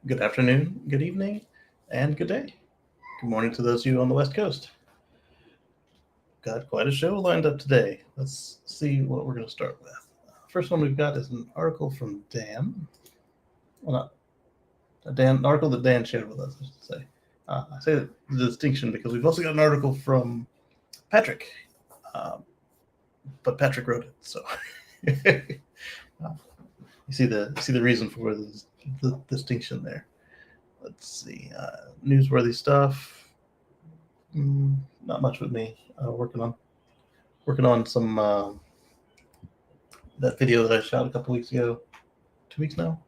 Good afternoon, good evening, and good day. Good morning to those of you on the West Coast. Got quite a show lined up today. Let's see what we're going to start with. First one we've got is an article from Dan. Well, not Dan, an article that Dan shared with us, I should say. I say the distinction because we've also got an article from Patrick, but Patrick wrote it, so you see the reason for the distinction there. Let's see, newsworthy stuff. Not much with me. Working on some that video that I shot a couple weeks ago. 2 weeks now?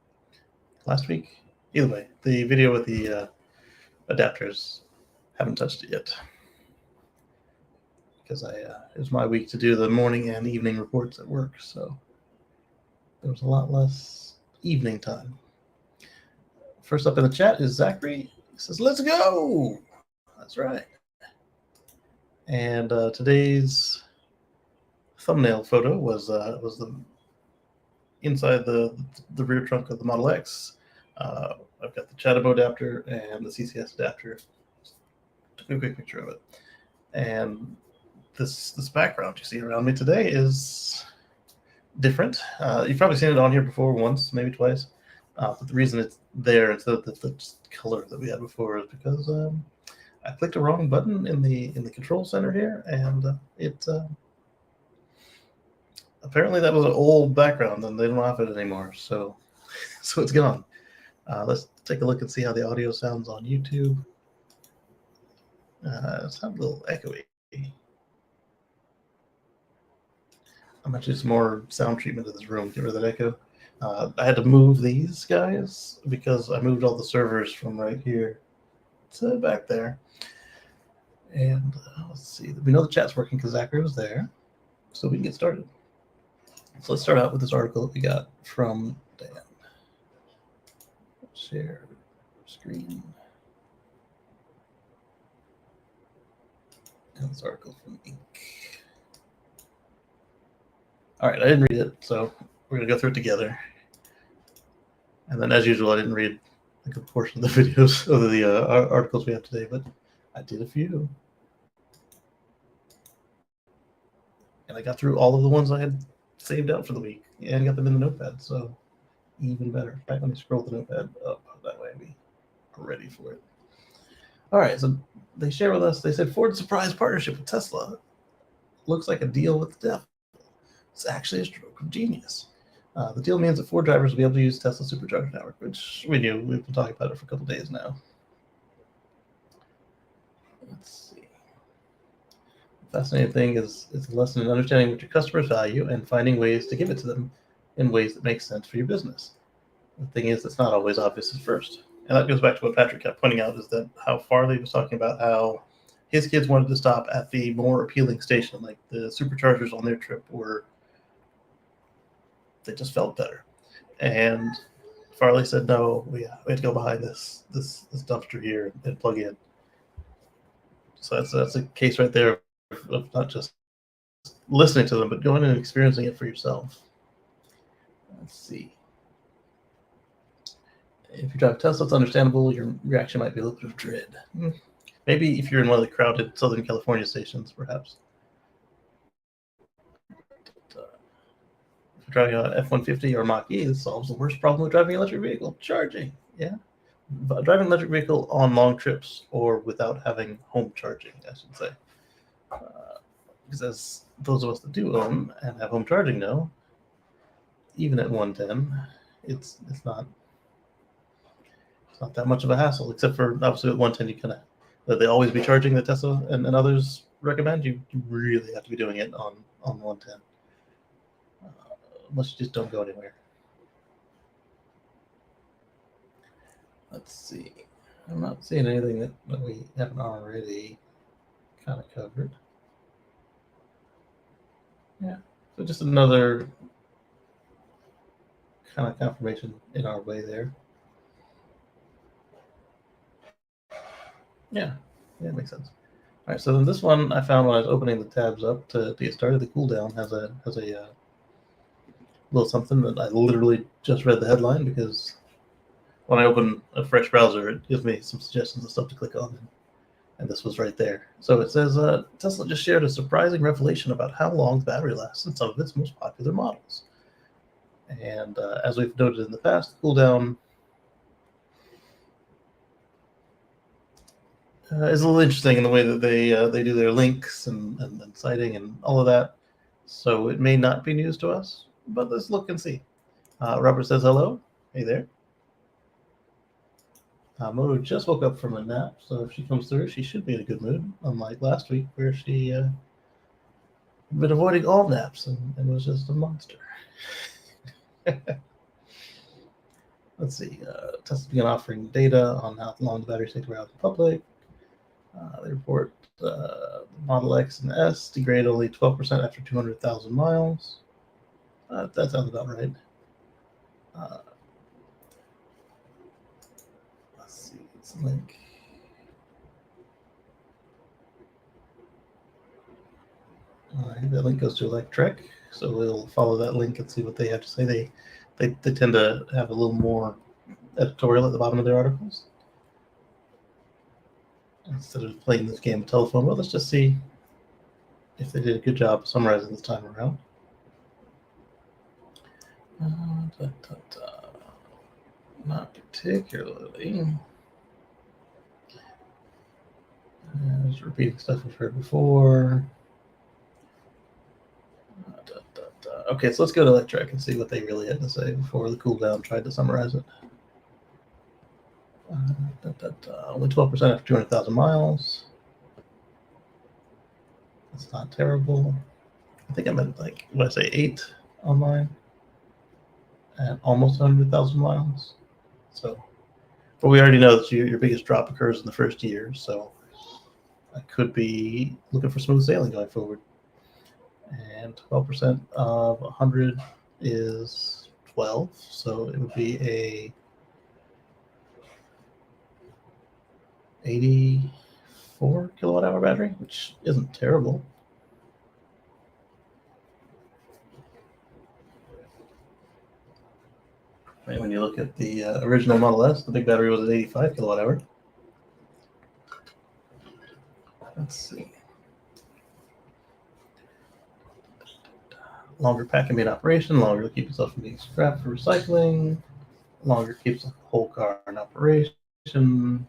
Last week? Either way, the video with the adapters, haven't touched it yet because it was my week to do the morning and evening reports at work, so there was a lot less evening time. First up in the chat is Zachary. He says, "Let's go!" That's right. And today's thumbnail photo was the inside the rear trunk of the Model X. I've got the Chatabo adapter and the CCS adapter. Took a quick picture of it. And this background you see around me today is different. You've probably seen it on here before once, maybe twice. But the reason it's there instead of the color that we had before is because I clicked a wrong button in the control center here, and it apparently that was an old background and they don't have it anymore, so it's gone. Let's take a look and see how the audio sounds on YouTube. It sounds a little echoey. I'm going to do some more sound treatment of this room, get rid of that echo. I had to move these guys because I moved all the servers from right here to back there. And let's see, we know the chat's working because Zachary was there, so we can get started. So let's start out with this article that we got from Dan. Share screen. And this article from Inc. All right, I didn't read it, so we're going to go through it together. And then, as usual, I didn't read a good portion of the videos of the articles we have today, but I did a few. And I got through all of the ones I had saved out for the week and got them in the notepad, so even better. Back when I scroll the notepad up, that way we are ready for it. All right, so they share with us, they said Ford's surprise partnership with Tesla looks like a deal with the devil. It's actually a stroke of genius. The deal means that Ford drivers will be able to use Tesla Supercharger network, which we knew. We've been talking about it for a couple days now. Let's see. The fascinating thing is it's a lesson in understanding what your customers value and finding ways to give it to them in ways that make sense for your business. The thing is, it's not always obvious at first. And that goes back to what Patrick kept pointing out, is that how Farley was talking about how his kids wanted to stop at the more appealing station, like the Superchargers on their trip they just felt better. And Farley said, no, we had to go behind this dumpster here and plug in. So that's a case right there of not just listening to them, but going and experiencing it for yourself. Let's see. If you drive Tesla, it's understandable. Your reaction might be a little bit of dread. Maybe if you're in one of the crowded Southern California stations, perhaps. If you're driving an F-150 or Mach-E, this solves the worst problem with driving an electric vehicle: charging. Yeah, but driving an electric vehicle on long trips or without having home charging, I should say. Because as those of us that do own and have home charging know, even at 110, it's not that much of a hassle, except for obviously at 110 you kind of that they always be charging the Tesla and others recommend. You really have to be doing it on 110. unless you just don't go anywhere. Let's see. I'm not seeing anything that we haven't already kind of covered. Yeah, so just another kind of confirmation in our way there. Yeah, it makes sense. All right, so then this one I found when I was opening the tabs up to get started. The cooldown has a little something that I literally just read the headline because when I open a fresh browser, it gives me some suggestions of stuff to click on, and this was right there. So it says Tesla just shared a surprising revelation about how long the battery lasts in some of its most popular models. And as we've noted in the past, cooldown is a little interesting in the way that they do their links and citing and all of that. So it may not be news to us, but let's look and see. Robert says hello. Hey there. Moto just woke up from a nap, so if she comes through, she should be in a good mood, unlike last week where she had been avoiding all naps and was just a monster. Let's see. Tesla began offering data on how long the batteries take to wear out in public. They report Model X and S degrade only 12% after 200,000 miles. That sounds about right. Let's see. It's a link. All right, that link goes to Electrek, so we'll follow that link and see what they have to say. They tend to have a little more editorial at the bottom of their articles instead of playing this game of telephone. Well, let's just see if they did a good job summarizing this time around. Not particularly. Just repeating stuff we've heard before. Okay, so let's go to Electrek and see what they really had to say before the cooldown tried to summarize it. Only 12% after 200,000 miles. That's not terrible. I think I meant like, what did I say, 8 on mine? At almost 100,000 miles. So, but we already know that your biggest drop occurs in the first year, so I could be looking for smooth sailing going forward. And 12% of 100 is 12, so it would be a 84 kilowatt hour battery, which isn't terrible. And when you look at the original Model S, the big battery was at 85 kilowatt hour. Let's see. Longer pack and main operation, longer to keep yourself from being scrapped for recycling, longer keeps the whole car in operation. And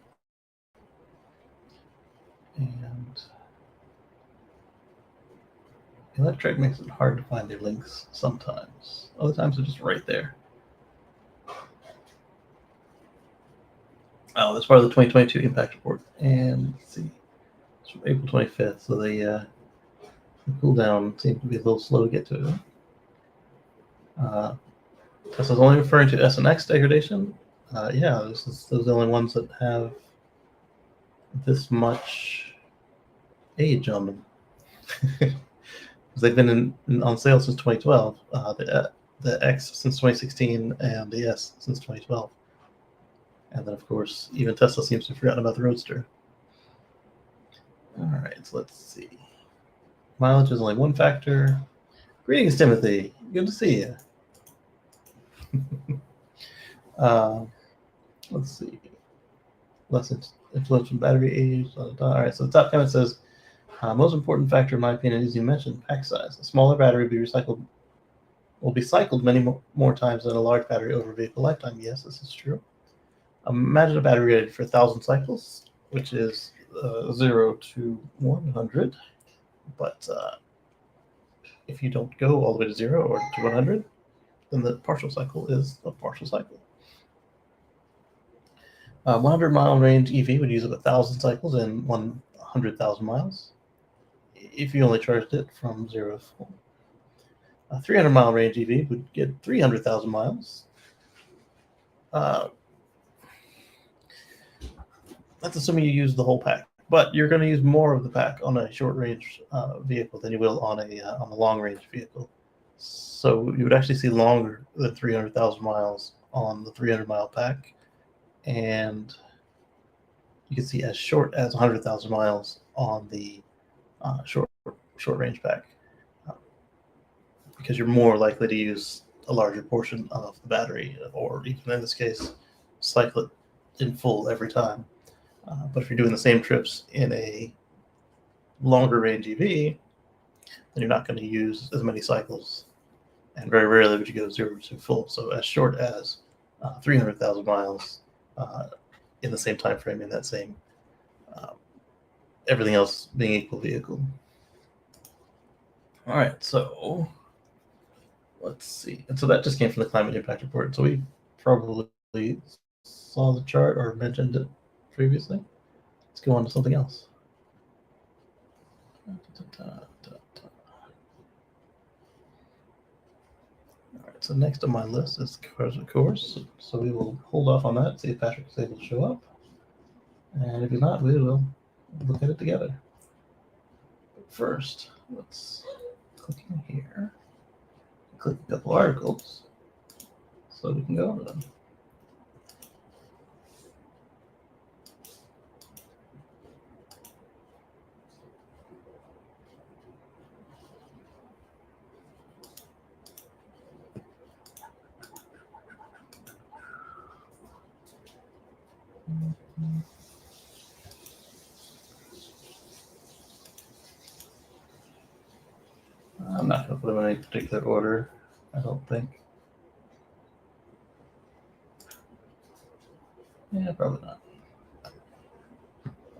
Electrek makes it hard to find their links sometimes. Other times they're just right there. Oh, that's part of the 2022 impact report. And let's see, it's from April 25th, so the cooldown seems to be a little slow to get to. Tesla's only referring to S and X degradation. Yeah, those are the only ones that have this much age on them. They've been on sale since 2012. The X since 2016 and the S since 2012. And then, of course, even Tesla seems to have forgotten about the Roadster. All right, so let's see. Mileage is only one factor. Greetings, Timothy. Good to see you. Let's see. Less influence from battery age. All right, so the top comment says, most important factor, in my opinion, is you mentioned pack size. A smaller battery will be cycled many more times than a large battery over a vehicle lifetime. Yes, this is true. Imagine a battery rated for 1,000 cycles, which is 0 to 100. But if you don't go all the way to 0 or to 100, then the partial cycle is a partial cycle. 100-mile range EV would use up 1,000 cycles in 100,000 miles if you only charged it from 0 to full. A 300-mile range EV would get 300,000 miles. That's assuming you use the whole pack, but you're going to use more of the pack on a short-range vehicle than you will on a long-range vehicle. So you would actually see longer than 300,000 miles on the 300-mile pack, and you can see as short as 100,000 miles on the short-range pack, because you're more likely to use a larger portion of the battery, or even in this case, cycle it in full every time. But if you're doing the same trips in a longer range EV, then you're not going to use as many cycles, and very rarely would you go 0 to full. So as short as 300,000 miles in the same time frame, in that same everything else being equal vehicle. All right, so let's see. And so that just came from the climate impact report. So we probably saw the chart or mentioned it previously. Let's go on to something else. All right, so next on my list is cars, of course. So we will hold off on that, see if Patrick is able to show up. And if he's not, we will look at it together. But first, let's click in here, click a couple articles so we can go over them. I'm not going to put them in any particular order, I don't think. Yeah, probably not.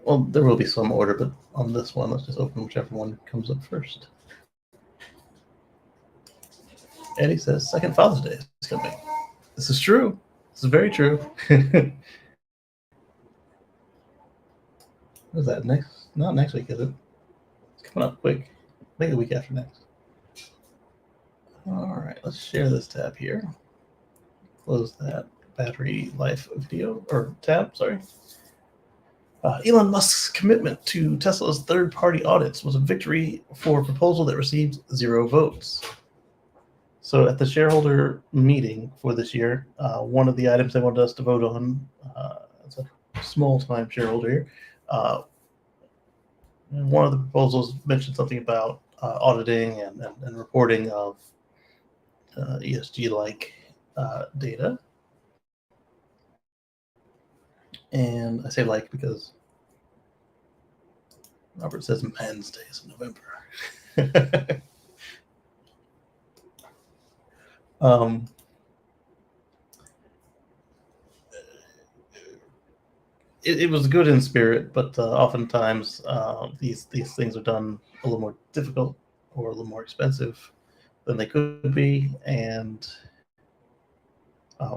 Well, there will be some order, but on this one, let's just open whichever one comes up first. Eddie says, second Father's Day is coming. This is true. This is very true. What is that, next? Not next week, is it? It's coming up quick. I think the week after next. All right, let's share this tab here. Close that battery life video, or tab, sorry. Elon Musk's commitment to Tesla's third-party audits was a victory for a proposal that received 0 votes. So at the shareholder meeting for this year, one of the items they wanted us to vote on, it's a small-time shareholder here, one of the proposals mentioned something about auditing and reporting of ESG-like data. And I say like because Robert says Men's Day is in November. It was good in spirit, but oftentimes these things are done a little more difficult or a little more expensive than they could be. And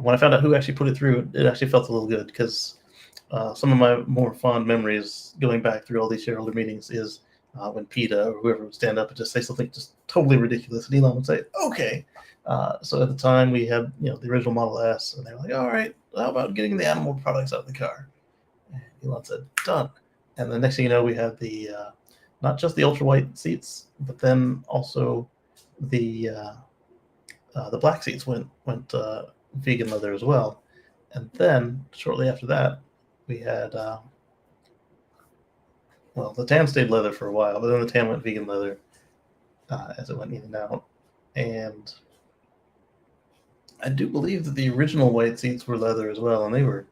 when I found out who actually put it through, it actually felt a little good, because some of my more fond memories going back through all these shareholder meetings is when PETA or whoever would stand up and just say something just totally ridiculous, and Elon would say, okay. So at the time we had, the original Model S, and they were like, all right, how about getting the animal products out of the car? And Elon said, done. And the next thing you know, we had the not just the ultra white seats, but then also the black seats went vegan leather as well. And then shortly after that, we had the tan stayed leather for a while, but then the tan went vegan leather as it went in and out. And I do believe that the original white seats were leather as well, and they were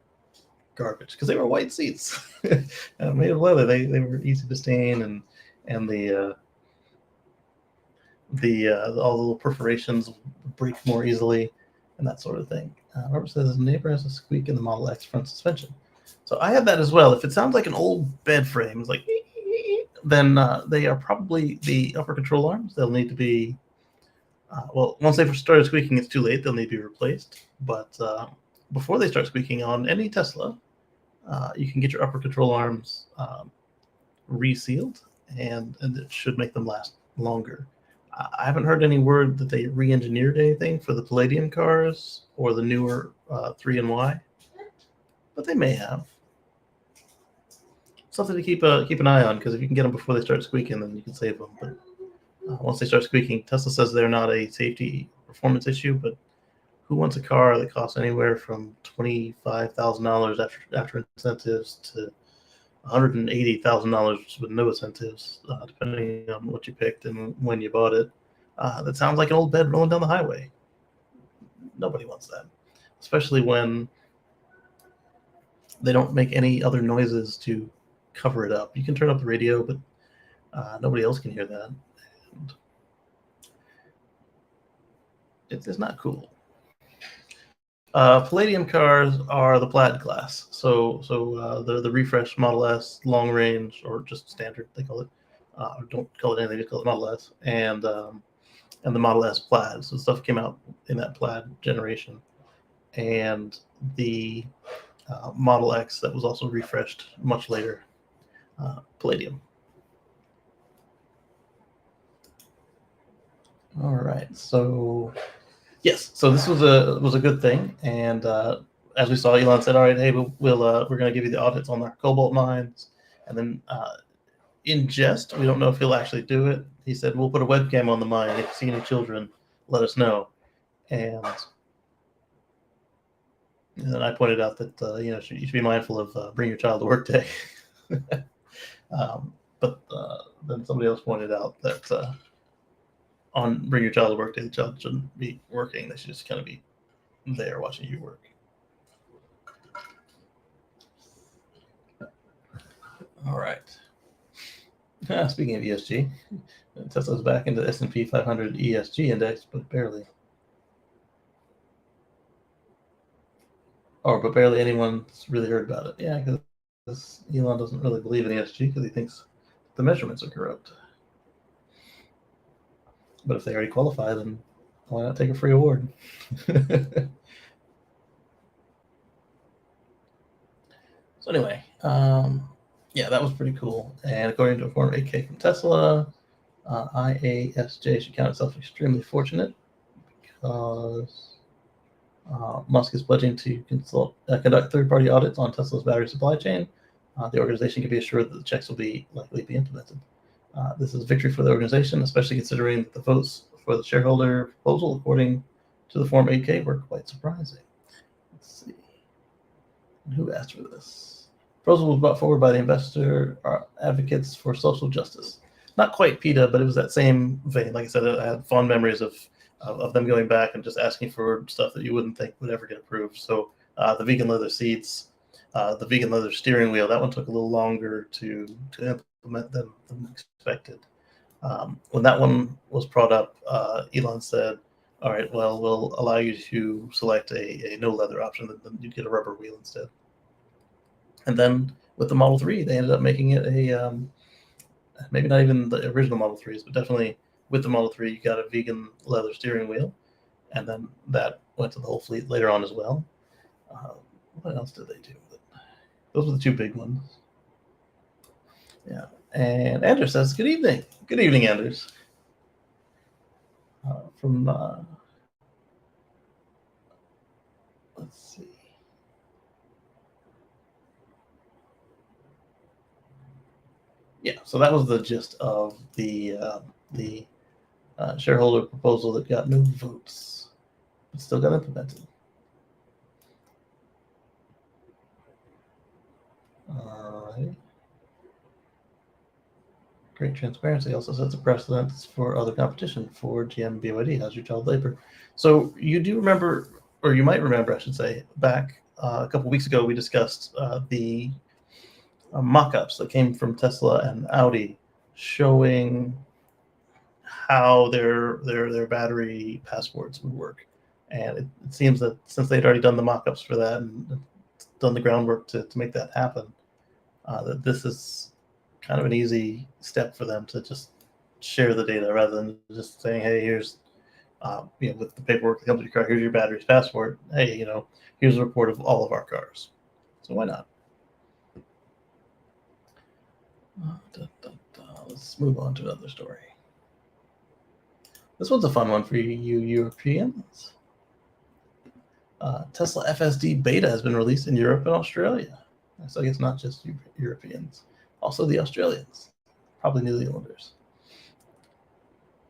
garbage because they were white seats made of leather. They were easy to stain, and the all the little perforations break more easily, and that sort of thing. Robert says his neighbor has a squeak in the Model X front suspension. So I had that as well. If it sounds like an old bed frame, it's like, then they are probably the upper control arms. They'll need to be, once they've started squeaking, it's too late. They'll need to be replaced. But before they start squeaking on any Tesla, you can get your upper control arms resealed, and it should make them last longer. I haven't heard any word that they re-engineered anything for the Palladium cars or the newer 3 and Y, but they may have. Something to keep an eye on, because if you can get them before they start squeaking, then you can save them. But once they start squeaking, Tesla says they're not a safety performance issue, but who wants a car that costs anywhere from $25,000 after incentives to $180,000 with no incentives, depending on what you picked and when you bought it? That sounds like an old bed rolling down the highway. Nobody wants that, especially when they don't make any other noises to cover it up. You can turn up the radio, but nobody else can hear that. And it's not cool. Palladium cars are the Plaid class, so the refresh Model S long range, or just standard they call it. Don't call it anything, just call it Model S, and the Model S Plaid. So stuff came out in that Plaid generation, and the Model X that was also refreshed much later, Palladium. All right, so yes, so this was a good thing, and as we saw, Elon said, "All right, hey, we're going to give you the audits on our cobalt mines," and then in jest, we don't know if he'll actually do it. He said, "We'll put a webcam on the mine. If you see any children, let us know." And then I pointed out that you should be mindful of Bring Your Child to Work Day. But then somebody else pointed out that on Bring Your Child to Work Day, the child shouldn't be working. They should just kind of be there watching you work. All right. Speaking of ESG, Tesla's back into the S&P 500 ESG index, but barely. But barely anyone's really heard about it. Yeah, because Elon doesn't really believe in ESG because he thinks the measurements are corrupt. But if they already qualify, then why not take a free award? So anyway, yeah, that was pretty cool. And according to a Form 8K from Tesla, IASJ should count itself extremely fortunate because Musk is pledging to conduct third-party audits on Tesla's battery supply chain. The organization can be assured that the checks will likely be implemented. This is a victory for the organization, especially considering that the votes for the shareholder proposal, according to the Form 8K, were quite surprising. Let's see. Who asked for this? The proposal was brought forward by the investor advocates for social justice. Not quite PETA, but it was that same vein. Like I said, I had fond memories of them going back and just asking for stuff that you wouldn't think would ever get approved. So the vegan leather seats, the vegan leather steering wheel, that one took a little longer to implement than expected. When that one was brought up, Elon said, "All right, well, we'll allow you to select a no leather option, then you'd get a rubber wheel instead." And then with the Model 3, they ended up making it a maybe not even the original Model 3s, but definitely with the Model 3, you got a vegan leather steering wheel, and then that went to the whole fleet later on as well. What else did they do? Those were the two big ones. Yeah. And Anders says, "Good evening." Good evening, Anders. From let's see. Yeah, so that was the gist of the shareholder proposal that got no votes, but still got implemented. All right. Great transparency also sets a precedent for other competition for GM BYD. How's your child labor? So you do remember, or you might remember, I should say, back a couple weeks ago, we discussed the mock-ups that came from Tesla and Audi showing how their battery passports would work. And it seems that since they'd already done the mock-ups for that and done the groundwork to make that happen, that this is kind of an easy step for them to just share the data rather than just saying, "Hey, here's with the paperwork that comes with your car, here's your battery's passport. Hey, here's a report of all of our cars." So why not? Let's move on to another story. This one's a fun one for you Europeans. Tesla FSD beta has been released in Europe and Australia. So I guess not just Europeans, also the Australians, probably New Zealanders.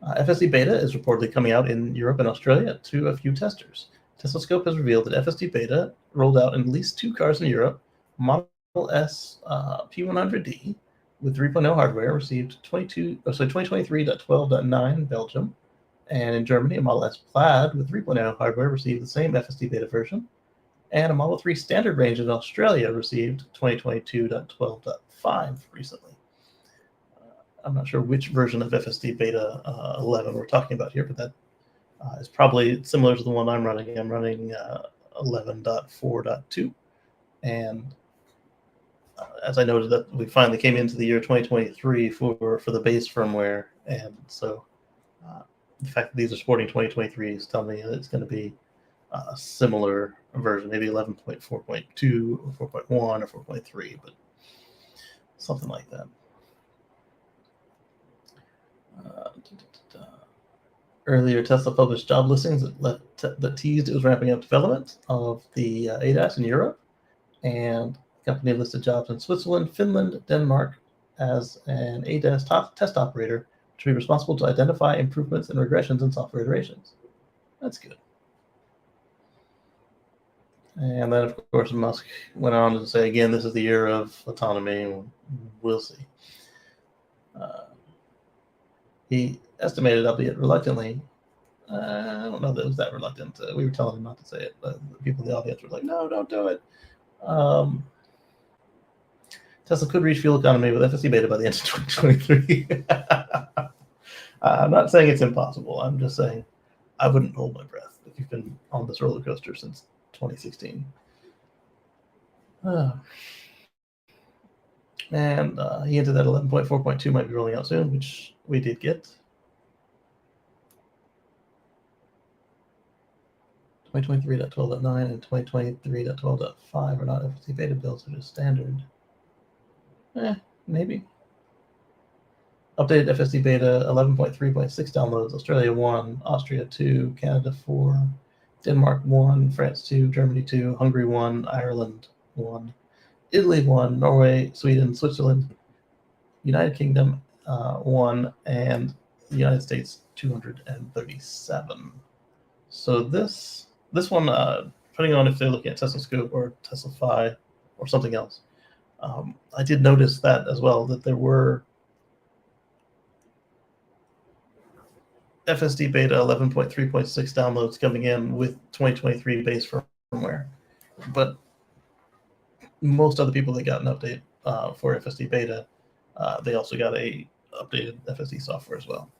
FSD beta is reportedly coming out in Europe and Australia to a few testers. Tesla Scope has revealed that FSD beta rolled out in at least 2 cars in Europe. Model S P100D with 3.0 hardware received 2023.12.9 Belgium, and in Germany, a Model S Plaid with 3.0 hardware received the same FSD beta version, and a Model 3 standard range in Australia received 2022.12.5 recently. I'm not sure which version of FSD beta 11 we're talking about here, but that is probably similar to the one I'm running. I'm running 11.4.2, and as I noted, that we finally came into the year 2023 for the base firmware, and so the fact that these are supporting 2023 is telling me that it's going to be a similar version, maybe 11.4.2 or 4.1 or 4.3, but something like that. Earlier, Tesla published job listings that teased it was ramping up development of the ADAS in Europe, and the company listed jobs in Switzerland, Finland, Denmark as an ADAS test operator to be responsible to identify improvements and regressions in software iterations. That's good. And then, of course, Musk went on to say, again, this is the year of autonomy. We'll see. He estimated, albeit reluctantly, I don't know that it was that reluctant. We were telling him not to say it, but the people in the audience were like, no, don't do it. Tesla could reach fuel economy with FSD beta by the end of 2023. I'm not saying it's impossible. I'm just saying I wouldn't hold my breath if you've been on this roller coaster since 2016. And he hinted that 11.4.2 might be rolling out soon, which we did get. 2023.12.9 and 2023.12.5 are not FSD beta builds, they're just standard. Maybe. Updated FSD beta 11.3.6 downloads, Australia 1, Austria 2, Canada 4, Denmark 1, France 2, Germany 2, Hungary 1, Ireland 1, Italy 1, Norway, Sweden, Switzerland, United Kingdom 1, and the United States 237. So this one, depending on if they're looking at Tesla Scope or Tesla Fi or something else, I did notice that as well, that there were FSD beta 11.3.6 downloads coming in with 2023 base firmware, but most other people that got an update for FSD beta, they also got a updated FSD software as well.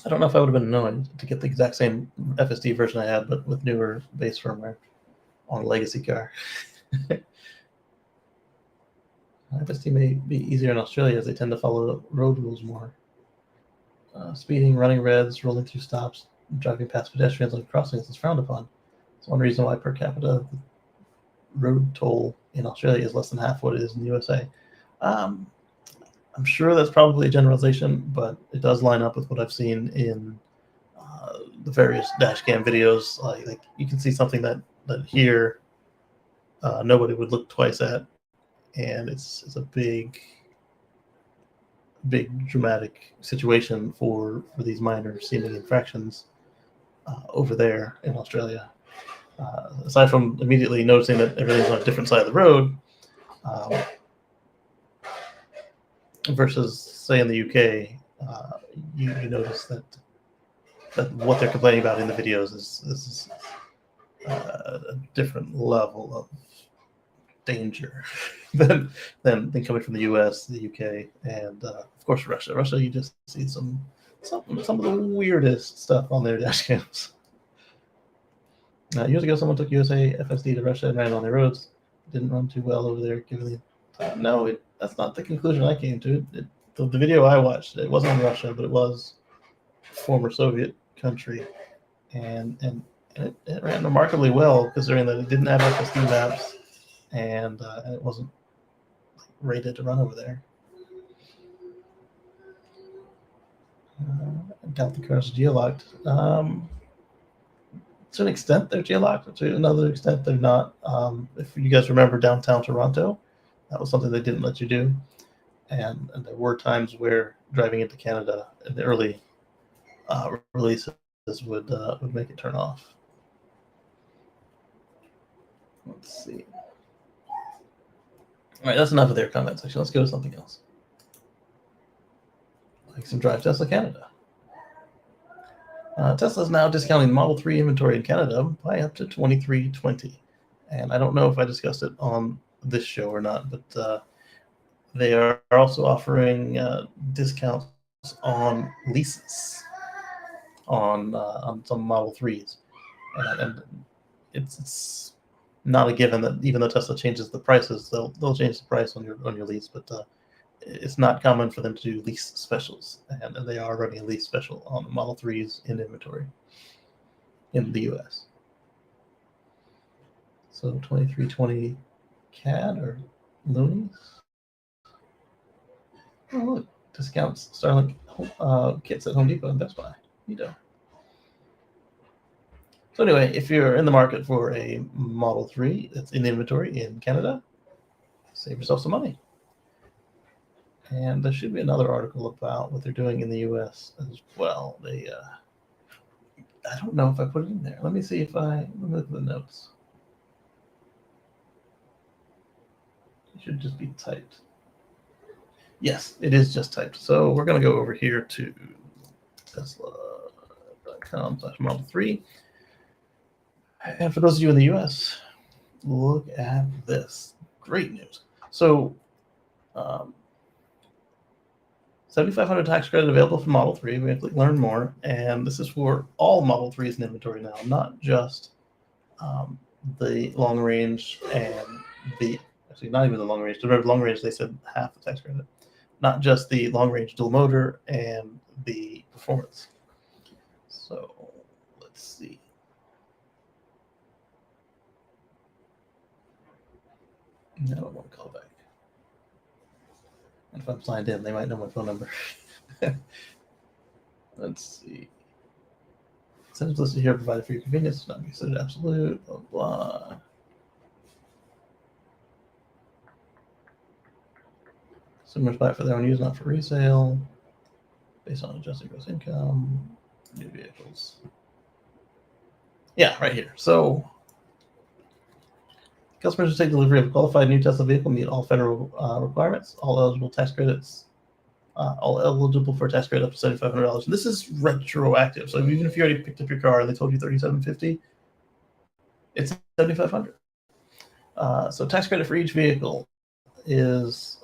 I don't know if I would have been annoyed to get the exact same FSD version I had, but with newer base firmware on a legacy car. FSD may be easier in Australia as they tend to follow road rules more. Speeding, running reds, rolling through stops, driving past pedestrians on crossings is frowned upon. It's one reason why per capita road toll in Australia is less than half what it is in the USA. I'm sure that's probably a generalization, but it does line up with what I've seen in the various dash cam videos. Like you can see something that here nobody would look twice at, and it's a big dramatic situation for these minor seeming infractions over there in Australia. Aside from immediately noticing that everything's on a different side of the road, versus say in the UK, you notice that what they're complaining about in the videos is a different level of danger than coming from the US, the UK, and of course Russia. Russia, you just see some of the weirdest stuff on their dash cams. Years ago, someone took USA FSD to Russia and ran on their roads. Didn't run too well over there, given the no, that's not the conclusion I came to. The video I watched, it wasn't in Russia, but it was a former Soviet country, and it ran remarkably well, considering that it didn't have FSD maps, and it wasn't rated to run over there. I doubt the cars are geolocked. To an extent, they're geolocked. To another extent, they're not. If you guys remember downtown Toronto, that was something they didn't let you do. And there were times where driving into Canada in the early releases would make it turn off. Let's see. All right, that's enough of their comment section. Let's go to something else. Like some Drive Tesla Canada. Tesla is now discounting Model 3 inventory in Canada by up to $23.20. And I don't know if I discussed it on this show or not, but they are also offering discounts on leases on some Model 3s. And it's not a given that even though Tesla changes the prices, they'll change the price on your lease, but it's not common for them to do lease specials, and they are running a lease special on the Model 3s in inventory in the US. So 2320 CAD or loonies. Oh look, discounts Starlink kits at Home Depot and Best Buy. Neato. So anyway, if you're in the market for a Model 3 that's in inventory in Canada, save yourself some money. And there should be another article about what they're doing in the U.S. as well. I don't know if I put it in there. Let me see if let me look at the notes. It should just be typed. Yes, it is just typed. So we're going to go over here to Tesla.com/Model 3. And for those of you in the U.S., look at this. Great news. So 7,500 tax credit available for Model 3. We have to learn more. And this is for all Model 3s in inventory now, not just the long range and actually not even the long range. Remember, long range, they said half the tax credit. Not just the long range dual motor and the performance. So let's see. No, I don't want to call back. And if I'm signed in, they might know my phone number. Let's see. Incentives listed here provided for your convenience, not considered absolute, blah, blah. Consumers buy it for their own use, not for resale. Based on adjusted gross income, new vehicles. Yeah, right here. So customers who take delivery of a qualified new Tesla vehicle meet all federal requirements, all eligible tax credits, all eligible for a tax credit up to $7,500. And this is retroactive. So even if you already picked up your car and they told you $3,750, it's $7,500. So tax credit for each vehicle is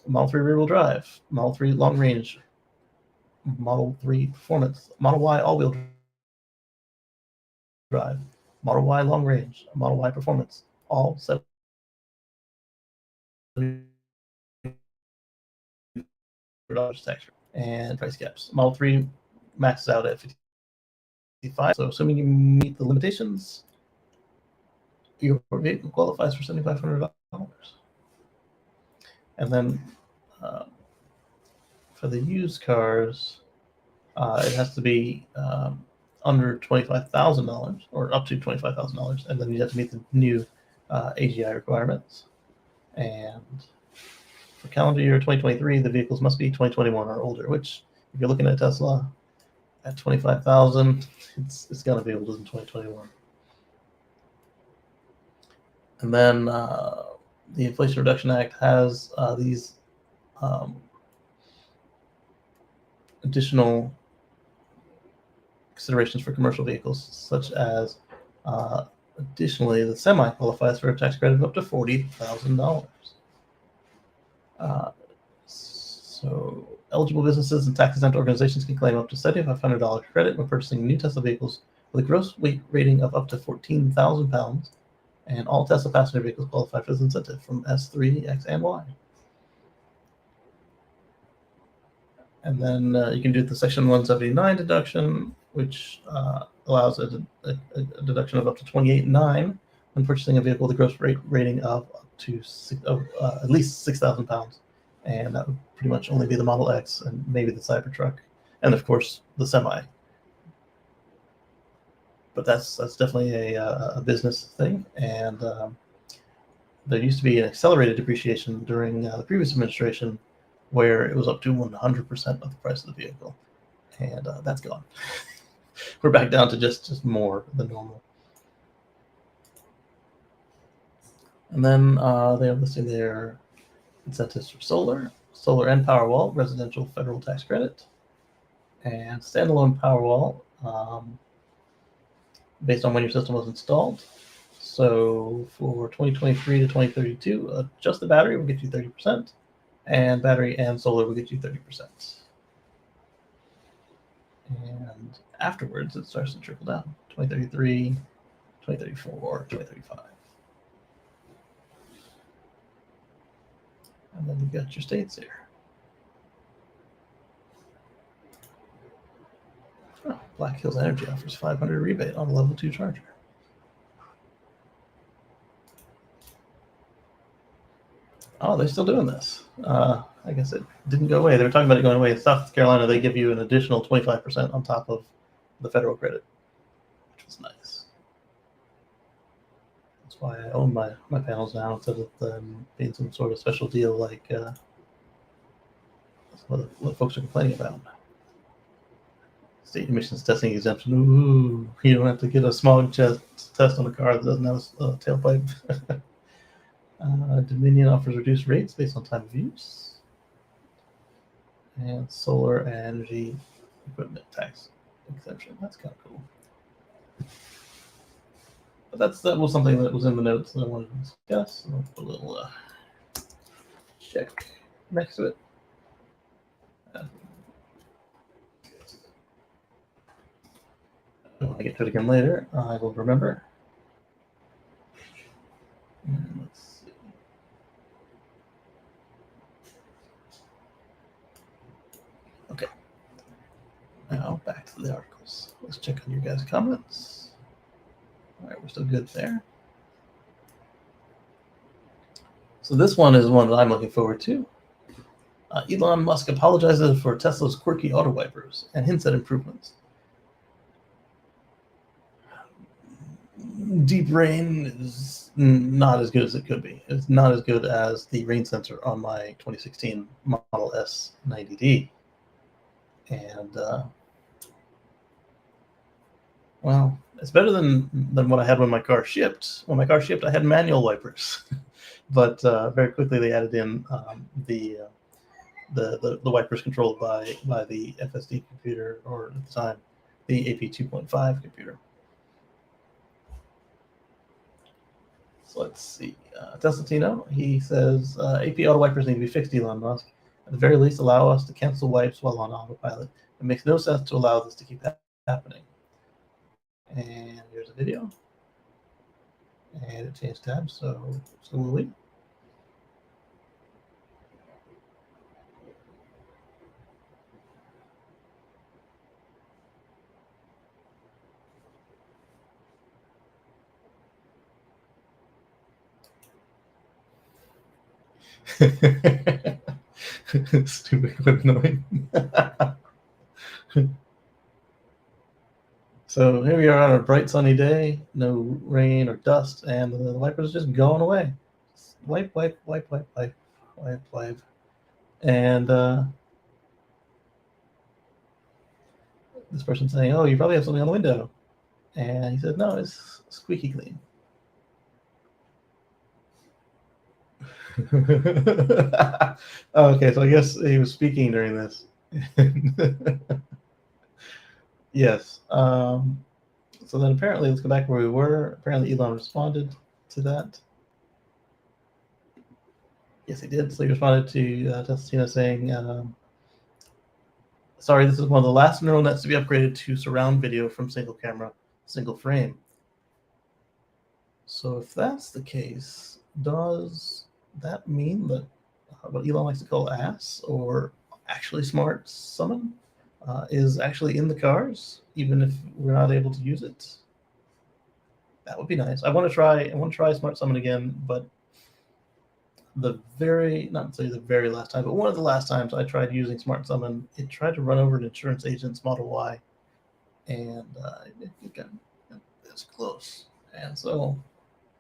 Model 3 rear-wheel drive, Model 3 long range, Model 3 performance, Model Y all-wheel drive, Model Y long range, Model Y performance, all $7,500 tax rate and price caps. Model 3 maxes out at $55. So assuming you meet the limitations, your vehicle qualifies for $7,500. And then for the used cars, it has to be under $25,000 or up to $25,000, and then you have to meet the new AGI requirements. And for calendar year 2023, the vehicles must be 2021 or older, which if you're looking at Tesla at $25,000, it's going to be older than 2021. And then the Inflation Reduction Act has these additional considerations for commercial vehicles, such as additionally, the semi qualifies for a tax credit of up to $40,000. So eligible businesses and tax-exempt organizations can claim up to $7,500 credit when purchasing new Tesla vehicles with a gross weight rating of up to 14,000 pounds, and all Tesla passenger vehicles qualify for this incentive from S3, X, and Y. And then you can do the Section 179 deduction, which allows a deduction of up to $28,900 when purchasing a vehicle with a gross rating of up to at least 6,000 pounds. And that would pretty much only be the Model X and maybe the Cybertruck. and of course the semi. But that's definitely a business thing, and there used to be an accelerated depreciation during the previous administration, where it was up to 100% of the price of the vehicle, and that's gone. We're back down to just more than normal. And then they have listed their incentives for solar and Powerwall, residential federal tax credit, and standalone Powerwall based on when your system was installed. So for 2023 to 2032, just the battery will get you 30%, and battery and solar will get you 30%. And afterwards, it starts to trickle down. 2033, 2034, 2035. And then you've got your states here. Oh, Black Hills Energy offers 500 rebate on a level 2 charger. Oh, they're still doing this. I guess it didn't go away. They were talking about it going away. In South Carolina, they give you an additional 25% on top of the federal credit, which was nice. That's why I own my panels now instead of them being some sort of special deal like what folks are complaining about. State emissions testing exemption. Ooh, you don't have to get a smog test on a car that doesn't have a tailpipe. Dominion offers reduced rates based on time of use. And solar energy equipment tax exemption. That's kind of cool. But that was something that was in the notes that I wanted to discuss. I'll put a little check next to it. When I get to it again later, I will remember. And let's see. Okay. Now back to the articles. Let's check on your guys' comments. All right, we're still good there. So this one is one that I'm looking forward to. Elon Musk apologizes for Tesla's quirky auto wipers and hints at improvements. Deep rain is not as good as it could be. It's not as good as the rain sensor on my 2016 Model S 90D. And, well, it's better than what I had when my car shipped. When my car shipped, I had manual wipers. But very quickly they added in the wipers controlled by the FSD computer, or at the time, the AP 2.5 computer. So let's see. Tesla Tino, he says, AP auto wipers need to be fixed, Elon Musk. At the very least, allow us to cancel wipes while on autopilot. It makes no sense to allow this to keep happening. And here's a video. And it changed tabs, so will we. Stupid clip noise. So here we are on a bright sunny day, no rain or dust, and the wipers are just going away. Just wipe, wipe, wipe, wipe, wipe, wipe, wipe. And this person's saying, oh, you probably have something on the window. And he said, no, it's squeaky clean. Okay, so I guess he was speaking during this. Yes. So then apparently, let's go back where we were. Apparently, Elon responded to that. Yes, he did. So he responded to Tesla saying, sorry, this is one of the last neural nets to be upgraded to surround video from single camera, single frame. So if that's the case, does that mean that what Elon likes to call ass, or actually smart summon, is actually in the cars, even if we're not able to use it? That would be nice. I want to try smart summon again, but not necessarily the very last time, but one of the last times I tried using Smart Summon, it tried to run over an insurance agent's Model Y, and it got this close. And so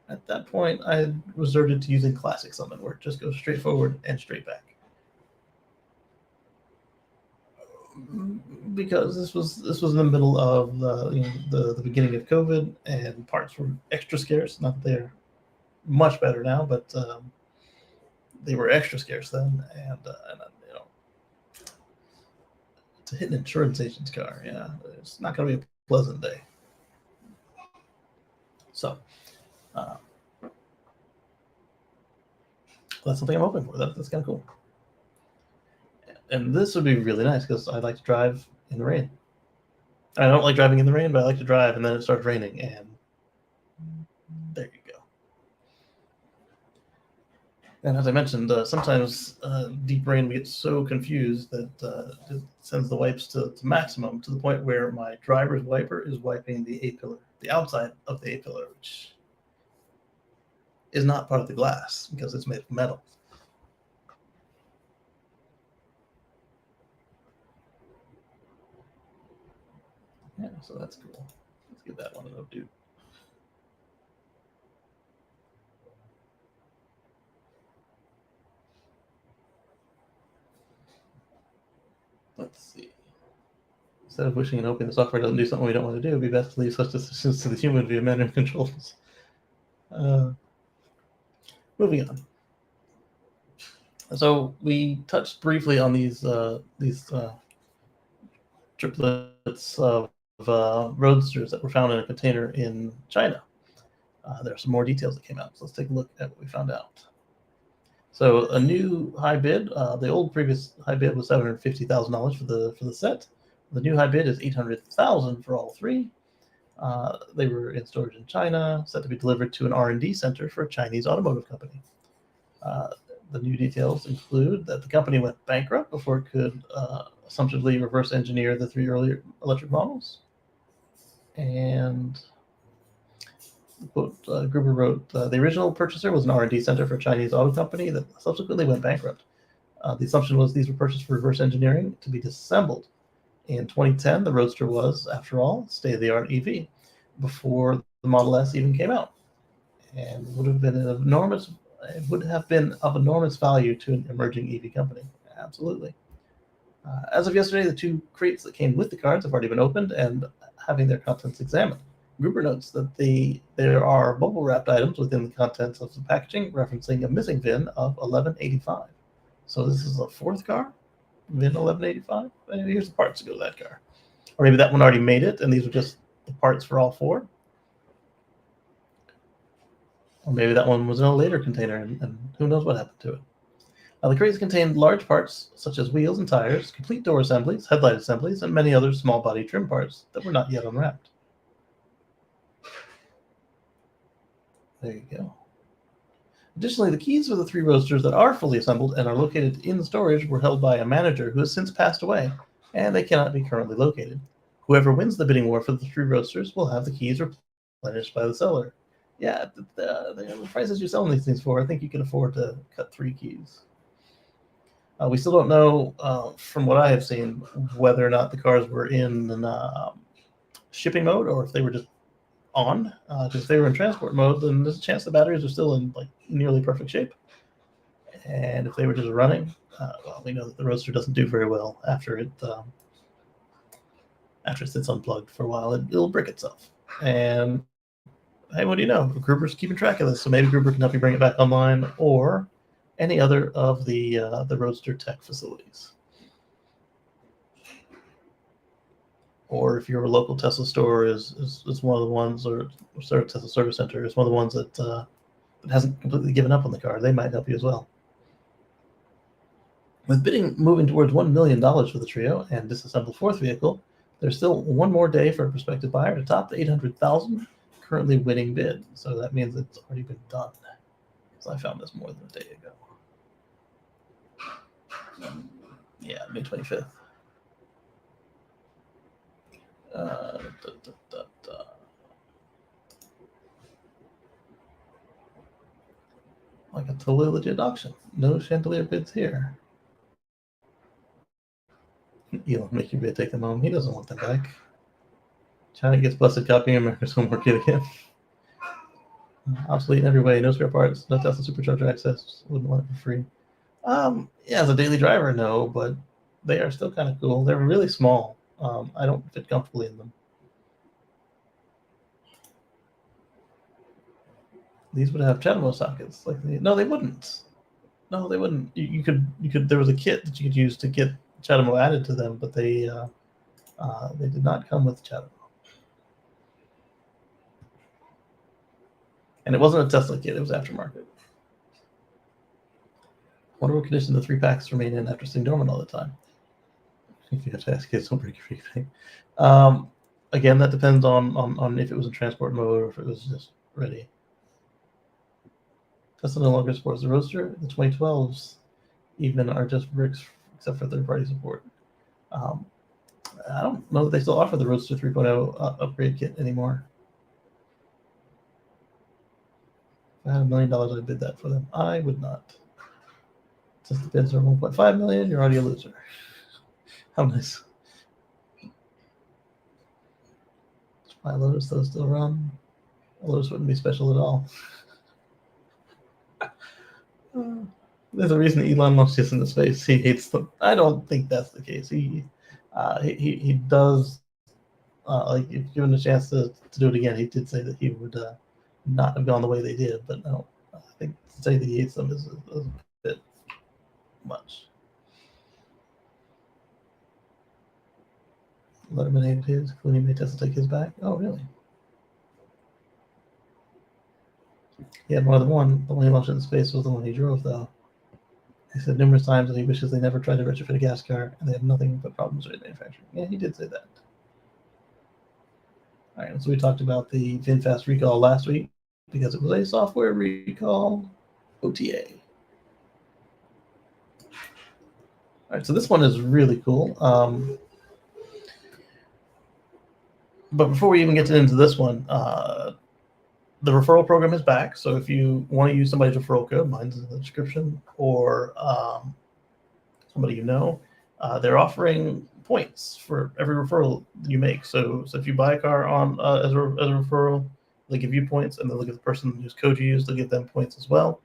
at that point, I resorted to using Classic Summon, where it just goes straight forward and straight back. Because this was in the middle of the beginning of COVID, and parts were extra scarce. Not that they're much better now, but they were extra scarce then, and to hit an insurance agent's car, yeah, it's not going to be a pleasant day. So that's something I'm hoping for. That's kind of cool. And this would be really nice because I like to drive in the rain. I don't like driving in the rain, but I like to drive, and then it starts raining, and there you go. And as I mentioned, sometimes deep rain, we get so confused that it sends the wipes to maximum, to the point where my driver's wiper is wiping the A-pillar, the outside of the A-pillar, which is not part of the glass because it's made of metal. Yeah, so that's cool. Let's give that one an updo. Let's see. Instead of wishing and hoping the software doesn't do something we don't want to do, it'd be best to leave such decisions to the human via manual controls. Moving on. So we touched briefly on these triplets of roadsters that were found in a container in China. There are some more details that came out, so let's take a look at what we found out. So a new high bid. The old previous high bid was $750,000 for the set. The new high bid is $800,000 for all three. They were in storage in China, set to be delivered to an R&D center for a Chinese automotive company. The new details include that the company went bankrupt before it could assumptively reverse engineer the three earlier electric models. And quote, Gruber wrote, the original purchaser was an R&D center for a Chinese auto company that subsequently went bankrupt. The assumption was these were purchased for reverse engineering to be disassembled. In 2010, the Roadster was, after all, state-of-the-art EV before the Model S even came out, and would have been of enormous value to an emerging EV company. Absolutely. As of yesterday, the two crates that came with the cards have already been opened and having their contents examined. Gruber notes that there are bubble-wrapped items within the contents of the packaging referencing a missing VIN of 1185. So this is a fourth car, VIN 1185? And here's the parts to go to that car. Or maybe that one already made it, and these are just the parts for all four. Or maybe that one was in a later container, and who knows what happened to it. The crates contained large parts such as wheels and tires, complete door assemblies, headlight assemblies, and many other small body trim parts that were not yet unwrapped. There you go. Additionally, the keys for the three Roadsters that are fully assembled and are located in storage were held by a manager who has since passed away, and they cannot be currently located. Whoever wins the bidding war for the three Roadsters will have the keys replenished by the seller. Yeah, the prices you're selling these things for, I think you can afford to cut 3 keys. We still don't know, from what I have seen, whether or not the cars were in shipping mode or if they were just on. Because if they were in transport mode, then there's a chance the batteries are still in like nearly perfect shape. And if they were just running, well, we know that the Roadster doesn't do very well after it sits unplugged for a while. It'll brick itself. And hey, what do you know? Gruber's keeping track of this, so maybe Gruber can help you bring it back online, or any other of the Roadster tech facilities. Or if your local Tesla store is one of the ones, or Tesla service center is one of the ones that hasn't completely given up on the car, they might help you as well. With bidding moving towards $1 million for the trio and disassembled fourth vehicle, there's still one more day for a prospective buyer to top the $800,000 currently winning bid. So that means it's already been done. So I found this more than a day ago. Yeah, May 25th. Why like a totally legit auction. No chandelier bids here. Elon, make your bid, take them home. He doesn't want them back. China gets busted copying America's homework kit again. Obsolete in every way. No spare parts. No Tesla supercharger access. Wouldn't want it for free. Yeah, as a daily driver, no, but they are still kind of cool. They're really small. I don't fit comfortably in them. These would have CHAdeMO sockets. No, they wouldn't. No, they wouldn't. You could. There was a kit that you could use to get CHAdeMO added to them, but they did not come with CHAdeMO. And it wasn't a Tesla kit; it was aftermarket. Wonder what condition the 3 packs remain in after staying dormant all the time. If you have to ask kids, don't break anything. Again, that depends on if it was in transport mode or if it was just ready. Tesla no longer supports the Roadster. The 2012s even are just bricks, except for third-party support. I don't know that they still offer the Roadster 3.0 upgrade kit anymore. If I had $1 million, I'd bid that for them. I would not. Since the bids are 1.5 million, you're already a loser. How nice. Spy Lotus, those still run. Lotus wouldn't be special at all. There's a reason Elon launched this into space. He hates them. I don't think that's the case. He does like if given a chance to do it again, he did say that he would not have gone the way they did. But no, I think to say that he hates them is a bit much. Letterman hated his. Clooney made Tesla take his back. Oh, really? He had more than one. The one he launched into space was the one he drove, though. He said numerous times that he wishes they never tried to retrofit a gas car, and they had nothing but problems with manufacturing. Yeah, he did say that. All right, so we talked about the VinFast recall last week because it was a software recall, OTA. All right, so this one is really cool. But before we even get into this one, the referral program is back. So if you want to use somebody's referral code, mine's in the description, or somebody you know, they're offering points for every referral you make. So if you buy a car on as a referral, they give you points, and they look at the person whose code you use, they'll give them points as well.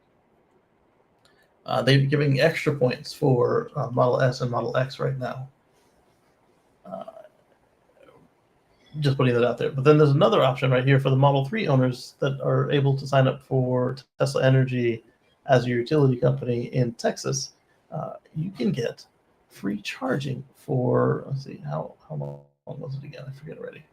They're giving extra points for Model S and Model X right now. Just putting that out there. But then there's another option right here for the Model 3 owners that are able to sign up for Tesla Energy as your utility company in Texas. You can get free charging for, let's see, how long was it again? I forget already.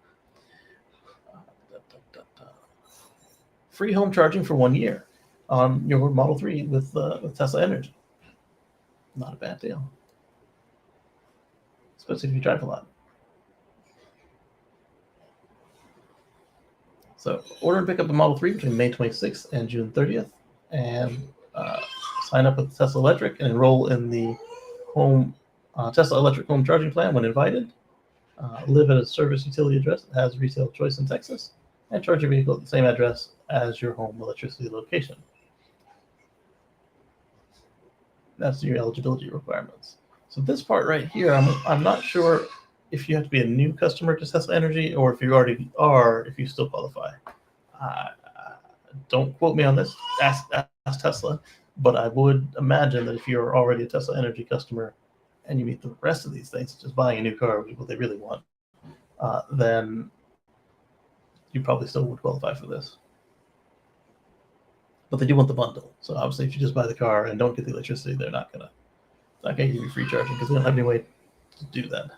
Free home charging for 1 year on your Model 3 with Tesla Energy. Not a bad deal. Especially if you drive a lot. So order and pick up a Model 3 between May 26th and June 30th, and sign up with Tesla Electric and enroll in the Tesla Electric home charging plan when invited. Live at a service utility address that has retail choice in Texas, and charge your vehicle at the same address as your home electricity location. That's your eligibility requirements. So this part right here, I'm not sure if you have to be a new customer to Tesla Energy or if you already are, if you still qualify. Don't quote me on this, ask Tesla, but I would imagine that if you're already a Tesla Energy customer and you meet the rest of these things, such as buying a new car, which is what they really want, then you probably still would qualify for this. But they do want the bundle. So obviously if you just buy the car and don't get the electricity, they're not gonna give you free charging because they don't have any way to do that.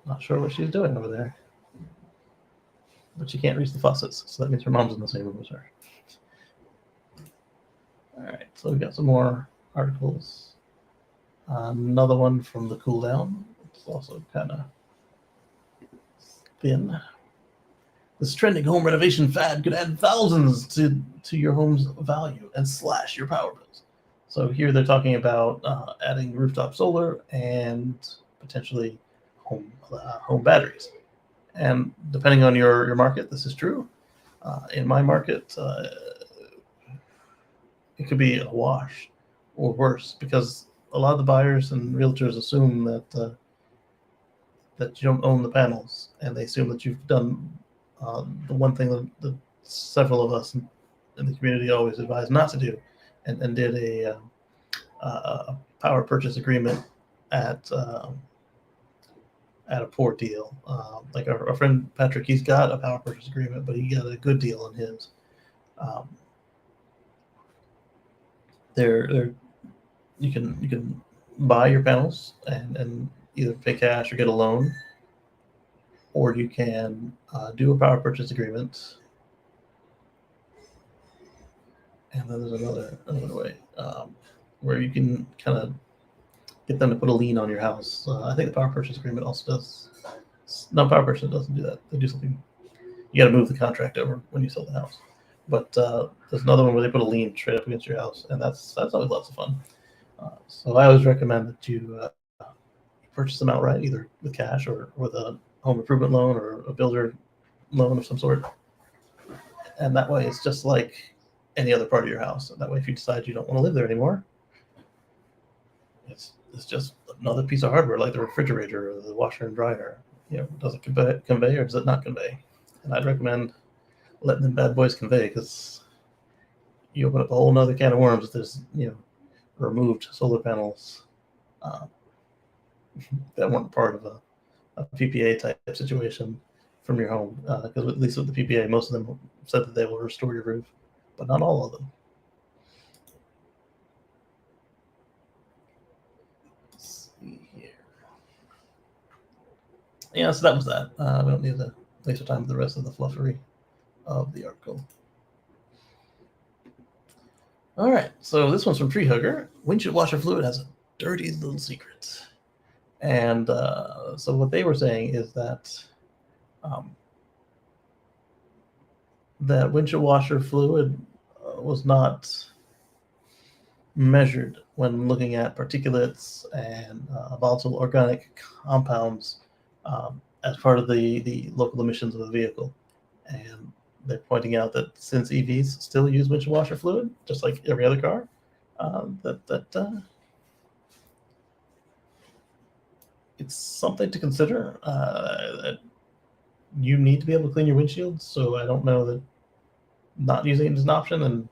Not sure what she's doing over there. But she can't reach the faucets, so that means her mom's in the same room as her. All right, so we've got some more articles. Another one from the cool down. It's also kind of thin. This trending home renovation fad could add thousands to your home's value and slash your power bills. So here they're talking about adding rooftop solar and potentially home batteries. And depending on your market, this is true. In my market, it could be a wash or worse, because a lot of the buyers and realtors assume that you don't own the panels, and they assume that you've done the one thing that several of us in the community always advise not to do, and did a power purchase agreement at a poor deal. Like our friend Patrick, he's got a power purchase agreement, but he got a good deal on his. They're you can buy your panels and either pay cash or get a loan, or you can do a power purchase agreement. And then there's another way where you can kind of get them to put a lien on your house. I think the power purchase agreement also does. No, power purchase doesn't do that. They do something. You got to move the contract over when you sell the house. But there's another one where they put a lien straight up against your house, and that's always lots of fun. So I always recommend that you purchase them outright, either with cash or with a home improvement loan or a builder loan of some sort. And that way, it's just like any other part of your house. And that way, if you decide you don't want to live there anymore, it's just another piece of hardware, like the refrigerator or the washer and dryer. Does it convey or does it not convey? And I'd recommend letting them bad boys convey, because you open up a whole nother can of worms if there's removed solar panels that weren't part of a PPA type situation from your home, because at least with the PPA, most of them said that they will restore your roof, but not all of them. Let's see here. Yeah, so that was that. We don't need to waste our time with the rest of the fluffery of the article. All right, so this one's from Tree Hugger. Windshield washer fluid has a dirty little secret. And so what they were saying is that that windshield washer fluid was not measured when looking at particulates and volatile organic compounds as part of the local emissions of the vehicle. And they're pointing out that since EVs still use windshield washer fluid, just like every other car, it's something to consider. That you need to be able to clean your windshield, so I don't know that not using it is an option. And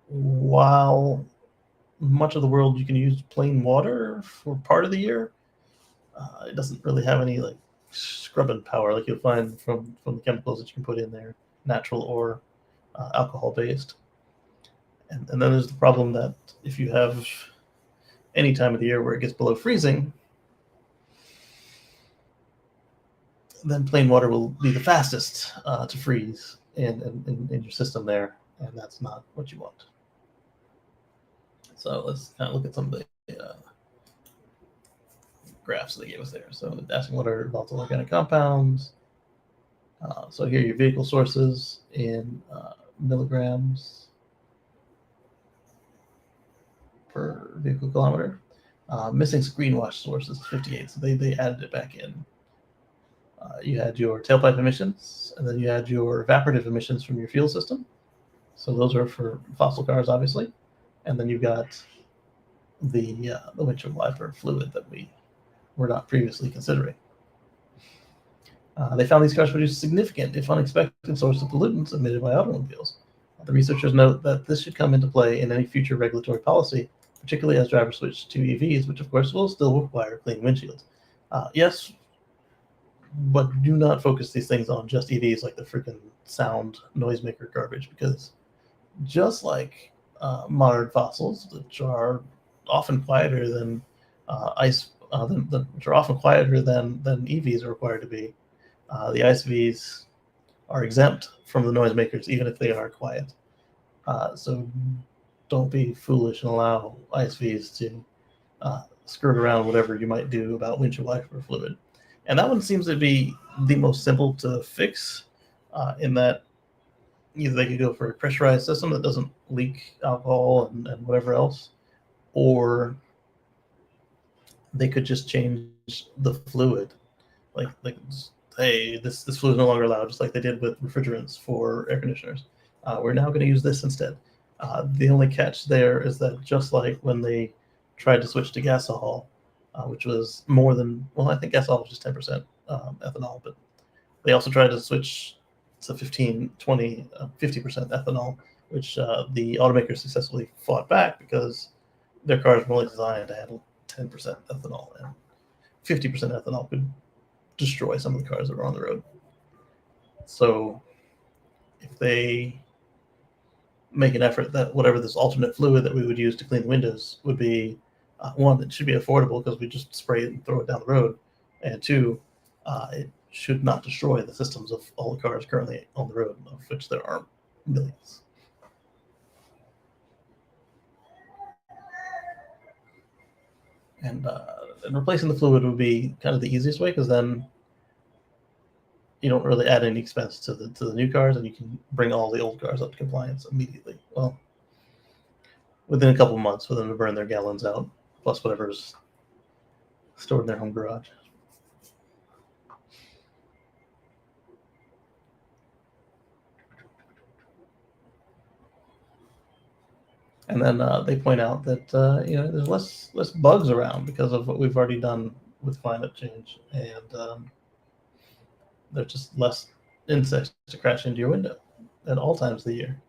while much of the world you can use plain water for part of the year, it doesn't really have any like scrubbing power like you'll find from the chemicals that you can put in there, natural or alcohol based. And then there's the problem that if you have any time of the year where it gets below freezing, then plain water will be the fastest to freeze in your system there, and that's not what you want. So let's kind of look at some of the graphs they gave us there. So asking what are volatile organic compounds. So here are your vehicle sources in milligrams per vehicle kilometer. Missing screen wash source is 58, so they added it back in. You had your tailpipe emissions, and then you had your evaporative emissions from your fuel system. So those are for fossil cars, obviously. And then you've got the windshield wiper fluid that we were not previously considering. They found these cars produce significant, if unexpected, source of pollutants emitted by automobiles. The researchers note that this should come into play in any future regulatory policy, particularly as drivers switch to EVs, which of course will still require clean windshields. Yes, but do not focus these things on just EVs like the freaking sound noisemaker garbage, because just like modern fossils, which are often quieter than which are often quieter than EVs are required to be, the ICVs are exempt from the noisemakers, even if they are quiet. So don't be foolish and allow ICVs to skirt around whatever you might do about windshield wiper fluid. And that one seems to be the most simple to fix, in that either they could go for a pressurized system that doesn't leak alcohol and whatever else, or they could just change the fluid. Hey, this fluid is no longer allowed, just like they did with refrigerants for air conditioners. We're now going to use this instead. The only catch there is that just like when they tried to switch to gasohol, which was more than, well, I think gasohol was just 10% ethanol, but they also tried to switch to 15, 20, 50% ethanol, which the automakers successfully fought back because their cars were only designed to handle 10% ethanol, and 50% ethanol could destroy some of the cars that were on the road. So if they make an effort that whatever this alternate fluid that we would use to clean the windows would be, one, it should be affordable because we just spray it and throw it down the road, and two, it should not destroy the systems of all the cars currently on the road, of which there are millions. And replacing the fluid would be kind of the easiest way, because then you don't really add any expense to the new cars, and you can bring all the old cars up to compliance immediately. Well, within a couple months for them to burn their gallons out, plus whatever's stored in their home garage. And then they point out that there's less bugs around because of what we've already done with climate change, and there's just less insects to crash into your window at all times of the year.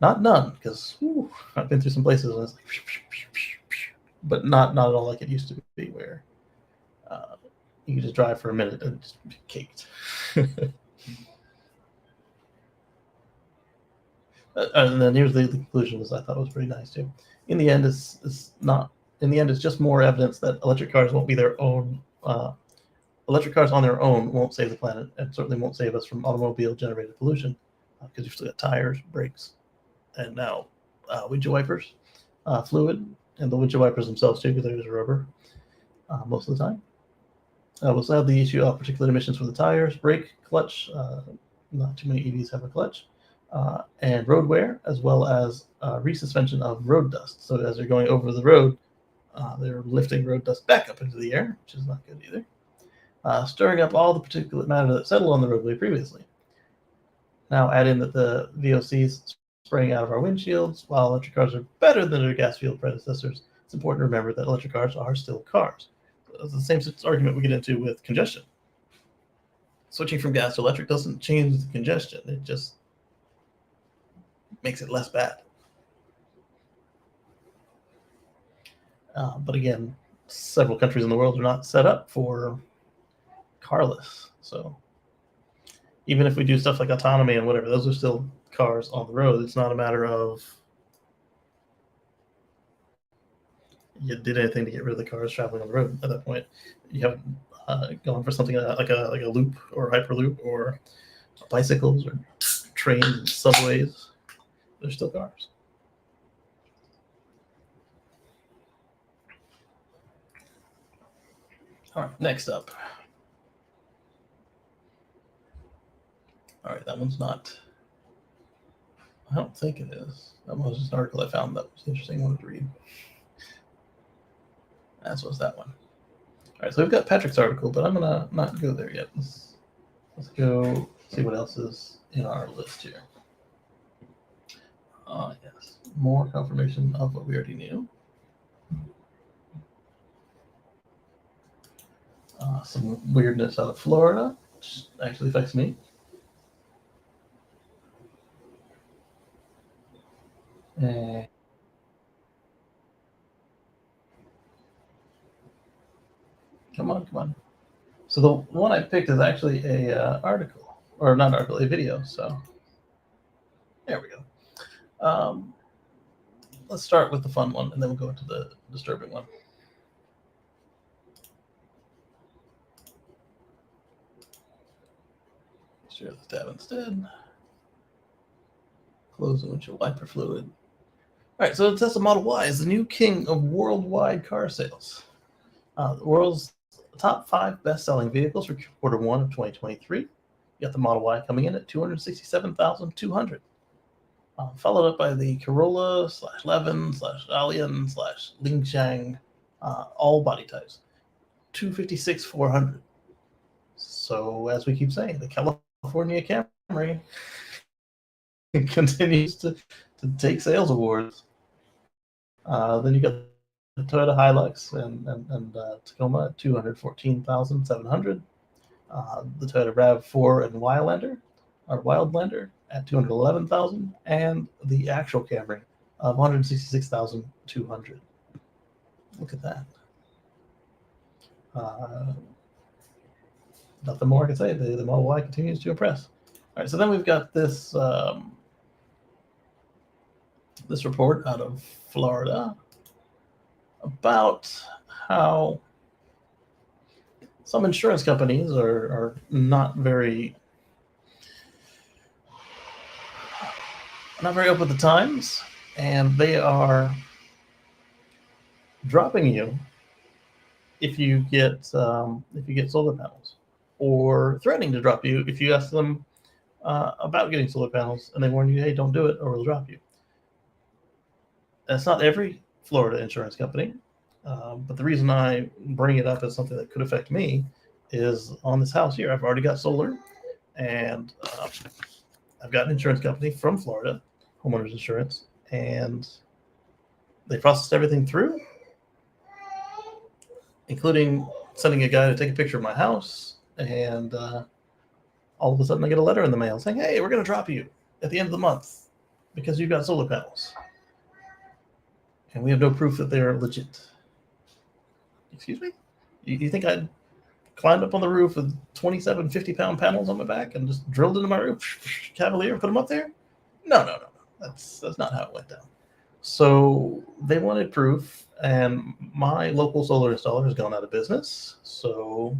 Not none, because I've been through some places and it's like, but not at all like it used to be, where you could just drive for a minute and just be caked. And then here's the conclusion, which I thought was pretty nice too. In the end, it's not. In the end, it's just more evidence that electric cars won't be their own. Electric cars on their own won't save the planet, and certainly won't save us from automobile-generated pollution, because you've still got tires, brakes, and now windshield wipers, fluid, and the windshield wipers themselves too, because they're just rubber most of the time. We'll still have the issue of particulate emissions from the tires, brake, clutch. Not too many EVs have a clutch. And road wear, as well as resuspension of road dust. So as they're going over the road, they're lifting road dust back up into the air, which is not good either. Stirring up all the particulate matter that settled on the roadway previously. Now add in that the VOCs spraying out of our windshields. While electric cars are better than their gas-fueled predecessors, it's important to remember that electric cars are still cars. It's the same argument we get into with congestion. Switching from gas to electric doesn't change the congestion. It just makes it less bad. But again, several countries in the world are not set up for carless. So even if we do stuff like autonomy and whatever, those are still cars on the road. It's not a matter of you did anything to get rid of the cars traveling on the road at that point. You haven't gone for something like a loop or hyperloop or bicycles or trains and subways. They're still cars. All right, next up. All right, that one's not. I don't think it is. That was just an article I found that was interesting. I wanted to read. As was that one. All right, so we've got Patrick's article, but I'm gonna not go there yet. Let's go see what else is in our list here. Yes, more confirmation of what we already knew. Some weirdness out of Florida, which actually affects me. Come on. So the one I picked is actually a article, or not article, a video. So there we go. Let's start with the fun one, and then we'll go into the disturbing one. Share the tab instead. Close the windshield wiper fluid. All right, so the Tesla Model Y is the new king of worldwide car sales. The world's top 5 best-selling vehicles for Q1 of 2023. You got the Model Y coming in at 267,200. Followed up by the Corolla /Levin /Allian /Lingshang, all body types, $256,400. So as we keep saying, the California Camry continues to take sales awards. Then you got the Toyota Hilux and Tacoma at $214,700. The Toyota RAV4 and Wildlander at $211,000, and the actual Camry of $166,200. Look at that. Nothing more I can say. The Model Y continues to impress. All right, so then we've got this this report out of Florida about how some insurance companies are not very up with the times, and they are dropping you if you get solar panels, or threatening to drop you if you ask them about getting solar panels, and they warn you, hey, don't do it or we'll drop you. That's not every Florida insurance company, but the reason I bring it up as something that could affect me is on this house here. I've already got solar, and I've got an insurance company from Florida, homeowners insurance, and they processed everything through, including sending a guy to take a picture of my house, and all of a sudden I get a letter in the mail saying, hey, we're going to drop you at the end of the month because you've got solar panels. And we have no proof that they're legit. Excuse me? You think I'd climbed up on the roof with 27 50-pound panels on my back and just drilled into my roof, cavalier, and put them up there? No. That's not how it went down. So they wanted proof, and my local solar installer has gone out of business. So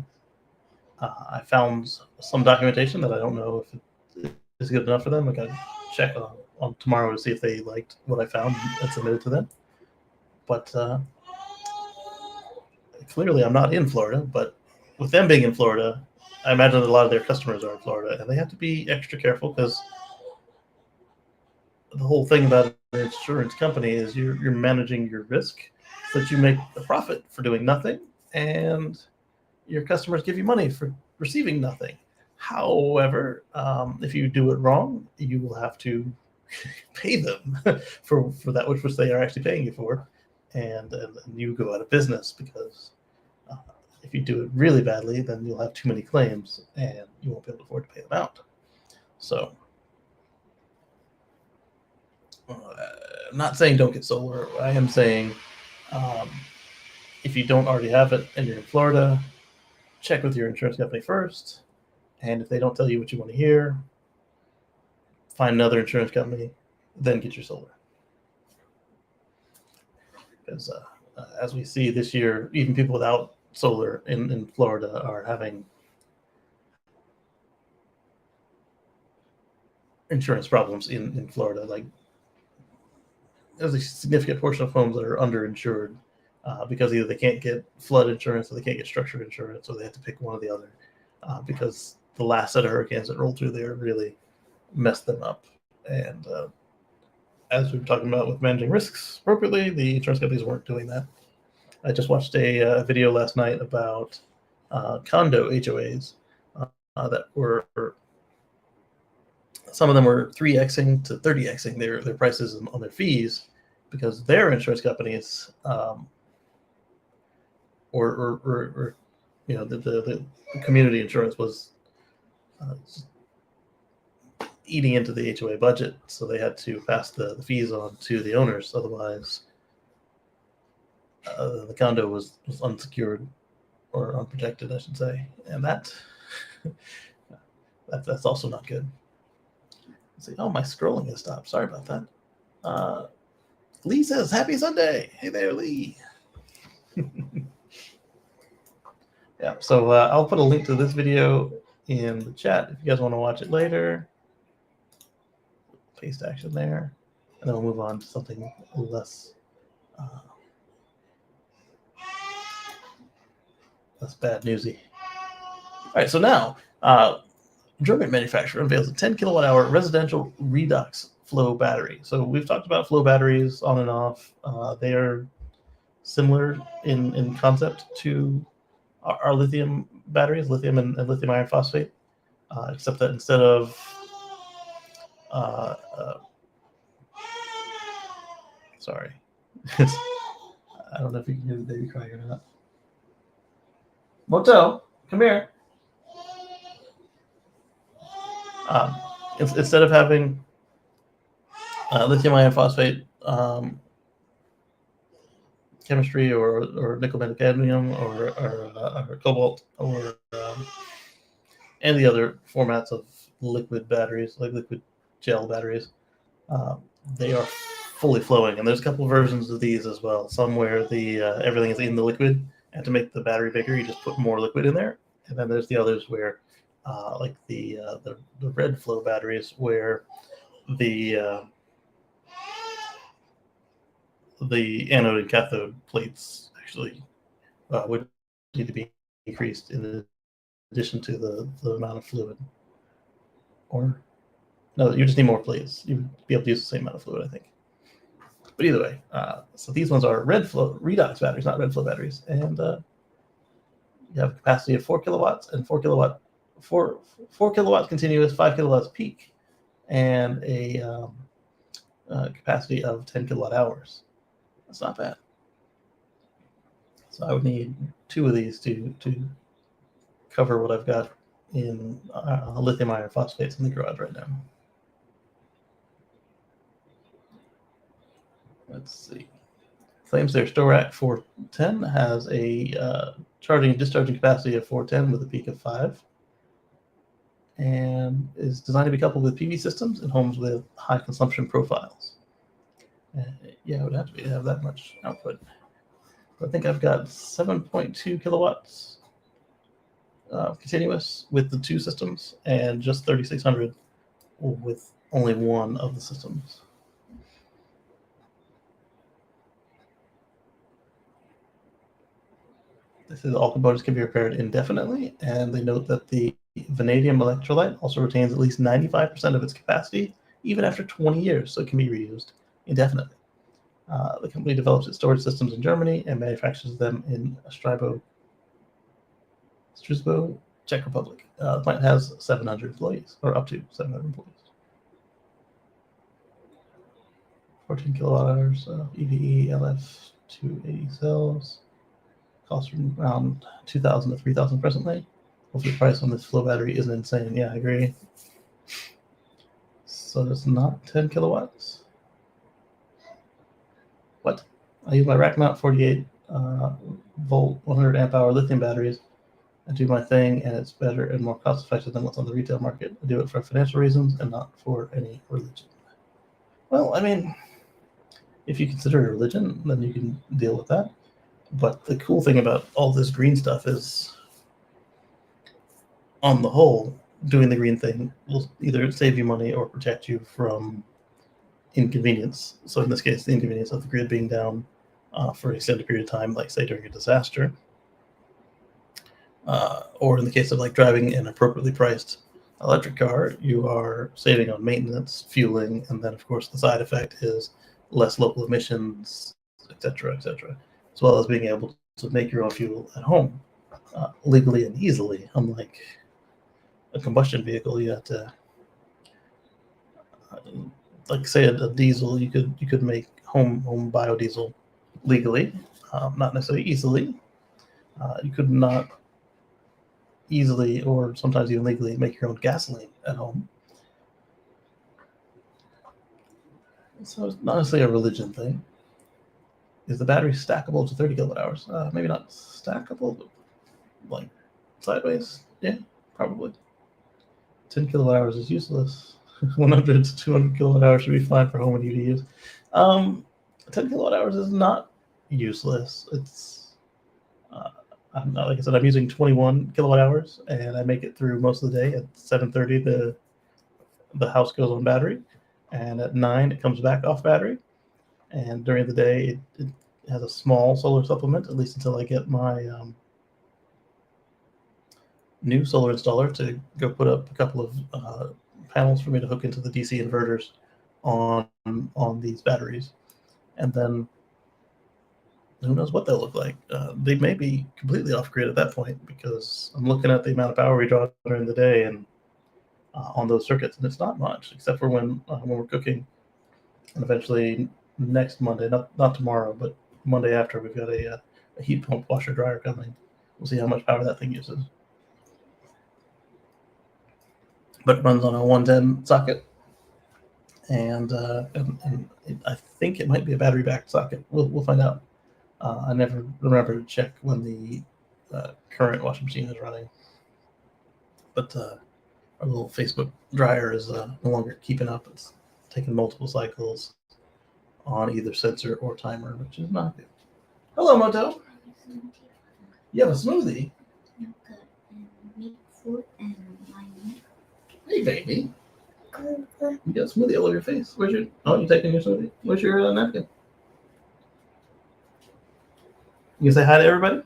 I found some documentation that I don't know if it is good enough for them. I got to check on tomorrow to see if they liked what I found and submitted to them. But clearly I'm not in Florida, but with them being in Florida, I imagine that a lot of their customers are in Florida, and they have to be extra careful because the whole thing about an insurance company is you're managing your risk so that you make a profit for doing nothing, and your customers give you money for receiving nothing. However, if you do it wrong, you will have to pay them for that which they are actually paying you for, and you go out of business because if you do it really badly, then you'll have too many claims and you won't be able to afford to pay them out. So I'm not saying don't get solar. I am saying if you don't already have it and you're in Florida, check with your insurance company first. And if they don't tell you what you want to hear, find another insurance company, then get your solar. Because as we see this year, even people without solar in Florida are having insurance problems in Florida. Like, there's a significant portion of homes that are underinsured because either they can't get flood insurance or they can't get structured insurance, or they have to pick one or the other because the last set of hurricanes that rolled through there really messed them up. And as we were talking about with managing risks appropriately, the insurance companies weren't doing that. I just watched a video last night about condo HOAs that were, some of them were 3xing to 30xing their prices on their fees because their insurance companies or you know, the community insurance was eating into the HOA budget, so they had to pass the fees on to the owners. Otherwise, the condo was unsecured or unprotected, I should say, and that's also not good. Let's see, oh, my scrolling has stopped. Sorry about that. Lee says, "Happy Sunday." Hey there, Lee. Yeah, so I'll put a link to this video in the chat if you guys want to watch it later. Paste action there, and then we'll move on to something less bad newsy. All right, so now German manufacturer unveils a 10 kilowatt hour residential redox flow battery. So we've talked about flow batteries on and off. They are similar in concept to are lithium batteries, lithium and lithium iron phosphate, except that instead of sorry, I don't know if you can hear the baby crying or not. Moto, come here. Instead of having lithium iron phosphate chemistry or nickel metal cadmium or cobalt or any other formats of liquid batteries, like liquid gel batteries, they are fully flowing. And there's a couple of versions of these as well. Some where the everything is in the liquid, and to make the battery bigger, you just put more liquid in there. And then there's the others where, like the red flow batteries, where the anode and cathode plates actually would need to be increased in addition to the amount of fluid. Or no, you just need more plates. You'd be able to use the same amount of fluid, I think. But either way, so these ones are red flow redox batteries, not red flow batteries, and you have a capacity of 4 kilowatts and 4 kilowatts continuous, 5 kilowatts peak, and a capacity of 10 kilowatt hours. That's not bad. So I would need 2 of these to cover what I've got in lithium iron phosphates in the garage right now. Let's see. Claims their Storac 410 has a charging and discharging capacity of 410 with a peak of 5, and is designed to be coupled with PV systems in homes with high consumption profiles. Yeah, it would have to have that much output. But I think I've got 7.2 kilowatts continuous with the 2 systems, and just 3,600 with only one of the systems. This is all components can be repaired indefinitely, and they note that the vanadium electrolyte also retains at least 95% of its capacity, even after 20 years, so it can be reused indefinitely. The company develops its storage systems in Germany and manufactures them in Strasbourg, Czech Republic. The plant has 700 employees, or up to 700 employees. 14 kilowatt hours of EVE LF 280 cells. Costs around 2,000 to 3,000 presently. Hopefully the price on this flow battery isn't insane. Yeah, I agree. So it's not 10 kilowatts. What? I use my rack mount 48 volt 100 amp hour lithium batteries and do my thing, and it's better and more cost effective than what's on the retail market. I do it for financial reasons and not for any religion. Well, I mean, if you consider it a religion, then you can deal with that. But the cool thing about all this green stuff is, on the whole, doing the green thing will either save you money or protect you from inconvenience. So in this case, the inconvenience of the grid being down for an extended period of time, like say during a disaster, or in the case of like driving an appropriately priced electric car, you are saving on maintenance, fueling, and then of course the side effect is less local emissions, etc., as well as being able to make your own fuel at home legally and easily. Unlike a combustion vehicle, you have to, like say a diesel, you could make home biodiesel legally, not necessarily easily. You could not easily, or sometimes even legally, make your own gasoline at home. So it's not necessarily a religion thing. Is the battery stackable to 30 kilowatt hours? Maybe not stackable, but like sideways. Yeah, probably. 10 kilowatt hours is useless. 100 to 200 kilowatt hours should be fine for home and EV use. 10 kilowatt hours is not useless. It's I'm not, like I said, I'm using 21 kilowatt hours, and I make it through most of the day. At 7:30, the house goes on battery, and at 9 it comes back off battery. And during the day, it has a small solar supplement, at least until I get my new solar installer to go put up a couple of panels for me to hook into the DC inverters on these batteries. And then who knows what they'll look like. They may be completely off grid at that point because I'm looking at the amount of power we draw during the day and on those circuits, and it's not much, except for when we're cooking, and eventually next Monday, not tomorrow, but Monday after, we've got a heat pump washer dryer coming. We'll see how much power that thing uses. But it runs on a 110 socket, and I think it might be a battery backed socket. We'll find out. I never remember to check when the current washing machine is running, but our little Facebook dryer is no longer keeping up. It's taking multiple cycles on either sensor or timer, which is not good. Hello, Moto. You have a smoothie? Hey, baby. You got a smoothie all over your face. Where's your... Oh, you taking your smoothie? Where's your napkin? You can say hi to everybody?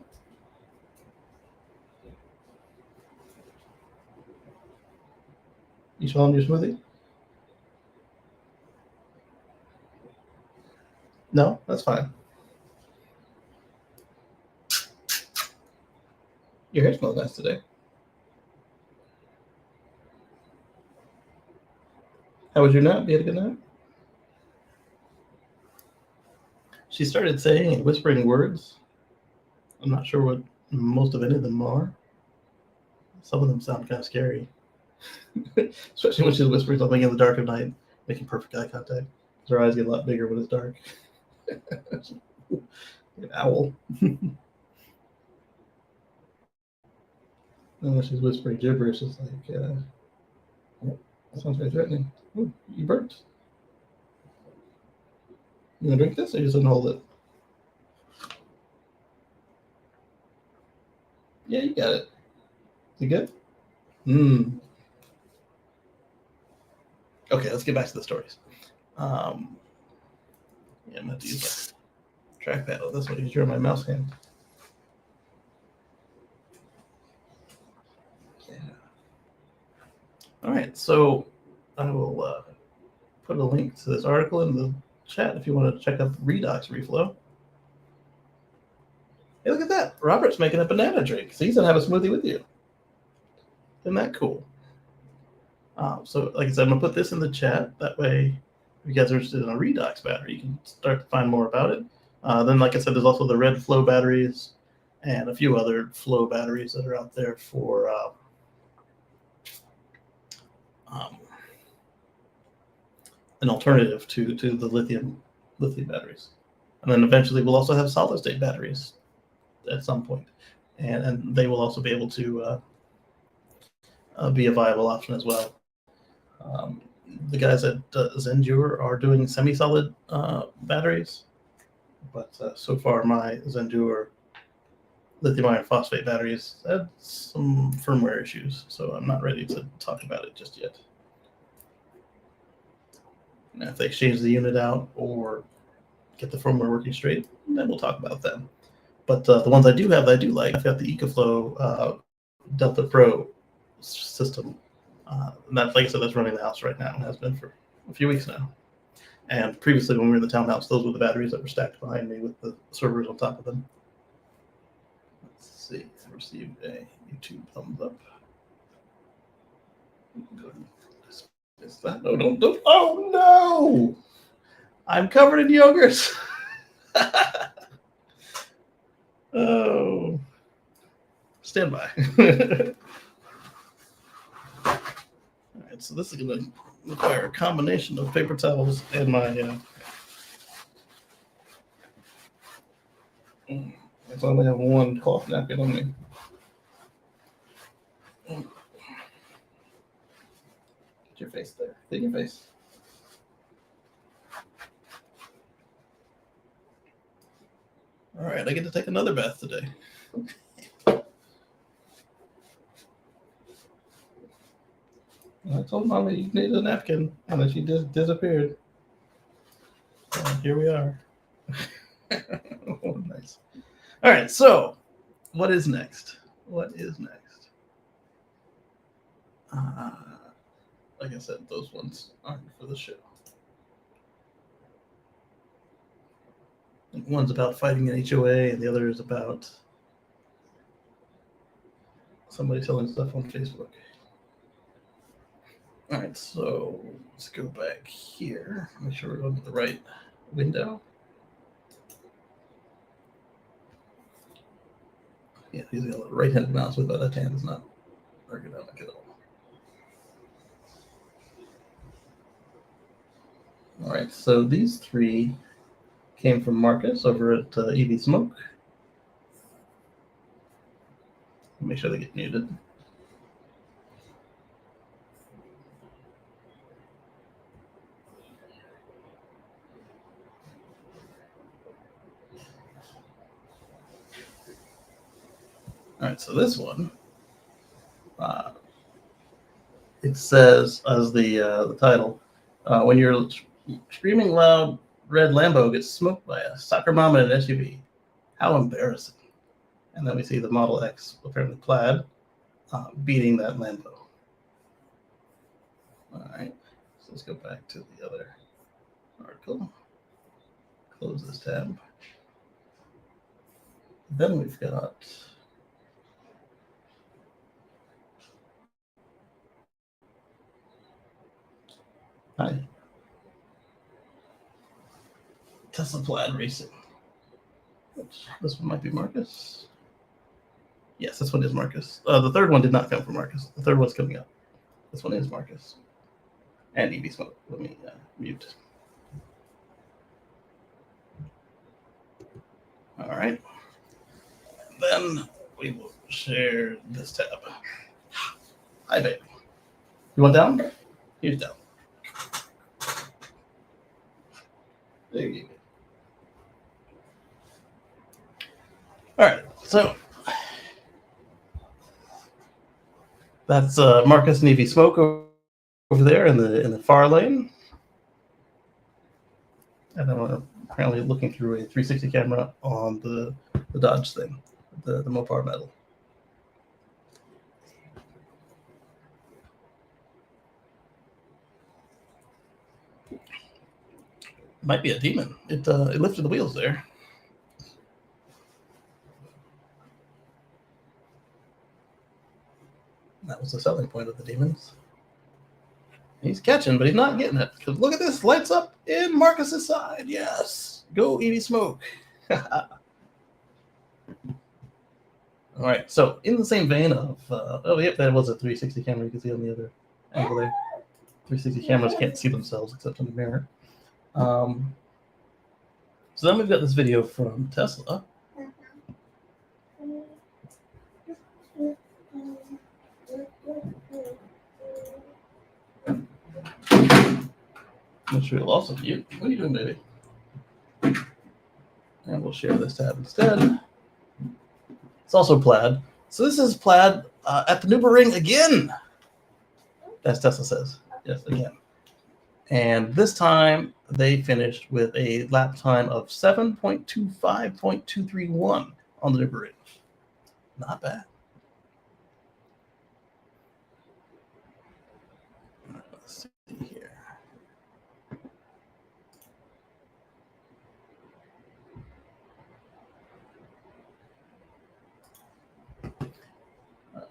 You swallowing your smoothie? No? That's fine. Your hair smells nice today. How was your nap? You had a good nap? She started saying and whispering words. I'm not sure what most of any of them are. Some of them sound kind of scary. Especially when she's whispering something in the dark of night, making perfect eye contact. Her eyes get a lot bigger when it's dark. An owl. And when she's whispering gibberish, it's like, that sounds very threatening. Ooh, you burped. You want to drink this or you just hold it? Yeah, you got it. You good? Okay, let's get back to the stories. Yeah, I'm going to have to use a trackpad on this one because you're my mouse hand. Yeah. All right, so I will put a link to this article in the chat if you want to check out redox reflow. Hey, look at that. Robert's making a banana drink. So he's going to have a smoothie with you. Isn't that cool? So, like I said, I'm going to put this in the chat. That way, if you guys are interested in a redox battery, you can start to find more about it. Then, like I said, there's also the red flow batteries and a few other flow batteries that are out there for an alternative to the lithium batteries. And then eventually we'll also have solid state batteries at some point. And they will also be able to be a viable option as well. The guys at Zendure are doing semi-solid batteries, but so far my Zendure lithium iron phosphate batteries had some firmware issues, so I'm not ready to talk about it just yet. Now, if they exchange the unit out or get the firmware working straight, then we'll talk about them. But the ones I do have, I do like. I've got the EcoFlow Delta Pro system. And that, like I said, that's running the house right now and has been for a few weeks now. And previously, when we were in the townhouse, those were the batteries that were stacked behind me with the servers on top of them. Let's see. I received a YouTube thumbs up. Is that? No, don't. Oh, no! I'm covered in yogurt. Oh. Stand by. All right, so this is going to require a combination of paper towels and my. I only have one cloth napkin on me. Get your face there. Take your face. All right, I get to take another bath today. I told Mommy you needed a napkin, and then she just disappeared. Here we are. Oh, nice. All right, so what is next? What is next? Like I said, those ones aren't for the show. One's about fighting an HOA, and the other is about somebody selling stuff on Facebook. All right, so let's go back here. Make sure we're going to the right window. Yeah, using a right-handed mouse with a left hand is not ergonomic at all. All right, so these three came from Marcus over at EV Smoke. Make sure they get muted. All right, so this one, it says as the title, when your screaming loud red Lambo gets smoked by a soccer mom in an SUV, how embarrassing! And then we see the Model X, apparently plaid, beating that Lambo. All right, so let's go back to the other article. Close this tab. Then we've got Tesla Plaid Racing. Oops, this one might be Marcus. Yes, this one is Marcus. The third one did not come from Marcus. The third one's coming up. This one is Marcus. And EV Smoke. Let me mute. All right. Then we will share this tab. Hi, baby. You want down? Here's down. There you go. All right, so that's Marcus and EV Smoke over there in the far lane, and then we're apparently looking through a 360 camera on the Dodge thing, the Mopar metal. Might be a demon. It lifted the wheels there. That was the selling point of the demons. He's catching, but he's not getting it. Because look at this, lights up in Marcus's side. Yes, go EV Smoke. All right, so in the same vein of, oh, yep, that was a 360 camera. You can see on the other angle there. 360 cameras can't see themselves except in the mirror. So then we've got this video from Tesla. Make sure you'll also mute. What are you doing, baby? And we'll share this tab instead. It's also plaid. So this is plaid at the Nürburgring again, as Tesla says. Yes, again. And this time they finished with a lap time of 7.25.231 on the Nürburgring. Not bad. Let's see here.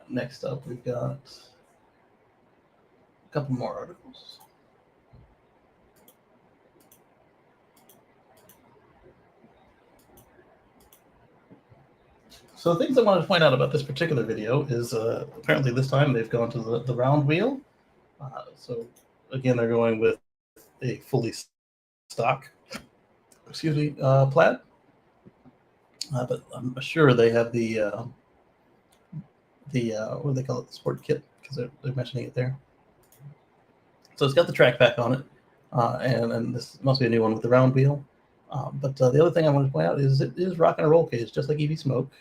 Next up, we've got a couple more articles. So the things I wanted to point out about this particular video is apparently this time they've gone to the round wheel. So again, they're going with a fully stock, plaid. But I'm sure they have the what do they call it, the sport kit, because they're mentioning it there. So it's got the track pack on it, and this must be a new one with the round wheel. But the other thing I wanted to point out is it is rocking a roll cage, just like EV Smoke.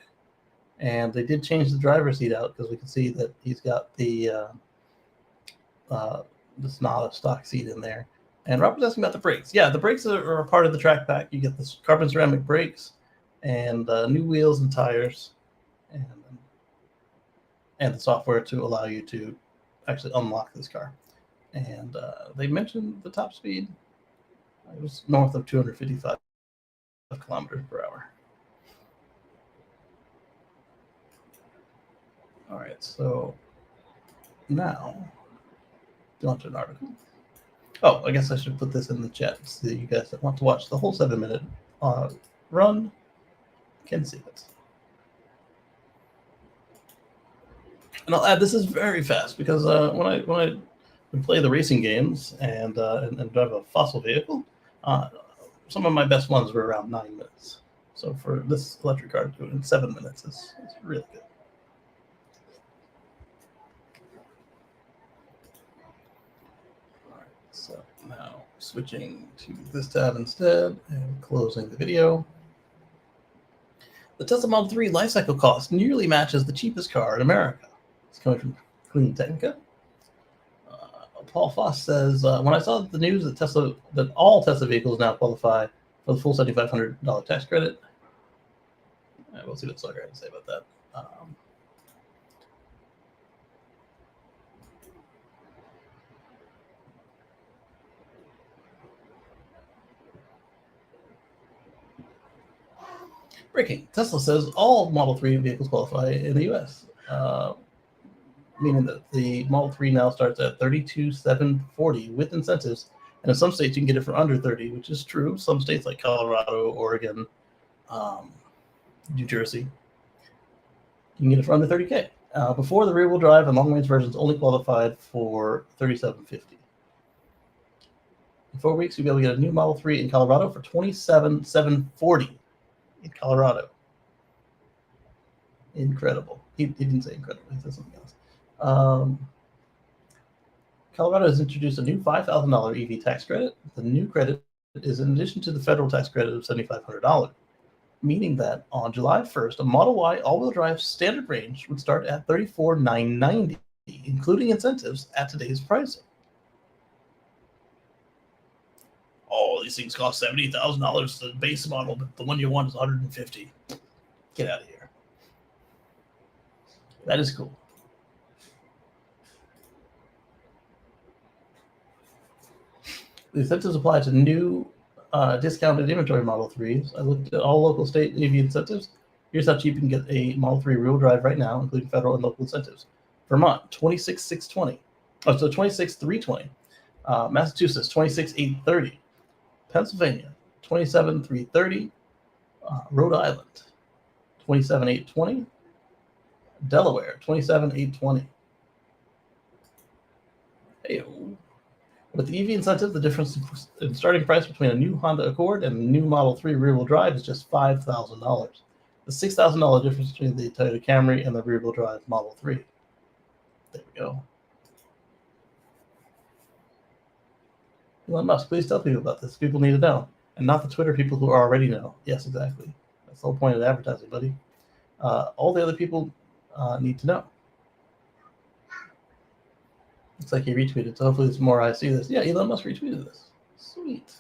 And they did change the driver's seat out because we can see that he's got the this not a stock seat in there. And Rob was asking about the brakes. Yeah, the brakes are a part of the track pack. You get the carbon ceramic brakes and new wheels and tires, and the software to allow you to actually unlock this car. And they mentioned the top speed. It was north of 255 kilometers per hour. All right, so now, do you want an article? Oh, I guess I should put this in the chat so that you guys that want to watch the whole 7-minute run can see it. And I'll add, this is very fast because when I play the racing games and drive a fossil vehicle, some of my best ones were around 9 minutes. So for this electric car, doing it in 7 minutes is really good. All right, so now switching to this tab instead and closing the video. The Tesla Model 3 lifecycle cost nearly matches the cheapest car in America. It's coming from Clean Technica. Paul Foss says, when I saw the news that all Tesla vehicles now qualify for the full $7,500 tax credit, we'll see what Slugger had to say about that. Breaking. Tesla says all Model 3 vehicles qualify in the U.S., meaning that the Model 3 now starts at $32,740 with incentives, and in some states you can get it for under $30,000, which is true. Some states like Colorado, Oregon, New Jersey, you can get it for under $30,000. Before, the rear-wheel drive and long-range versions only qualified for $37,550. In 4 weeks, you'll be able to get a new Model 3 in Colorado for $27,740 in Colorado. Incredible. He didn't say incredible. He said something else. Colorado has introduced a new $5,000 EV tax credit. The new credit is in addition to the federal tax credit of $7,500, meaning that on July 1st, a Model Y all-wheel drive standard range would start at $34,990, including incentives at today's pricing. Oh, these things cost $70,000 the base model, but the one you want is $150,000. Get out of here. That is cool. The incentives apply to new discounted inventory Model 3s. I looked at all local state EV incentives. Here's how cheap you can get a Model 3 rear-wheel drive right now, including federal and local incentives. Vermont, $26,620. Oh, so $26,320. Massachusetts, $26,830. Pennsylvania, $27,330. Rhode Island, $27,820. Delaware, $27,820. Hey, with the EV incentive, the difference in starting price between a new Honda Accord and a new Model 3 rear-wheel drive is just $5,000. The $6,000 difference between the Toyota Camry and the rear-wheel drive Model 3. There we go. Elon Musk, please tell people about this. People need to know. And not the Twitter people who already know. Yes, exactly. That's the whole point of advertising, buddy. All the other people need to know. Looks like he retweeted, so hopefully there's more I see this. Yeah, Elon Musk retweeted this. Sweet.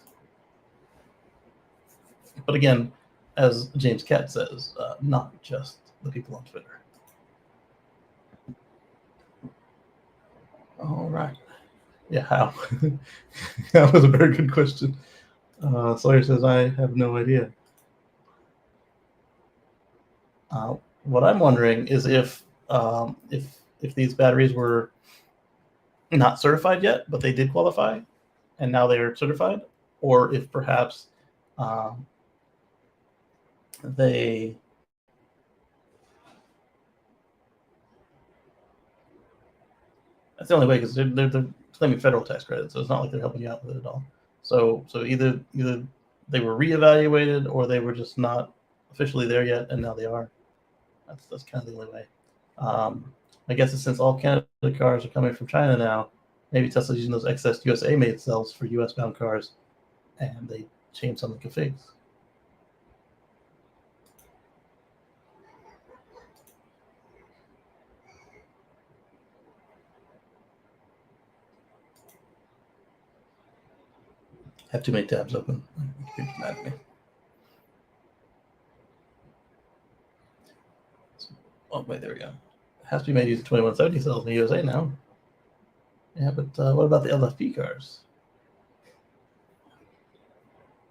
But again, as James Catt says, not just the people on Twitter. All right. Yeah, how? That was a very good question. Sawyer says, I have no idea. What I'm wondering is if these batteries were not certified yet, but they did qualify, and now they are certified, or if perhaps they that's the only way, because they're claiming federal tax credit, so it's not like they're helping you out with it at all. So either they were reevaluated or they were just not officially there yet, and now they are. That's kind of the only way. I guess since all Canada cars are coming from China now, maybe Tesla's using those excess USA made cells for US bound cars, and they change some of the configs. I have too many tabs open. It's mad at me. Oh, wait, there we go. It has to be made using 2170 cells in the USA now. Yeah, but what about the LFP cars?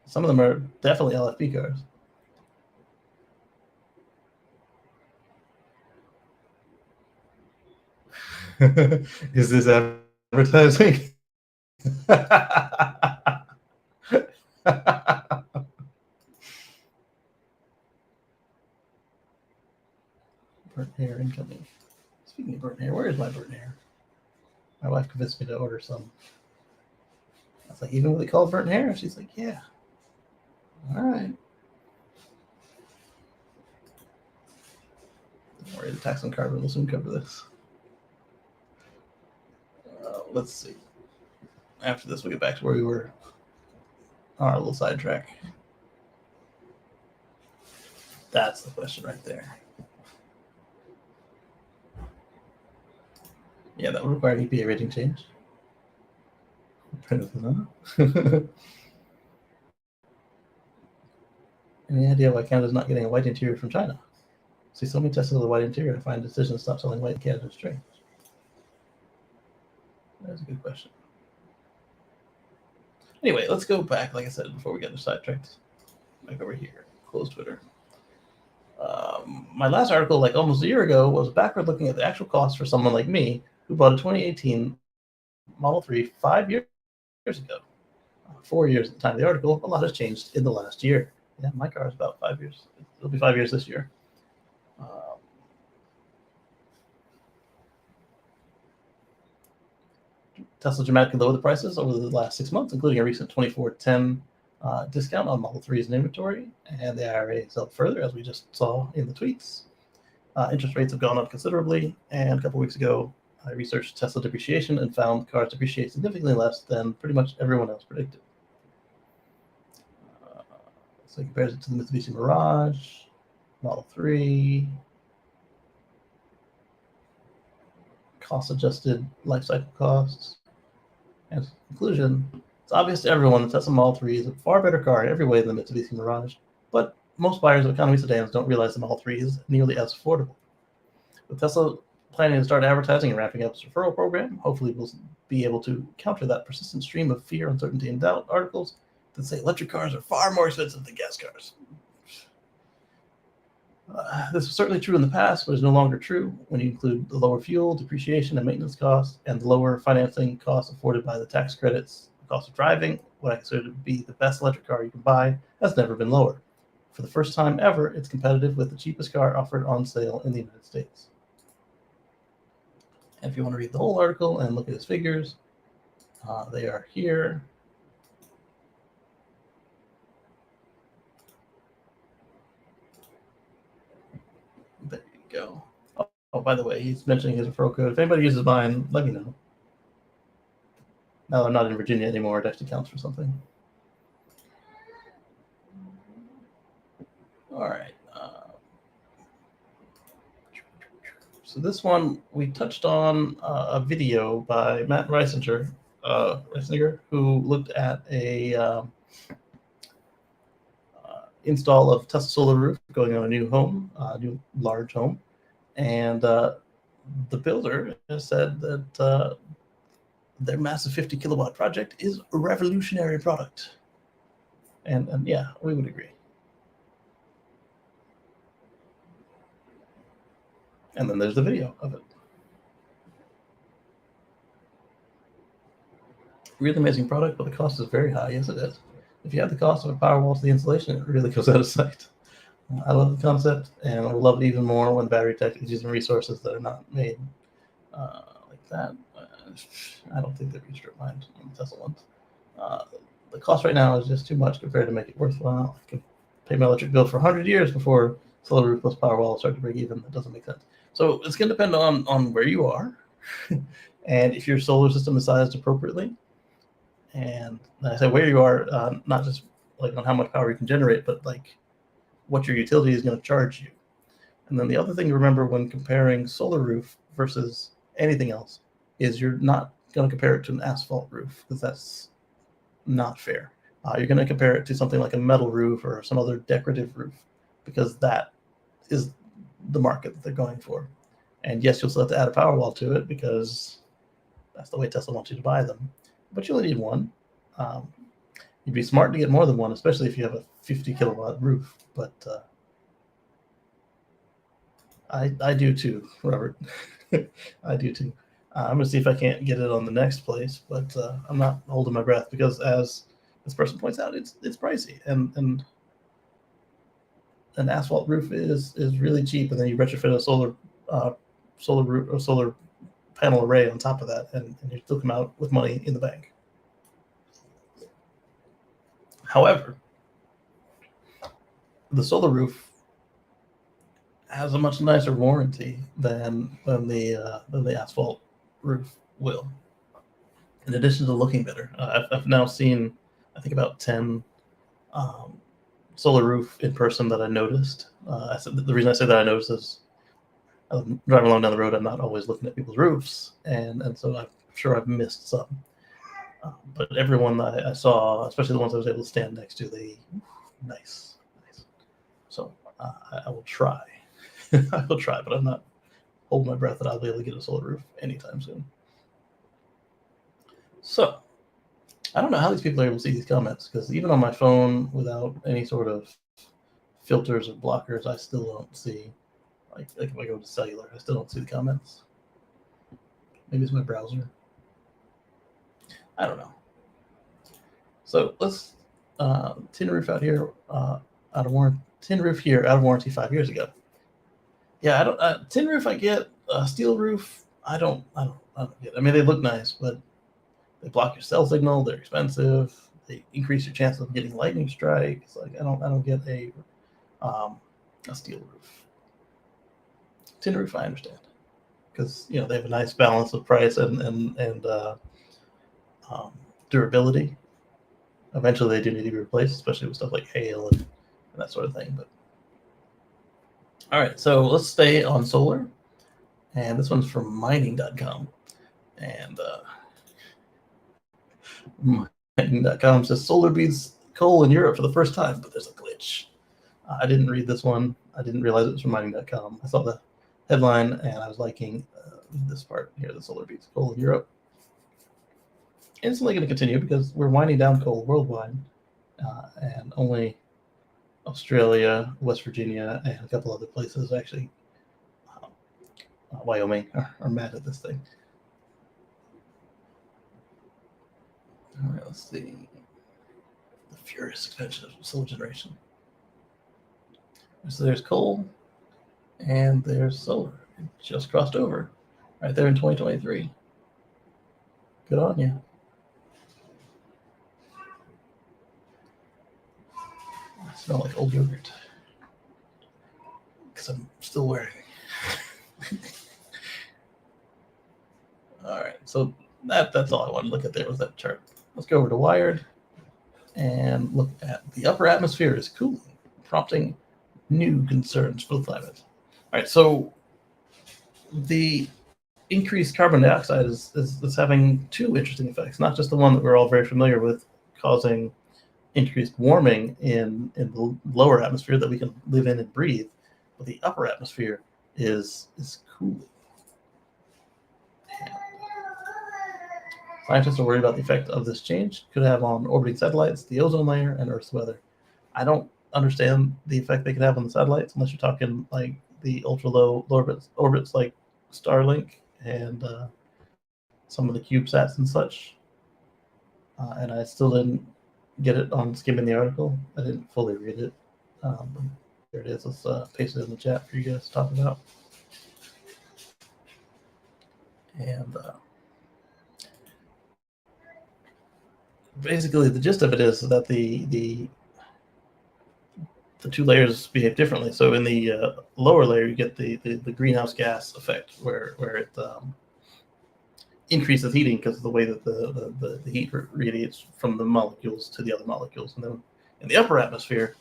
Some of them are definitely LFP cars. Is this advertising? Burnt hair incoming. Speaking of burnt hair, where is my burnt hair? My wife convinced me to order some. I was like, even what they call burnt hair? She's like, yeah. All right. Don't worry, the tax on carbon will soon cover this. Let's see. After this, we'll get back to where we were on our little sidetrack. That's the question right there. Yeah, that would require an EPA rating change. Any idea why Canada's not getting a white interior from China? See, so many Teslas with a white interior, I find the decision to stop selling white in Canada strange. That's a good question. Anyway, let's go back, like I said, before we get sidetracked. Back over here. Close Twitter. My last article, like almost a year ago, was backward looking at the actual cost for someone like me who bought a 2018 Model 3 5 years ago. 4 years at the time of the article. A lot has changed in the last year. Yeah, my car is about 5 years. It'll be 5 years this year. Tesla dramatically lowered the prices over the last 6 months, including a recent 2410 discount on Model 3s in inventory, and the IRA is up further, as we just saw in the tweets. Interest rates have gone up considerably, and a couple weeks ago, I researched Tesla depreciation and found cars depreciate significantly less than pretty much everyone else predicted. So it compares it to the Mitsubishi Mirage, Model 3, cost-adjusted life cycle costs. And in conclusion, it's obvious to everyone that Tesla Model 3 is a far better car in every way than the Mitsubishi Mirage, but most buyers of economy sedans don't realize the Model 3 is nearly as affordable. With Tesla planning to start advertising and ramping up its referral program, hopefully we'll be able to counter that persistent stream of fear, uncertainty, and doubt articles that say electric cars are far more expensive than gas cars. This was certainly true in the past, but is no longer true when you include the lower fuel, depreciation, and maintenance costs, and the lower financing costs afforded by the tax credits. The cost of driving, what I consider to be the best electric car you can buy, has never been lower. For the first time ever, it's competitive with the cheapest car offered on sale in the United States. And if you want to read the whole article and look at its figures, they are here. There you go. Oh, by the way, he's mentioning his referral code. If anybody uses mine, let me know. Now I'm not in Virginia anymore, it actually counts for something. All right. So this one, we touched on a video by Matt Reisinger, who looked at a install of Tesla solar roof going on a new home, new large home, and the builder has said that their massive 50 kilowatt project is a revolutionary product, and yeah, we would agree. And then there's the video of it. Really amazing product, but the cost is very high. Yes, it is. If you add the cost of a power wall to the installation, it really goes out of sight. I love the concept, and I love it even more when battery tech is using resources that are not made like that. I don't think they've reached your mind on the Tesla ones. The cost right now is just too much compared to make it worthwhile. I could pay my electric bill for 100 years before solar roof plus power wall start to break even. That doesn't make sense. So it's going to depend on where you are and if your solar system is sized appropriately. And I say where you are, not just like on how much power you can generate, but like what your utility is going to charge you. And then the other thing to remember when comparing solar roof versus anything else is you're not going to compare it to an asphalt roof, because that's not fair. You're going to compare it to something like a metal roof or some other decorative roof, because that is the market that they're going for. And yes, you'll still have to add a power wall to it because that's the way Tesla wants you to buy them, but you only need one. you'd be smart to get more than one, especially if you have a 50 kilowatt roof. But I do too, Robert. I do too. I'm gonna see if I can't get it on the next place, but I'm not holding my breath because, as this person points out, it's pricey, and an asphalt roof is really cheap, and then you retrofit a solar panel array on top of that, and you still come out with money in the bank. However, the solar roof has a much nicer warranty than the asphalt roof will. In addition to looking better, I've now seen, I think, about 10 solar roof in person that I noticed. The reason I say that I noticed is I'm driving along down the road. I'm not always looking at people's roofs, and so I'm sure I've missed some. But everyone that I saw, especially the ones I was able to stand next to, nice. So I will try. I will try, but I'm not holding my breath that I'll be able to get a solar roof anytime soon. So I don't know how these people are able to see these comments, because even on my phone, without any sort of filters or blockers, I still don't see. Like if I go to cellular, I still don't see the comments. Maybe it's my browser. I don't know. So let's tin roof out here out of warranty. Tin roof here out of warranty 5 years ago. Yeah, I don't. Tin roof I get. Steel roof I don't get. I mean, they look nice, but they block your cell signal. They're expensive. They increase your chance of getting lightning strikes. Like I don't get a steel roof. Tin roof I understand, because they have a nice balance of price and durability. Eventually, they do need to be replaced, especially with stuff like hail and that sort of thing. But all right, so let's stay on solar, and this one's from mining.com, and mining.com says solar beats coal in Europe for the first time, but there's a glitch. I didn't read this one. I didn't realize it was from mining.com. I saw the headline and I was liking this part here: the solar beats coal in Europe. Instantly going to continue because we're winding down coal worldwide, and only Australia, West Virginia, and a couple other places, actually Wyoming, are mad at this thing. All right, let's see. The furious expansion of solar generation. So there's coal and there's solar. It just crossed over right there in 2023. Good on you. I smell like old yogurt because I'm still wearing it. All right, so that's all I wanted to look at there was that chart. Let's go over to Wired and look at the upper atmosphere is cooling, prompting new concerns for the climate. All right, so the increased carbon dioxide is having two interesting effects, not just the one that we're all very familiar with, causing increased warming in the lower atmosphere that we can live in and breathe, but the upper atmosphere is cooling. Scientists are worried about the effect of this change could have on orbiting satellites, the ozone layer, and Earth's weather. I don't understand the effect they could have on the satellites unless you're talking like the ultra low orbits like Starlink and some of the CubeSats and such. And I still didn't get it on skimming the article. I didn't fully read it. There it is. Let's paste it in the chat for you guys to talk about. And basically, the gist of it is that the two layers behave differently. So in the lower layer, you get the greenhouse gas effect, where it increases heating because of the way that the heat radiates from the molecules to the other molecules. And then in the upper atmosphere,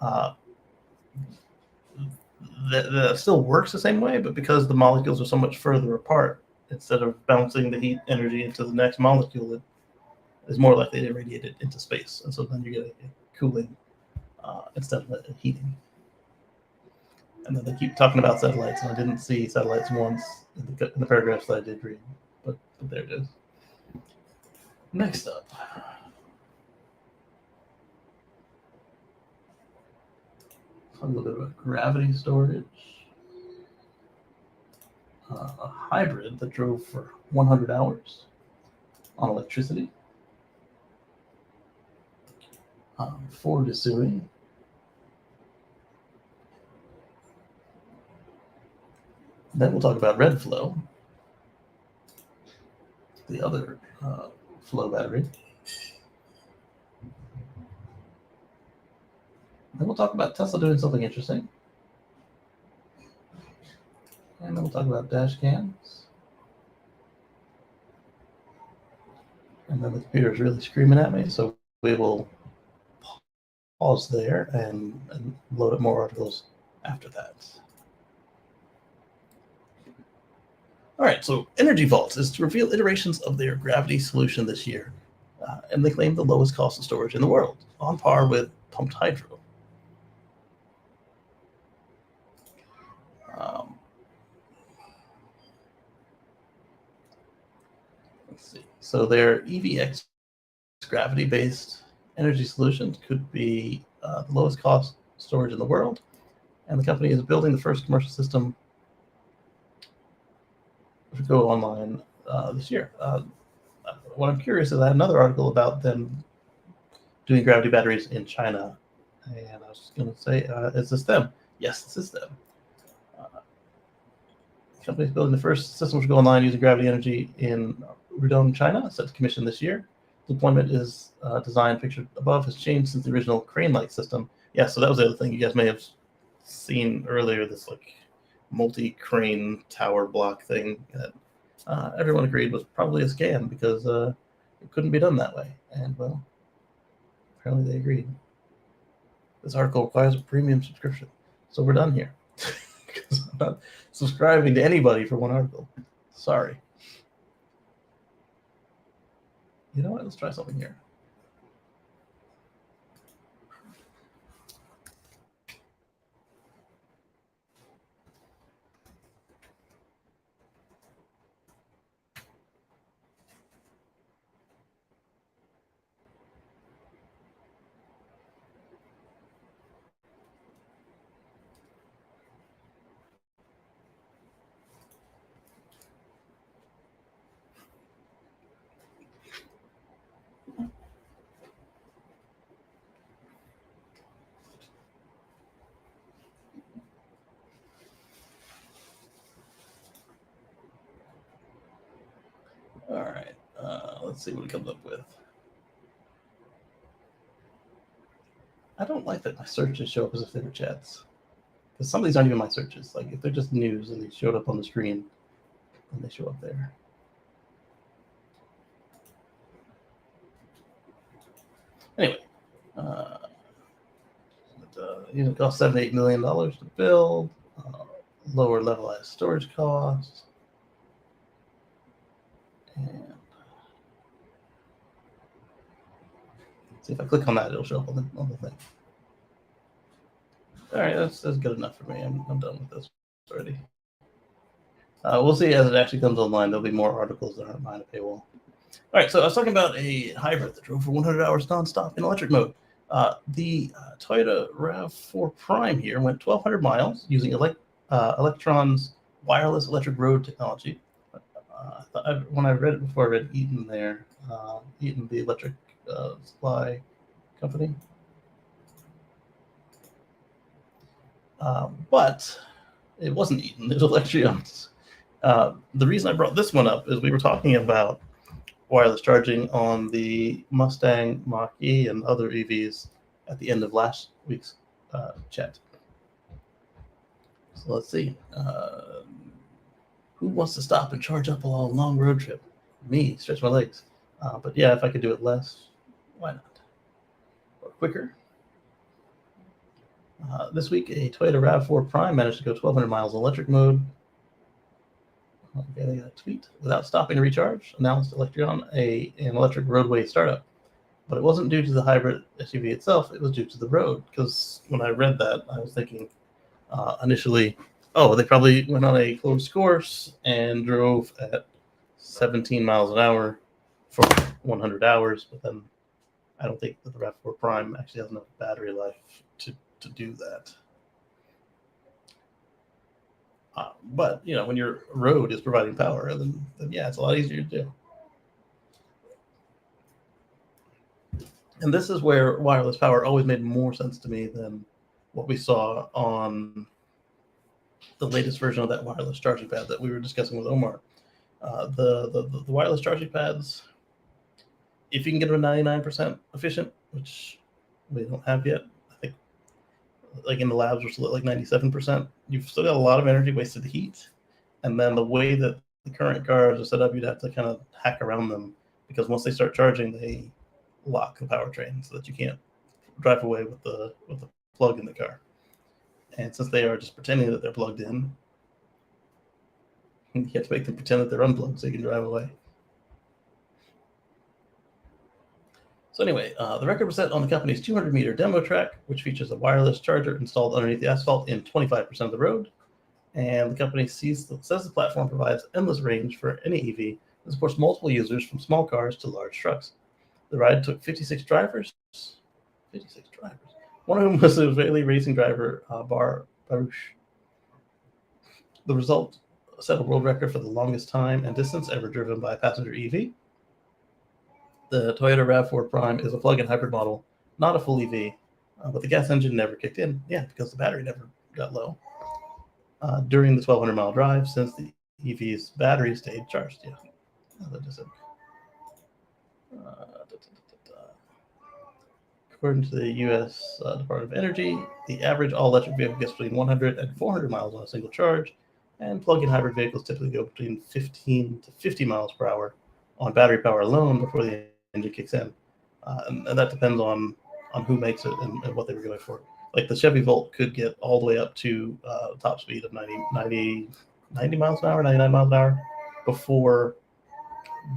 that still works the same way, but because the molecules are so much further apart, instead of bouncing the heat energy into the next molecule, it is more likely to radiate it into space. And so then you get a cooling instead of a heating. And then they keep talking about satellites, and I didn't see satellites once in the paragraphs that I did read, but there it is. Next up, a little bit about gravity storage. A hybrid that drove for 100 hours on electricity. Ford is suing. Then we'll talk about Redflow, the other flow battery. Then we'll talk about Tesla doing something interesting. And then we'll talk about dash cams. And then the computer is really screaming at me, so we will pause there and load up more articles after that. All right, so Energy Vault is to reveal iterations of their gravity solution this year, and they claim the lowest cost of storage in the world, on par with pumped hydro. Let's see. So their EVX gravity-based energy solutions could be the lowest cost storage in the world, and the company is building the first commercial system to go online this year. What I'm curious is I had another article about them doing gravity batteries in China, and I was going to say, is this them? Yes, this is them. The company is building the first system to go online using gravity energy in Rudong, China, set to commission this year. Deployment is design pictured above has changed since the original crane-like system. Yeah, so that was the other thing you guys may have seen earlier, this like multi-crane tower block thing that everyone agreed was probably a scam because it couldn't be done that way. And well, apparently they agreed. This article requires a premium subscription. So we're done here. Because I'm not subscribing to anybody for one article. Sorry. You know what? Let's try something here. All right. Let's see what it comes up with. I don't like that my searches show up as if they were chats. Because some of these aren't even my searches. Like if they're just news and they showed up on the screen, then they show up there. Anyway, it cost $7 to $8 million to build, lower levelized storage costs, and see if I click on that, it'll show up on the thing. All right, that's good enough for me. I'm done with this already. We'll see as it actually comes online. There'll be more articles that aren't behind a paywall. All right, so I was talking about a hybrid that drove for 100 hours nonstop in electric mode. The Toyota RAV4 Prime here went 1,200 miles using Electron's wireless electric road technology. When I read it before, I read Eaton there. Eaton, the electric supply company. But it wasn't Eaton, it was Electrions. The reason I brought this one up is we were talking about wireless charging on the Mustang Mach-E and other EVs at the end of last week's chat. So let's see. Who wants to stop and charge up along a long road trip? Me, stretch my legs. But yeah, if I could do it less, why not? Or quicker. This week, a Toyota RAV4 Prime managed to go 1,200 miles in electric mode. Okay, they got a tweet. Without stopping to recharge, announced Electron an electric roadway startup. But it wasn't due to the hybrid SUV itself, it was due to the road. Because when I read that, I was thinking initially, oh, they probably went on a closed course and drove at 17 miles an hour for 100 hours. But then I don't think that the RAV4 Prime actually has enough battery life to do that. But when your road is providing power, then yeah, it's a lot easier to do. And this is where wireless power always made more sense to me than what we saw on the latest version of that wireless charging pad that we were discussing with Omar. The wireless charging pads, if you can get them 99% efficient, which we don't have yet, I think like in the labs we're still at like 97%. You've still got a lot of energy wasted to heat, and then the way that the current cars are set up, you'd have to kind of hack around them, because once they start charging, they lock the powertrain so that you can't drive away with the plug in the car. And since they are just pretending that they're plugged in, you have to make them pretend that they're unplugged so you can drive away. So anyway, the record was set on the company's 200-meter demo track, which features a wireless charger installed underneath the asphalt in 25% of the road. And the company says the platform provides endless range for any EV and supports multiple users from small cars to large trucks. The ride took 56 drivers. 56 drivers. One of whom was the Israeli racing driver, Bar Baruch. The result set a world record for the longest time and distance ever driven by a passenger EV. The Toyota RAV4 Prime is a plug-in hybrid model, not a full EV, but the gas engine never kicked in. Yeah, because the battery never got low during the 1,200-mile drive, since the EV's battery stayed charged. Yeah, that is it. According to the U.S. Department of Energy, the average all-electric vehicle gets between 100 and 400 miles on a single charge, and plug-in hybrid vehicles typically go between 15 to 50 miles per hour on battery power alone before the engine kicks in. And that depends on who makes it and what they were going for. Like the Chevy Volt could get all the way up to top speed of 90 miles an hour, 99 miles an hour before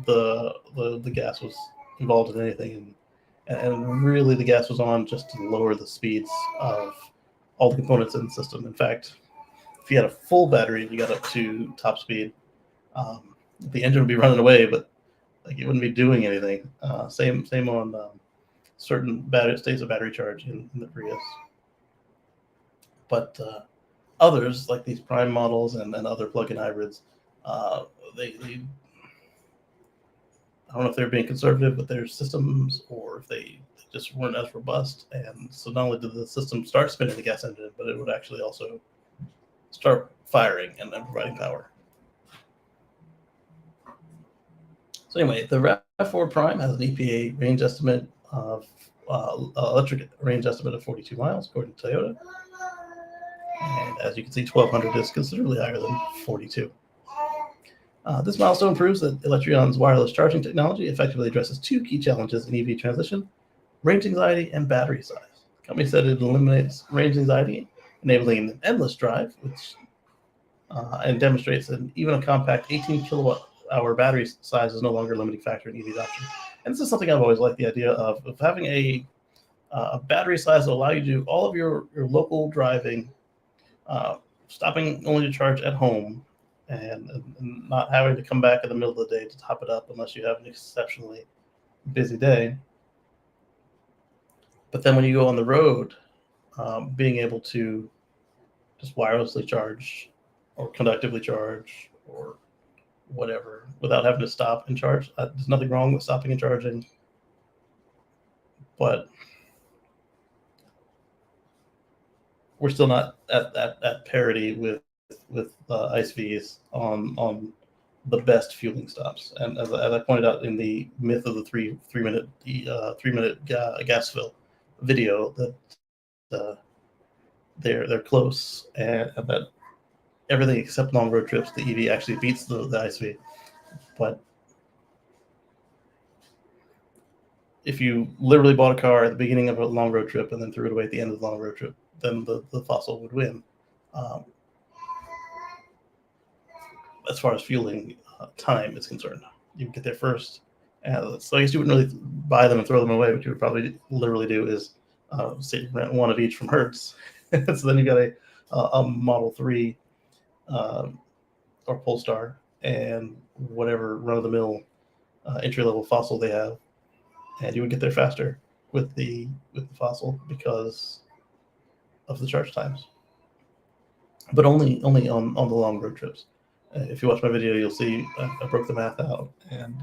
the gas was involved in anything. And really the gas was on just to lower the speeds of all the components in the system. In fact, if you had a full battery and you got up to top speed, the engine would be running away, but like it wouldn't be doing anything. Same on certain states of battery charge in the Prius. But others, like these Prime models and other plug-in hybrids, they I don't know if they're being conservative with their systems or if they just weren't as robust. And so not only did the system start spinning the gas engine, but it would actually also start firing and then providing power. So anyway, the RAV4 Prime has an EPA range estimate of electric range estimate of 42 miles, according to Toyota. And as you can see, 1,200 is considerably higher than 42. This milestone proves that Electrion's wireless charging technology effectively addresses two key challenges in EV transition: range anxiety and battery size. The company said it eliminates range anxiety, enabling an endless drive, which and demonstrates that even a compact 18 kilowatt hour battery size is no longer a limiting factor in EV adoption. And this is something I've always liked, the idea of having a battery size that will allow you to do all of your local driving, stopping only to charge at home, and not having to come back in the middle of the day to top it up unless you have an exceptionally busy day. But then when you go on the road, being able to just wirelessly charge or conductively charge or whatever without having to stop and charge. There's nothing wrong with stopping and charging, but we're still not at parity with ICVs on the best fueling stops. And as I pointed out in the myth of the three minute gas fill video, that they're close, and that everything except long road trips, the EV actually beats the ICV. But if you literally bought a car at the beginning of a long road trip and then threw it away at the end of the long road trip, then the fossil would win. As far as fueling time is concerned, you get there first. So I guess you wouldn't really buy them and throw them away. What you would probably literally do is say rent one of each from Hertz. So then you got a Model 3 or Polestar and whatever run-of-the-mill entry-level fossil they have, and you would get there faster with the fossil because of the charge times. but only on the long road trips. If you watch my video, you'll see I broke the math out, and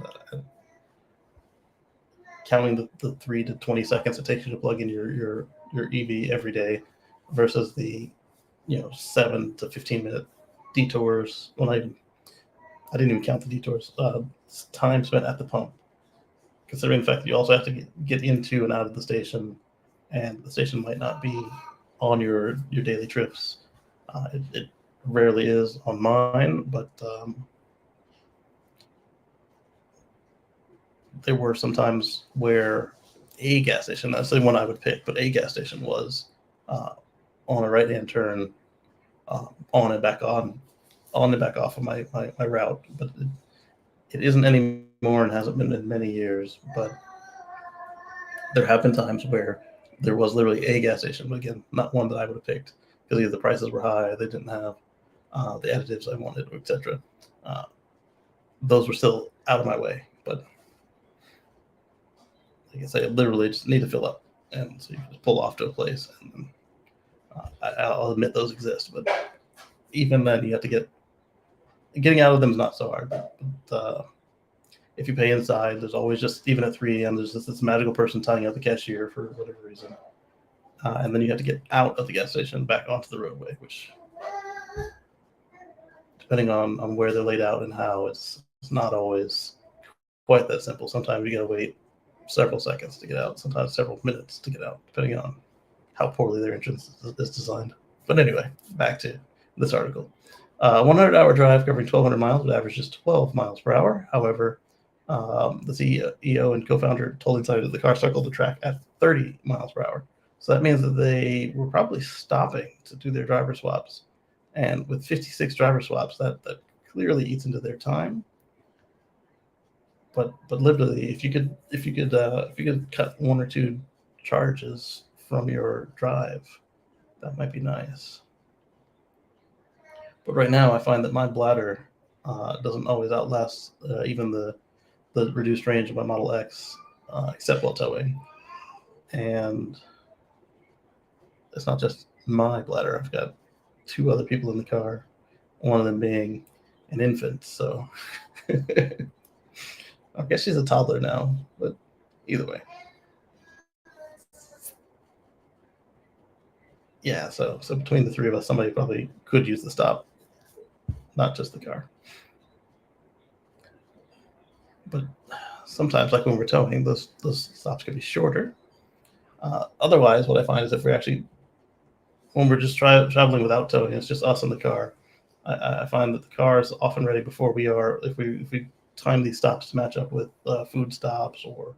counting the 3 to 20 seconds it takes you to plug in your EV every day versus the 7 to 15 minute detours. When I didn't even count the detours. Time spent at the pump, considering the fact that you also have to get into and out of the station, and the station might not be on your daily trips. It rarely is on mine, but there were some times where a gas station, that's the one I would pick, but a gas station was on a right-hand turn, on and back off of my route. But it isn't anymore and hasn't been in many years. But there have been times where there was literally a gas station, but again, not one that I would have picked because either the prices were high, they didn't have the additives I wanted, etc. Those were still out of my way, but like I say, I literally just need to fill up, and so you can just pull off to a place, and I'll admit those exist, but even then, you have to getting out of them is not so hard. But if you pay inside, there's always just, even at 3 a.m., there's just this magical person tying out the cashier for whatever reason, and then you have to get out of the gas station back onto the roadway, which, depending on where they're laid out and how, it's not always quite that simple. Sometimes you gotta wait several seconds to get out, sometimes several minutes to get out, depending on how poorly their entrance is designed. But anyway, back to this article. 100-hour drive covering 1,200 miles would average just 12 miles per hour. However, the CEO and co-founder told Insider that the car circled the track at 30 miles per hour. So that means that they were probably stopping to do their driver swaps. And with 56 driver swaps, that clearly eats into their time. But literally, if you could cut 1 or 2 charges from your drive, that might be nice. But right now, I find that my bladder doesn't always outlast even the reduced range of my Model X, except while towing. And it's not just my bladder. I've got 2 other people in the car, one of them being an infant. So I guess she's a toddler now, but either way. Yeah, so between the 3 of us, somebody probably could use the stop, not just the car. But sometimes, like when we're towing, those stops can be shorter. Otherwise, what I find is when we're just traveling without towing, it's just us in the car. I find that the car is often ready before we are, if we time these stops to match up with food stops or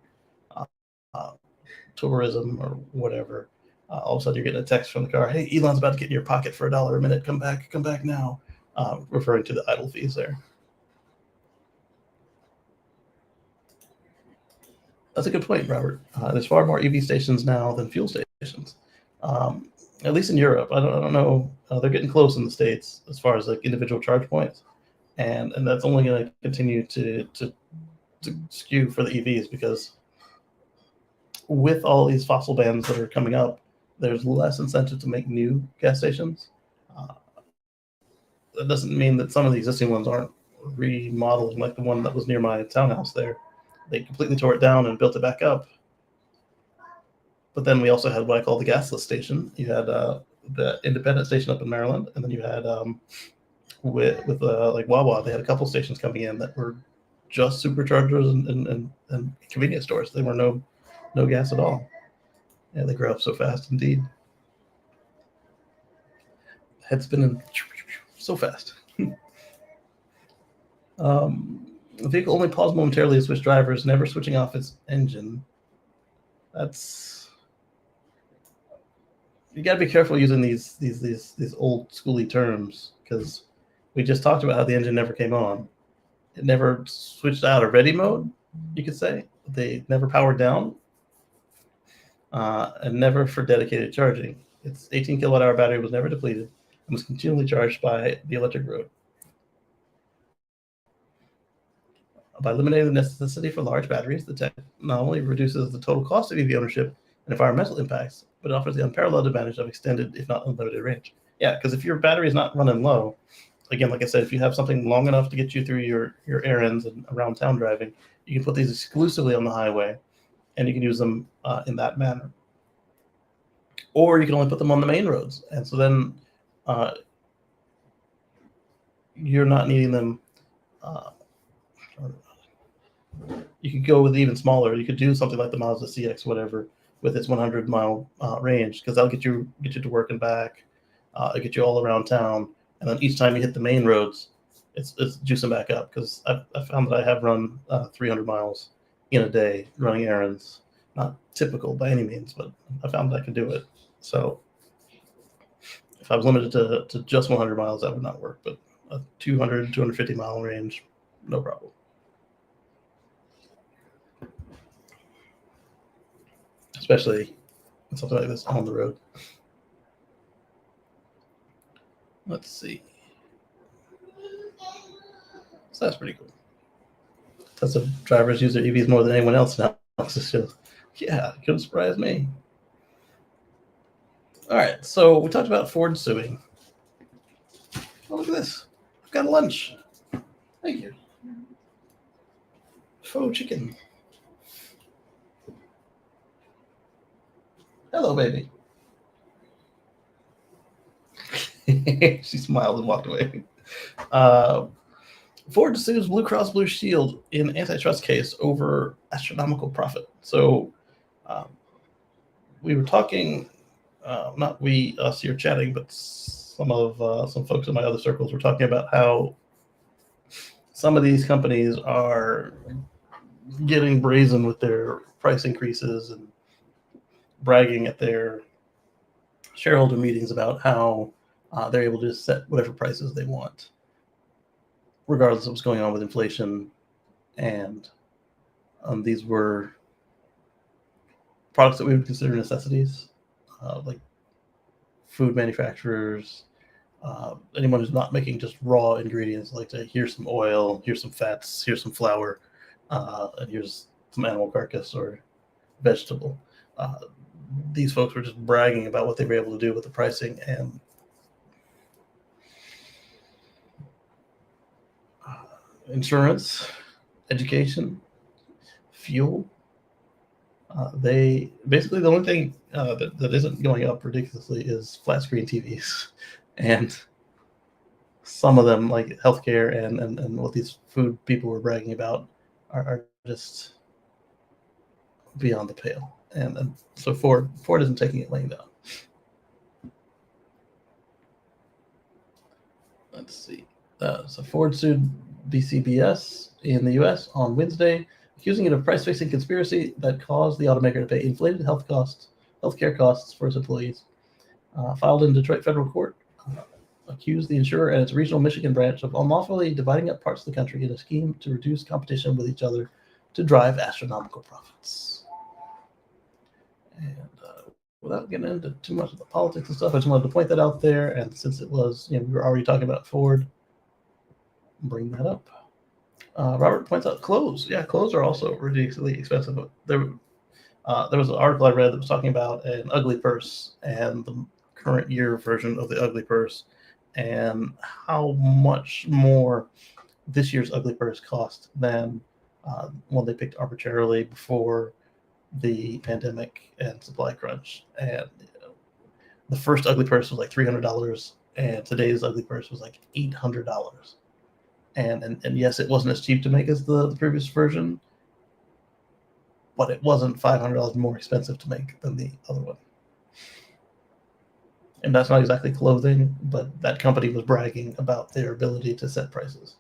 tourism or whatever. All of a sudden, you're getting a text from the car, "Hey, Elon's about to get in your pocket for $1 a minute. Come back now," referring to the idle fees there. That's a good point, Robert. There's far more EV stations now than fuel stations, at least in Europe. I don't know. They're getting close in the States as far as like individual charge points, and that's only going to continue to skew for the EVs, because with all these fossil bans that are coming up, there's less incentive to make new gas stations. That doesn't mean that some of the existing ones aren't remodeling, like the one that was near my townhouse there. They completely tore it down and built it back up. But then we also had what I call the gasless station. You had the independent station up in Maryland, and then you had with like Wawa, they had a couple stations coming in that were just superchargers and convenience stores. They were no gas at all. Yeah, they grow up so fast indeed. Head spinning so fast. The vehicle only paused momentarily to switch drivers, never switching off its engine. You got to be careful using these old schooly terms, because we just talked about how the engine never came on. It never switched out of ready mode, you could say. They never powered down, and never for dedicated charging. Its 18 kilowatt hour battery was never depleted and was continually charged by the electric road. By eliminating the necessity for large batteries, the tech not only reduces the total cost of EV ownership and environmental impacts, but it offers the unparalleled advantage of extended, if not unlimited, range. Yeah, because if your battery is not running low, again, like I said, if you have something long enough to get you through your errands and around town driving, you can put these exclusively on the highway, and you can use them in that manner. Or you can only put them on the main roads, and so then you're not needing them. You could go with even smaller. You could do something like the Mazda CX, whatever, with its 100-mile range, because that'll get you to work and back, get you all around town, and then each time you hit the main roads, it's juicing back up. Because I found that I have run 300 miles in a day running errands. Not typical by any means, but I found that I could do it. So if I was limited to just 100 miles, that would not work. But a 200, 250 mile range, no problem. Especially something like this on the road. Let's see. So that's pretty cool. Tesla drivers use their EVs more than anyone else now. So, yeah, it couldn't surprise me. All right, so we talked about Ford suing. Oh, look at this. I've got lunch. Thank you. Faux chicken. Hello, baby. She smiled and walked away. Ford sues Blue Cross Blue Shield in antitrust case over astronomical profit. So we were talking, not we, us here chatting, but some folks in my other circles were talking about how some of these companies are getting brazen with their price increases and bragging at their shareholder meetings about how they're able to set whatever prices they want, regardless of what's going on with inflation. And these were products that we would consider necessities, like food manufacturers, anyone who's not making just raw ingredients, like here's some oil, here's some fats, here's some flour, and here's some animal carcass or vegetable. These folks were just bragging about what they were able to do with the pricing, and insurance, education, fuel. They basically, the only thing that isn't going up ridiculously is flat screen TVs, and some of them, like healthcare and what these food people were bragging about, are just beyond the pale. And so Ford isn't taking it laying down. Let's see. So Ford sued BCBS in the U.S. on Wednesday, accusing it of price-fixing conspiracy that caused the automaker to pay inflated healthcare costs for its employees. Filed in Detroit federal court, accused the insurer and its regional Michigan branch of unlawfully dividing up parts of the country in a scheme to reduce competition with each other to drive astronomical profits. And without getting into too much of the politics and stuff, I just wanted to point that out there. And since it was, we were already talking about Ford, bring that up. Robert points out clothes. Yeah, clothes are also ridiculously expensive. There was an article I read that was talking about an ugly purse and the current year version of the ugly purse, and how much more this year's ugly purse cost than one they picked arbitrarily before the pandemic and supply crunch. And the first ugly purse was like $300, and today's ugly purse was like $800. And yes, it wasn't as cheap to make as the previous version, but it wasn't $500 more expensive to make than the other one. And that's not exactly clothing, but that company was bragging about their ability to set prices.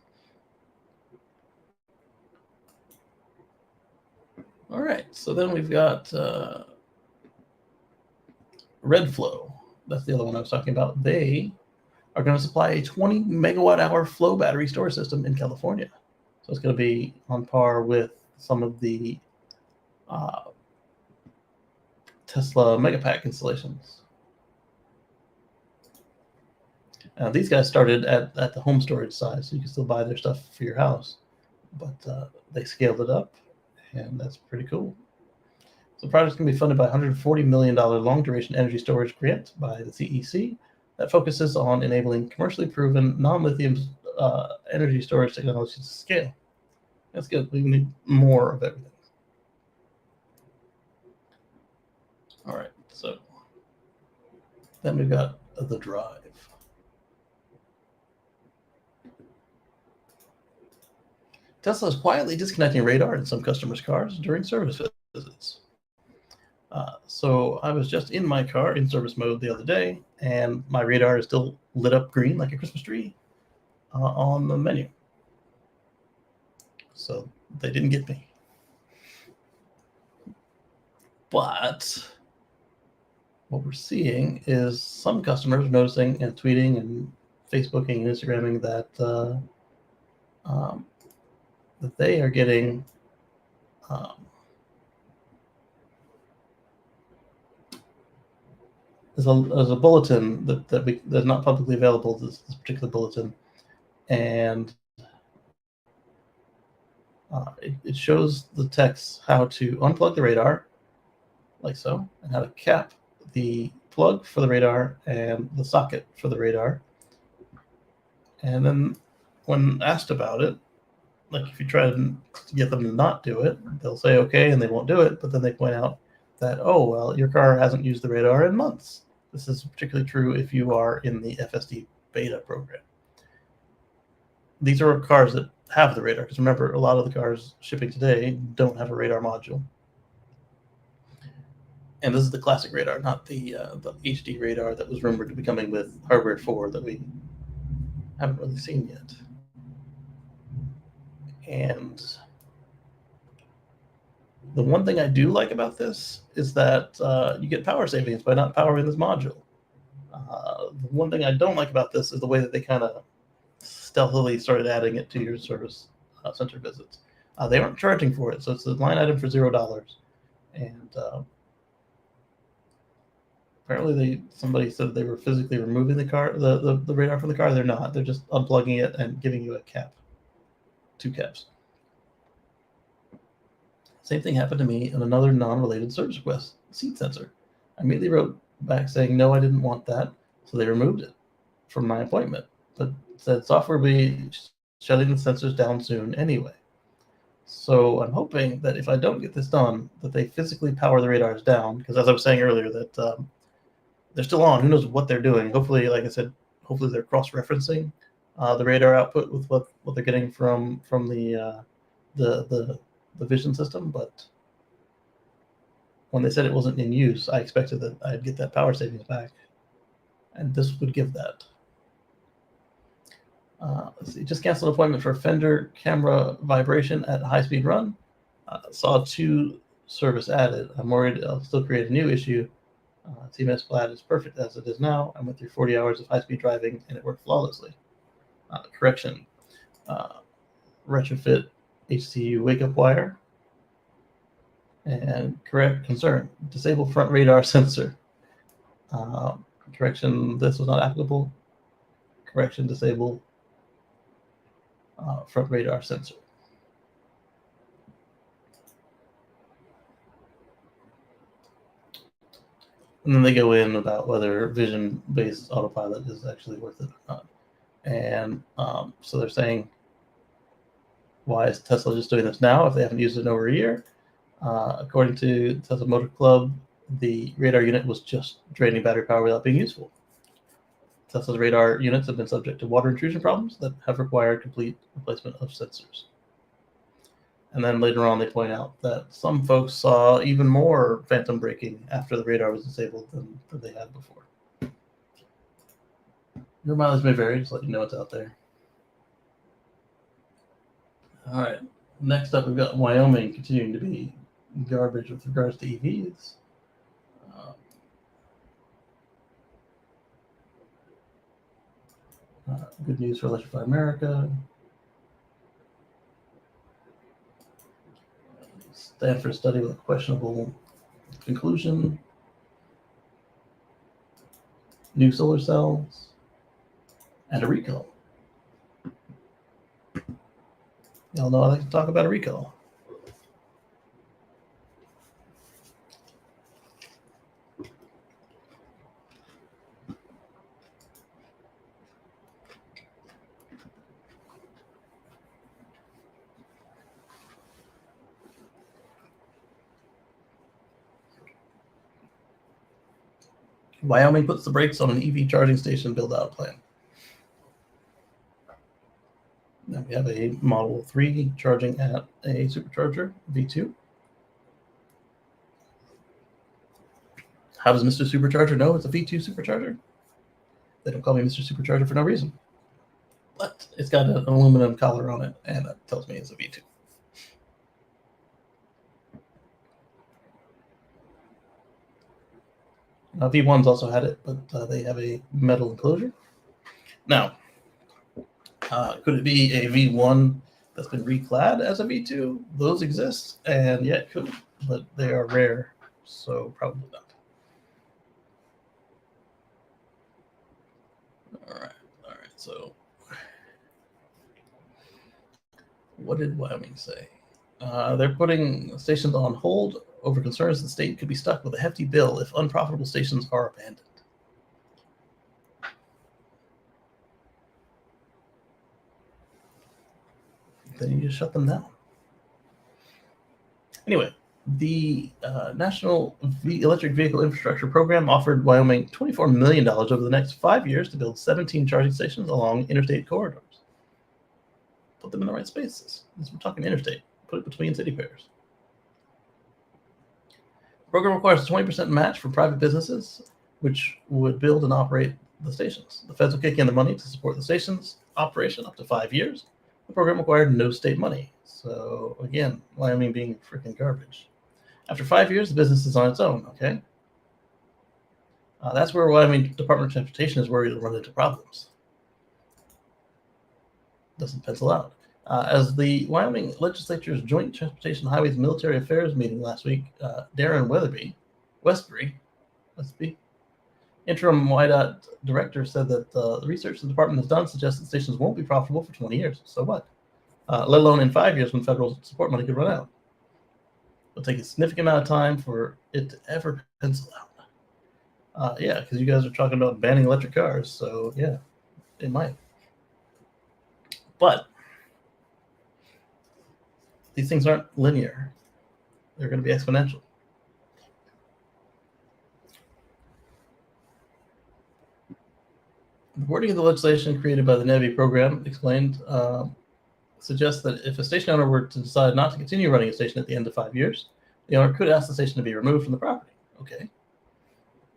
All right, so then we've got Redflow. That's the other one I was talking about. They are going to supply a 20 megawatt hour flow battery storage system in California. So it's going to be on par with some of the Tesla Megapack installations. These guys started at the home storage size, so you can still buy their stuff for your house, but they scaled it up, and that's pretty cool. So the project can be funded by a $140 million long-duration energy storage grant by the CEC that focuses on enabling commercially proven non-lithium energy storage technologies to scale. That's good. We need more of everything. All right, so then we've got the drive. Tesla is quietly disconnecting radar in some customers' cars during service visits. So I was just in my car in service mode the other day, and my radar is still lit up green like a Christmas tree on the menu. So they didn't get me. But what we're seeing is some customers noticing and tweeting and Facebooking and Instagramming that that they are getting there's a bulletin that's not publicly available. This particular bulletin, and it shows the text how to unplug the radar, like so, and how to cap the plug for the radar and the socket for the radar. And then when asked about it, like if you try to get them to not do it, they'll say okay and they won't do it, but then they point out that, oh, well, your car hasn't used the radar in months. This is particularly true if you are in the FSD beta program. These are cars that have the radar, because remember, a lot of the cars shipping today don't have a radar module. And this is the classic radar, not the HD radar that was rumored to be coming with hardware 4 that we haven't really seen yet. And the one thing I do like about this is that you get power savings by not powering this module. The one thing I don't like about this is the way that they kind of stealthily started adding it to your service center visits. They aren't charging for it, so it's a line item for $0. And apparently somebody said they were physically removing the radar from the car. They're not. They're just unplugging it and giving you a cap, 2 caps. Same thing happened to me on another non-related service request, seat sensor. I immediately wrote back saying, no, I didn't want that. So they removed it from my appointment, but said software will be shutting the sensors down soon anyway. So I'm hoping that if I don't get this done, that they physically power the radars down, because as I was saying earlier, that they're still on. Who knows what they're doing? Hopefully, like I said, hopefully they're cross-referencing the radar output with what they're getting from the vision system. But when they said it wasn't in use, I expected that I'd get that power savings back, and this would give that. Let's see, just canceled an appointment for fender camera vibration at high-speed run. Saw 2 service added. I'm worried I'll still create a new issue. TMS flat is perfect as it is now. I went through 40 hours of high-speed driving and it worked flawlessly. Correction. Retrofit HCU wake-up wire. And correct concern. Disable front radar sensor. Correction, this was not applicable. Correction, disable front radar sensor. And then they go in about whether vision-based autopilot is actually worth it or not. And so they're saying, why is Tesla just doing this now if they haven't used it in over a year? According to Tesla Motor Club, the radar unit was just draining battery power without being useful. Tesla's radar units have been subject to water intrusion problems that have required complete replacement of sensors. And then later on, they point out that some folks saw even more phantom braking after the radar was disabled than they had before. Your mileage may vary, just let you know it's out there. All right, next up, we've got Wyoming continuing to be garbage with regards to EVs. Good news for Electrify America. Stanford study with a questionable conclusion. New solar cells. And a recall. Y'all know I like to talk about a recall. Wyoming puts the brakes on an EV charging station build-out plan. Now we have a Model 3 charging at a supercharger, V2. How does Mr. Supercharger know it's a V2 supercharger? They don't call me Mr. Supercharger for no reason. But it's got an aluminum collar on it, and that tells me it's a V2. V1's also had it, but they have a metal enclosure. Now, could it be a V1 that's been reclad as a V2? Those exist, and yeah, it could, but they are rare, so probably not. All right. So, what did Wyoming say? They're putting stations on hold over concerns the state could be stuck with a hefty bill if unprofitable stations are abandoned. Then you just shut them down. Anyway, the National Electric Vehicle Infrastructure Program offered Wyoming $24 million over the next 5 years to build 17 charging stations along interstate corridors. Put them in the right spaces. We're talking interstate. Put it between city pairs. The program requires a 20% match for private businesses, which would build and operate the stations. The feds will kick in the money to support the station's operation up to 5 years. The program required no state money. So again, Wyoming being freaking garbage. After 5 years, the business is on its own, okay? That's where Wyoming Department of Transportation is worried it'll run into problems. Doesn't pencil out. As the Wyoming Legislature's Joint Transportation Highways Military Affairs meeting last week, Darren Westbury, interim YDOT director, said that the research the department has done suggests that stations won't be profitable for 20 years. So what? Let alone in 5 years when federal support money could run out. It'll take a significant amount of time for it to ever pencil out. Yeah, because you guys are talking about banning electric cars. So yeah, it might. But these things aren't linear. They're going to be exponential. The wording of the legislation created by the NEVI program explained suggests that if a station owner were to decide not to continue running a station at the end of 5 years, the owner could ask the station to be removed from the property. Okay.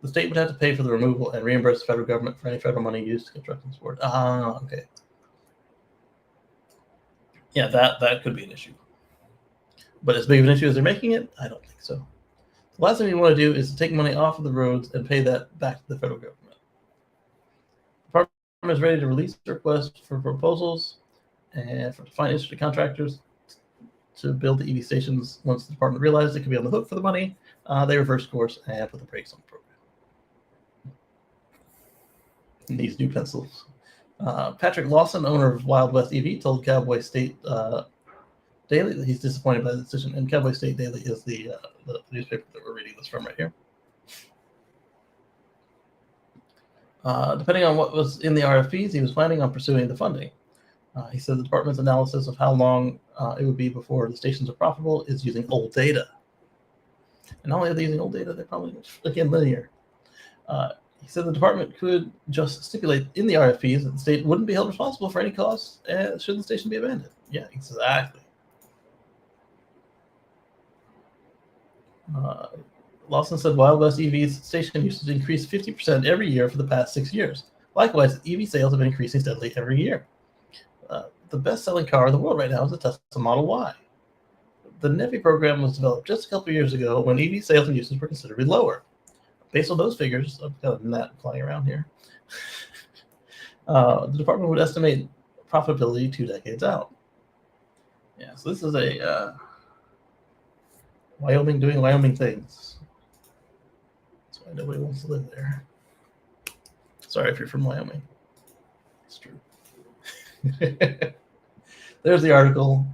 The state would have to pay for the removal and reimburse the federal government for any federal money used to construct and support. Okay. Yeah, that could be an issue. But as big of an issue as they're making it, I don't think so. The last thing you want to do is to take money off of the roads and pay that back to the federal government. The department is ready to release a request for proposals and to find interested contractors to build the EV stations. Once the department realizes it could be on the hook for the money, they reverse course and put the brakes on the program. And these new pencils. Patrick Lawson, owner of Wild West EV, told Cowboy State Daily that he's disappointed by the decision. And Cowboy State Daily is the newspaper that we're reading this from right here. Depending on what was in the RFPs, he was planning on pursuing the funding. He said the department's analysis of how long it would be before the stations are profitable is using old data. And not only are they using old data, they're probably, again, linear. He said the department could just stipulate in the RFPs that the state wouldn't be held responsible for any costs should the station be abandoned. Yeah, exactly. Lawson said Wild West EV's station usage increased 50% every year for the past 6 years. Likewise, EV sales have been increasing steadily every year. The best-selling car in the world right now is the Tesla Model Y. The NEVI program was developed just a couple of years ago when EV sales and usage were considerably lower. Based on those figures, I've got a net flying around here, the department would estimate profitability 2 decades out. Yeah, so this is a Wyoming doing Wyoming things. That's why nobody wants to live there. Sorry if you're from Wyoming. It's true. There's the article.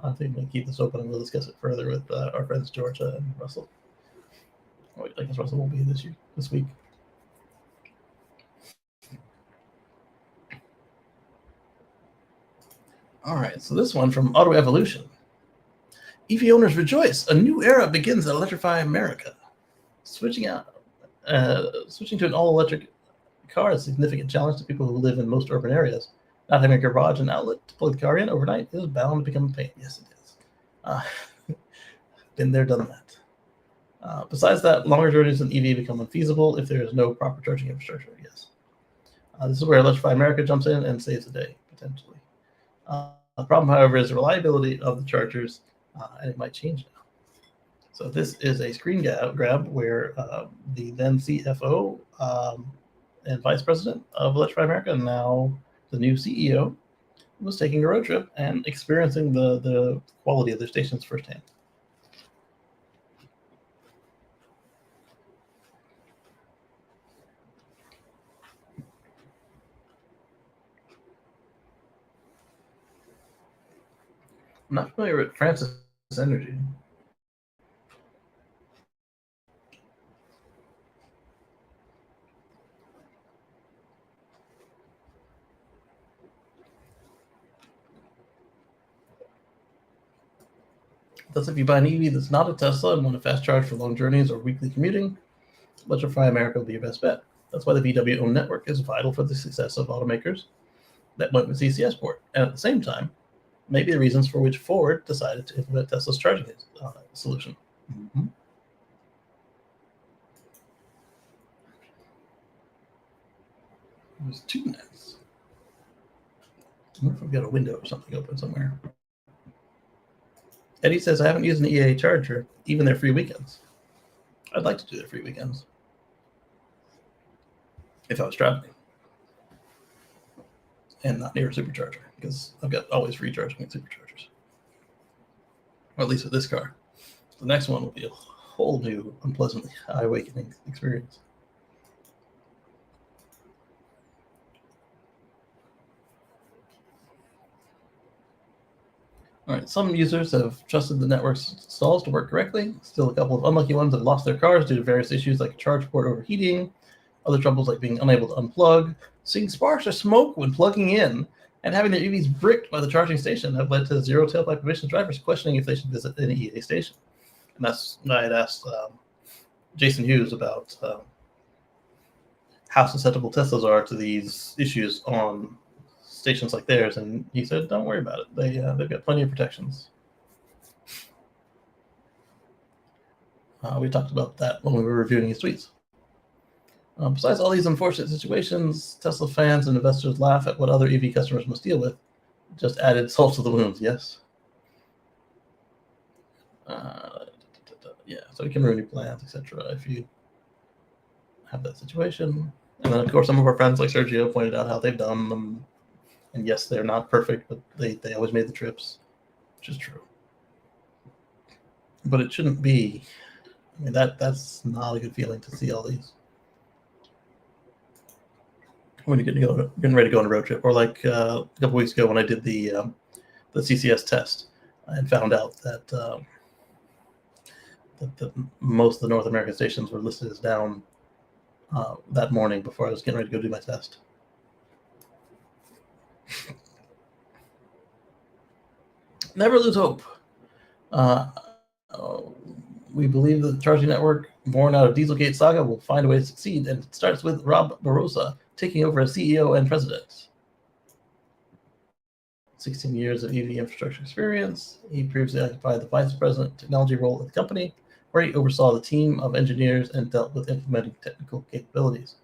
I think we'll keep this open and we'll discuss it further with our friends Georgia and Russell. Oh, I guess Russell won't be here this week. All right, so this one from Auto Evolution. EV owners rejoice. A new era begins at Electrify America. Switching out Switching to an all-electric car is a significant challenge to people who live in most urban areas. Not having a garage and outlet to plug the car in overnight is bound to become a pain. Yes, it is. Been there, done that. Besides that, longer journeys in EV become unfeasible if there is no proper charging infrastructure. Yes. This is where Electrify America jumps in and saves the day, potentially. The problem, however, is the reliability of the chargers, and it might change now. So this is a screen grab where the then CFO and Vice President of Electrify America, and now the new CEO, was taking a road trip and experiencing the quality of their stations firsthand. I'm not familiar with Francis Energy. Thus, if you buy an EV that's not a Tesla and want a fast charge for long journeys or weekly commuting, Electrify America will be your best bet. That's why the VW-owned network is vital for the success of automakers that went with CCS port, and at the same time, maybe the reasons for which Ford decided to implement Tesla's charging solution. Mm-hmm. There's two nets. I wonder if we've got a window or something open somewhere. Eddie says, I haven't used an EA charger, even their free weekends. I'd like to do their free weekends if I was traveling and not near a supercharger, because I've got always free charging at superchargers, or at least with this car. The next one will be a whole new, unpleasantly eye-awakening experience. All right, some users have trusted the network's installs to work correctly. Still a couple of unlucky ones have lost their cars due to various issues like charge port overheating, other troubles like being unable to unplug, seeing sparks or smoke when plugging in, and having their EVs bricked by the charging station have led to zero tailpipe emissions drivers questioning if they should visit an EA station. And that's I had asked Jason Hughes about how susceptible Teslas are to these issues on stations like theirs, and he said, "Don't worry about it. They've got plenty of protections." We talked about that when we were reviewing his tweets. Besides all these unfortunate situations, Tesla fans and investors laugh at what other EV customers must deal with. Just added salt to the wounds, yes. Yeah, so it can ruin your plans, etc. if you have that situation. And then, of course, some of our friends like Sergio pointed out how they've done them. And yes, they're not perfect, but they always made the trips, which is true. But it shouldn't be. I mean, that's not a good feeling to see all these when you're getting ready to go on a road trip. Or like a couple weeks ago when I did the CCS test and found out that that most of the North American stations were listed as down that morning before I was getting ready to go do my test. Never lose hope. We believe that the charging network born out of Dieselgate saga will find a way to succeed, and it starts with Rob Barossa taking over as CEO and president. 16 years of EV infrastructure experience. He previously occupied the vice president technology role at the company, where he oversaw the team of engineers and dealt with implementing technical capabilities.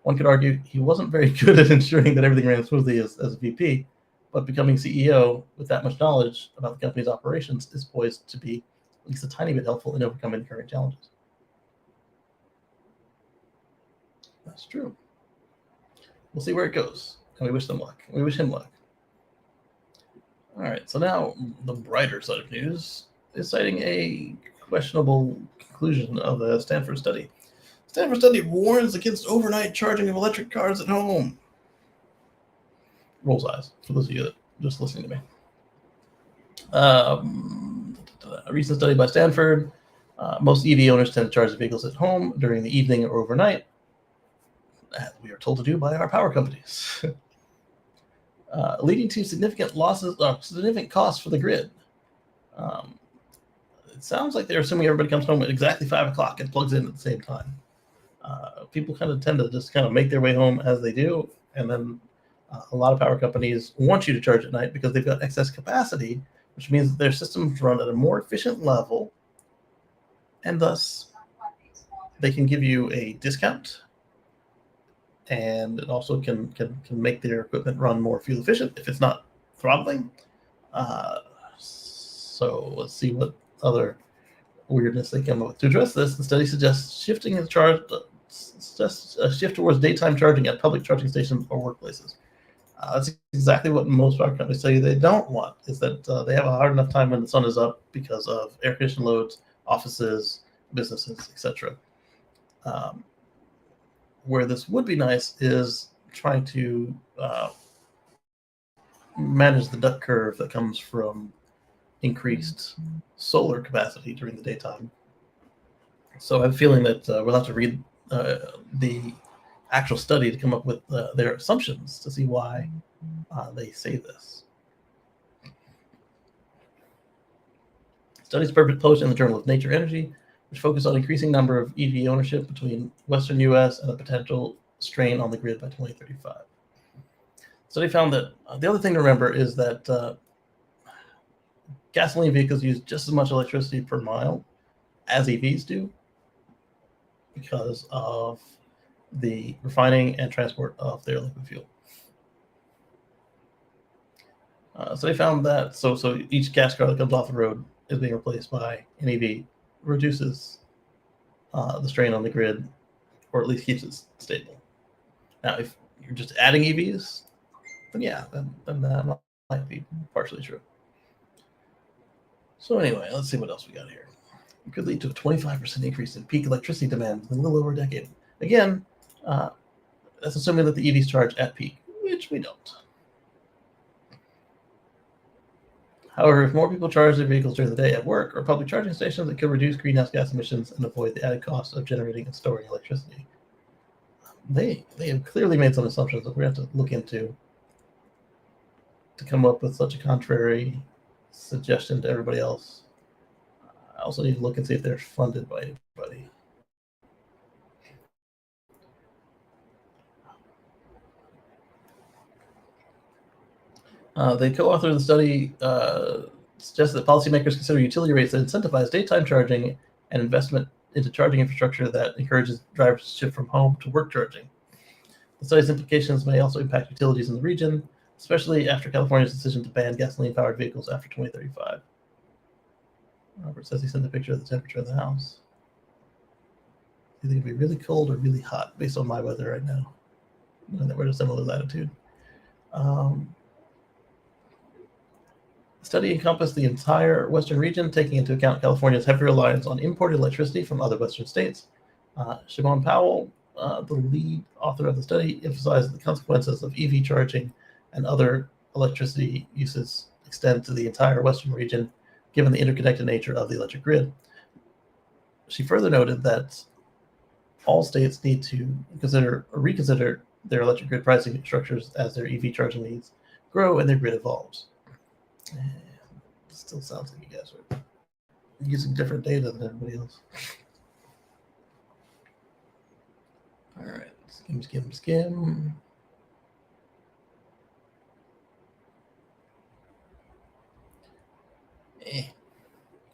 One could argue he wasn't very good at ensuring that everything ran smoothly as a VP, but becoming CEO with that much knowledge about the company's operations is poised to be at least a tiny bit helpful in overcoming current challenges. That's true. We'll see where it goes, and we wish them luck. We wish him luck. All right, so now the brighter side of news is citing a questionable conclusion of a Stanford study. Stanford study warns against overnight charging of electric cars at home. Roll eyes for those of you that are just listening to me. A recent study by Stanford. Most EV owners tend to charge their vehicles at home during the evening or overnight, as we are told to do by our power companies, leading to significant losses, significant costs for the grid. It sounds like they're assuming everybody comes home at exactly 5 o'clock and plugs in at the same time. People kind of tend to just kind of make their way home as they do, and then a lot of power companies want you to charge at night because they've got excess capacity, which means that their systems run at a more efficient level, and thus they can give you a discount, and it also can make their equipment run more fuel efficient if it's not throttling. So let's see what other weirdness they come up with. To address this, the study suggests shifting the charge, suggests a shift towards daytime charging at public charging stations or workplaces. That's exactly what most power companies tell you they don't want, is that they have a hard enough time when the sun is up because of air conditioning loads, offices, businesses, etc. Where this would be nice is trying to manage the duck curve that comes from increased solar capacity during the daytime. So I have a feeling that we'll have to read the actual study to come up with their assumptions to see why they say this. Studies published in the Journal of Nature Energy, which focus on increasing number of EV ownership between Western U.S. and a potential strain on the grid by 2035. The study found that the other thing to remember is that gasoline vehicles use just as much electricity per mile as EVs do because of the refining and transport of their liquid fuel. So they found that so each gas car that comes off the road is being replaced by an EV reduces the strain on the grid, or at least keeps it stable. Now, if you're just adding EVs, then yeah, then that might be partially true. So anyway, let's see what else we got here. It could lead to a 25% increase in peak electricity demand in a little over a decade. Again, that's assuming that the EVs charge at peak, which we don't. However, if more people charge their vehicles during the day at work or public charging stations, it could reduce greenhouse gas emissions and avoid the added cost of generating and storing electricity. They have clearly made some assumptions that we're going to have to look into to come up with such a contrary suggestion to everybody else. I also need to look and see if they're funded by anybody. They co-authored the study suggests that policymakers consider utility rates that incentivize daytime charging and investment into charging infrastructure that encourages drivers to shift from home to work charging. The study's implications may also impact utilities in the region, especially after California's decision to ban gasoline-powered vehicles after 2035. Robert says he sent a picture of the temperature of the house. Either going to be really cold or really hot based on my weather right now. And we're at a similar latitude. The study encompassed the entire Western region, taking into account California's heavy reliance on imported electricity from other Western states. Shimon Powell, the lead author of the study, emphasized the consequences of EV charging and other electricity uses extend to the entire Western region, given the interconnected nature of the electric grid. She further noted that all states need to consider or reconsider their electric grid pricing structures as their EV charging needs grow and their grid evolves. It still sounds like you guys are using different data than everybody else. All right, skim.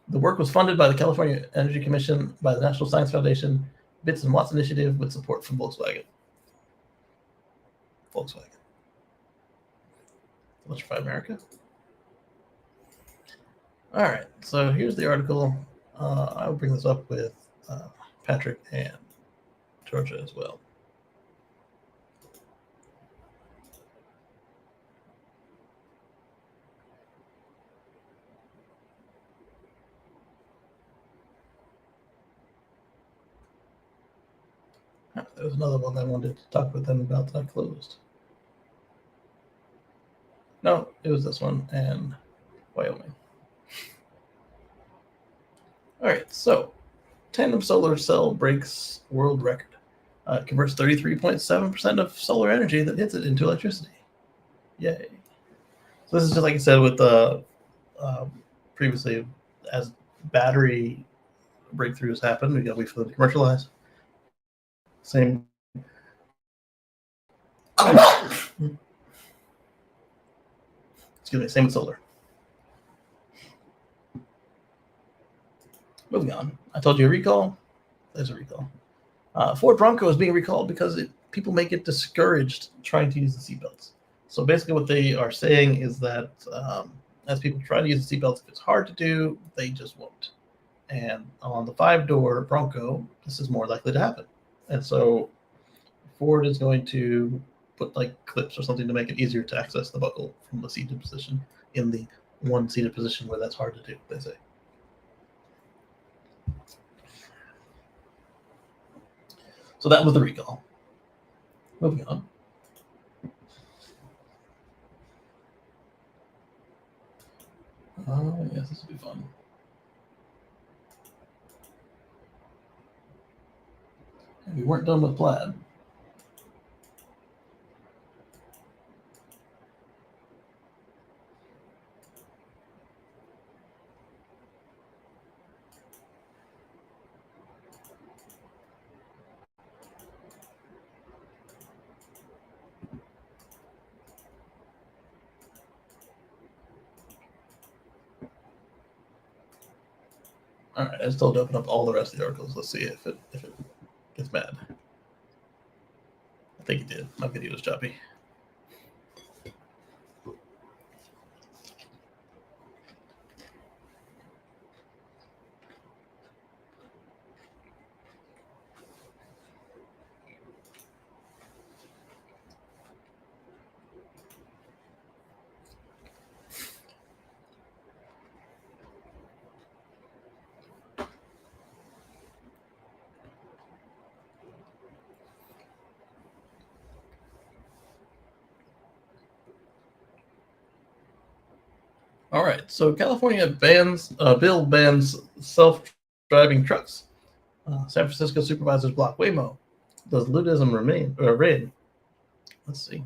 The work was funded by the California Energy Commission, by the National Science Foundation, Bits and Watts Initiative, with support from Volkswagen. Electrify America. All right, so here's the article. I'll bring this up with Patrick and Georgia as well. There was another one that I wanted to talk with them about that I closed. No, it was this one and Wyoming. All right, so tandem solar cell breaks world record. Converts 33.7% of solar energy that hits it into electricity. Yay. So this is just like I said with previously, as battery breakthroughs happen, we feel to commercialize. Same. Excuse me. Same with solar. Moving on. I told you a recall. There's a recall. Ford Bronco is being recalled because people may get discouraged trying to use the seatbelts. So basically what they are saying is that as people try to use the seatbelts, if it's hard to do, they just won't. And on the 5-door Bronco, this is more likely to happen. And so Ford is going to put like clips or something to make it easier to access the buckle from the seated position in the one seated position where that's hard to do, they say. So that was the recall. Moving on. Oh, yes, this will be fun. And we weren't done with plaid. All right, I just told to open up all the rest of the articles. Let's see if it gets mad. I think it did. My video was choppy. All right, so California bill bans self-driving trucks. San Francisco supervisors block Waymo. Does Ludism reign? Let's see.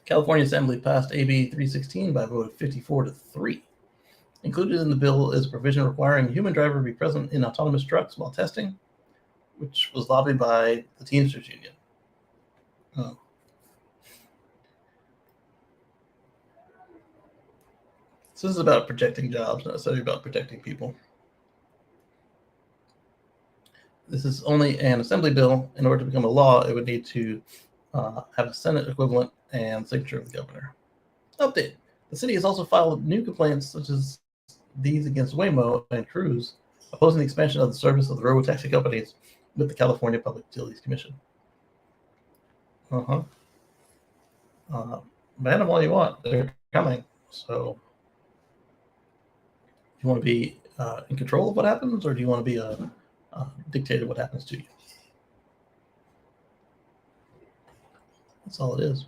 California Assembly passed AB 316 by a vote of 54-3. Included in the bill is a provision requiring a human driver to be present in autonomous trucks while testing, which was lobbied by the Teamsters Union. Oh. So this is about protecting jobs, not necessarily about protecting people. This is only an assembly bill. In order to become a law, it would need to have a Senate equivalent and signature of the governor. Update. The city has also filed new complaints such as these against Waymo and Cruise, opposing the expansion of the service of the robotaxi companies with the California Public Utilities Commission. Ban them all you want. They're coming. So do you want to be in control of what happens, or do you want to be a dictator what happens to you? That's all it is.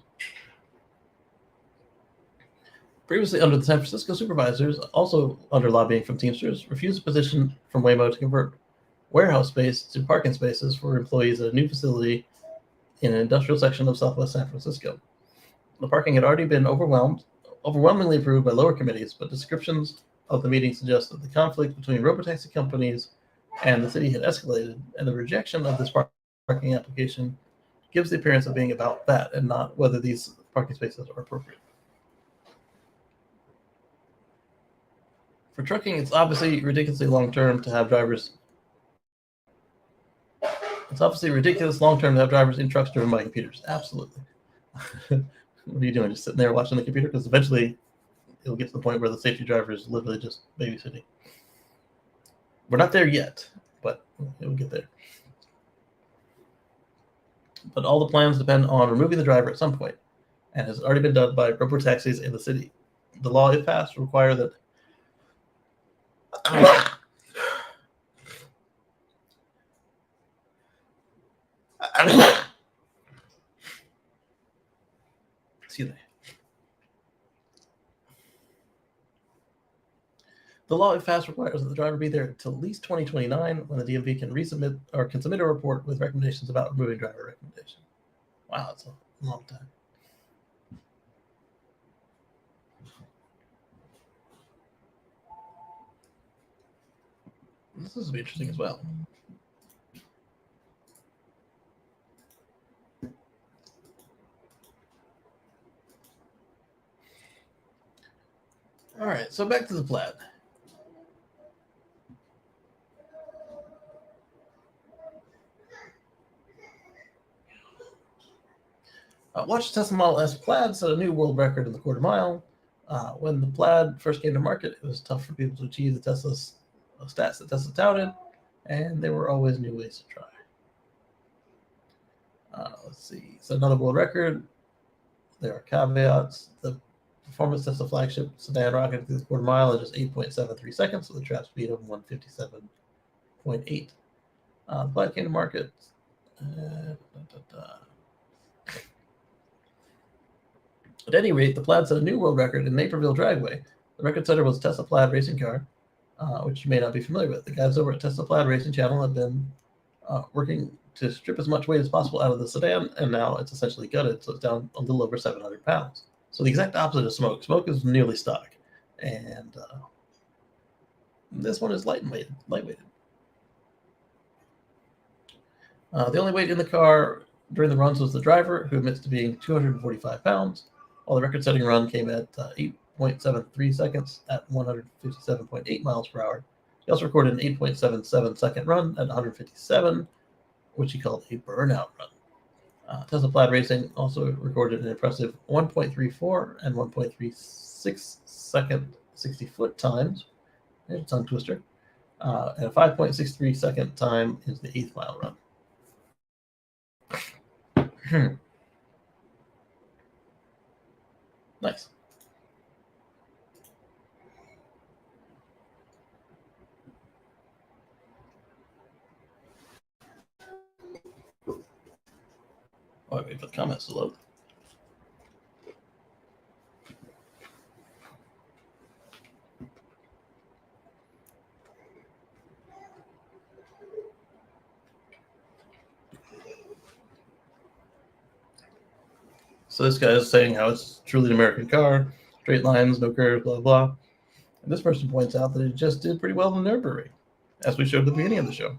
Previously under the San Francisco supervisors, also under lobbying from Teamsters, refused a position from Waymo to convert warehouse space to parking spaces for employees at a new facility in an industrial section of Southwest San Francisco. The parking had already been overwhelmingly approved by lower committees, but descriptions of the meeting suggest that the conflict between robotaxi companies and the city had escalated, and the rejection of this parking application gives the appearance of being about that and not whether these parking spaces are appropriate. For trucking, it's obviously ridiculously long-term to have drivers. It's obviously ridiculous long-term to have drivers in trucks driven by computers. Absolutely. What are you doing? Just sitting there watching the computer? Because eventually it'll get to the point where the safety driver is literally just babysitting. We're not there yet, but it will get there. But all the plans depend on removing the driver at some point, and has already been done by robotaxis in the city. The law, if passed, will require that excuse me. The law, if passed, requires that the driver be there until at least 2029, when the DMV can resubmit or can submit a report with recommendations about removing driver recommendation. Wow, that's a long time. This is interesting as well. All right, so back to the Plaid. Watch Tesla Model S Plaid set a new world record in the quarter mile. When the Plaid first came to market, it was tough for people to achieve the Tesla's stats that Tesla touted, and there were always new ways to try. Let's see. So another world record. There are caveats. The performance Tesla flagship sedan rocketed through the quarter mile in just 8.73 seconds with a trap speed of 157.8. The Plaid came to market. At any rate, the Plaid set a new world record in Naperville Dragway. The record setter was a Tesla Plaid racing car, which you may not be familiar with. The guys over at Tesla Plaid Racing Channel have been working to strip as much weight as possible out of the sedan, and now it's essentially gutted, so it's down a little over 700 pounds. So the exact opposite of Smoke. Smoke is nearly stock, and this one is lightweighted. The only weight in the car during the runs was the driver, who admits to being 245 pounds, while the record-setting run came at 8.73 seconds at 157.8 miles per hour. He also recorded an 8.77 second run at 157, which he called a burnout run. Tesla Plaid Racing also recorded an impressive 1.34 and 1.36 second 60-foot times. There's a tongue twister. And a 5.63 second time is the 8th mile run. Nice. Oh, wait for the comments to load. So this guy is saying how it's truly an American car, straight lines, no curves, blah, blah. And this person points out that it just did pretty well in the Nürburgring, as we showed at the beginning of the show.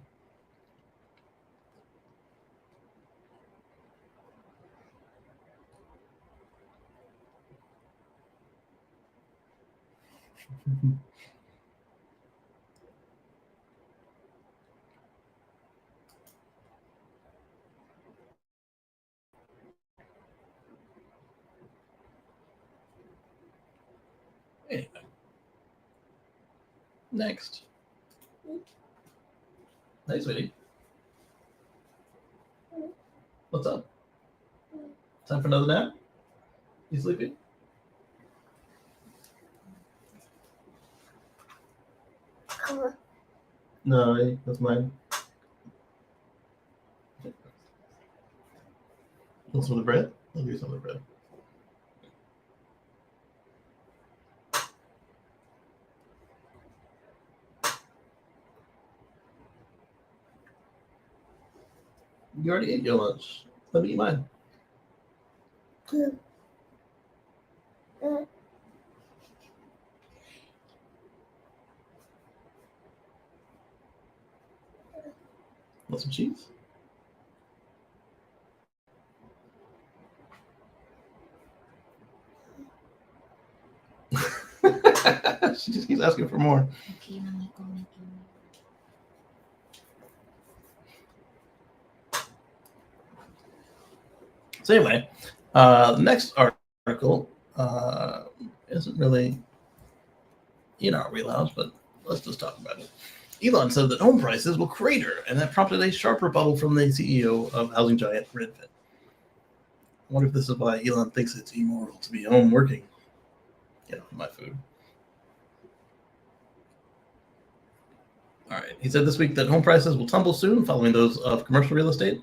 Anyway. Next. Hey, sweetie. What's up? Time for another nap? You sleepy? No, that's mine. Want some of the bread? I'll give you some of the bread. You already ate your lunch. Let me eat mine. Want some cheese? She just keeps asking for more. So anyway, the next article isn't really in our wheelhouse, but let's just talk about it. Elon said that home prices will crater, and that prompted a sharp rebuttal from the CEO of housing giant Redfin. I wonder if this is why Elon thinks it's immoral to be home working. Get off my food. All right. He said this week that home prices will tumble soon, following those of commercial real estate.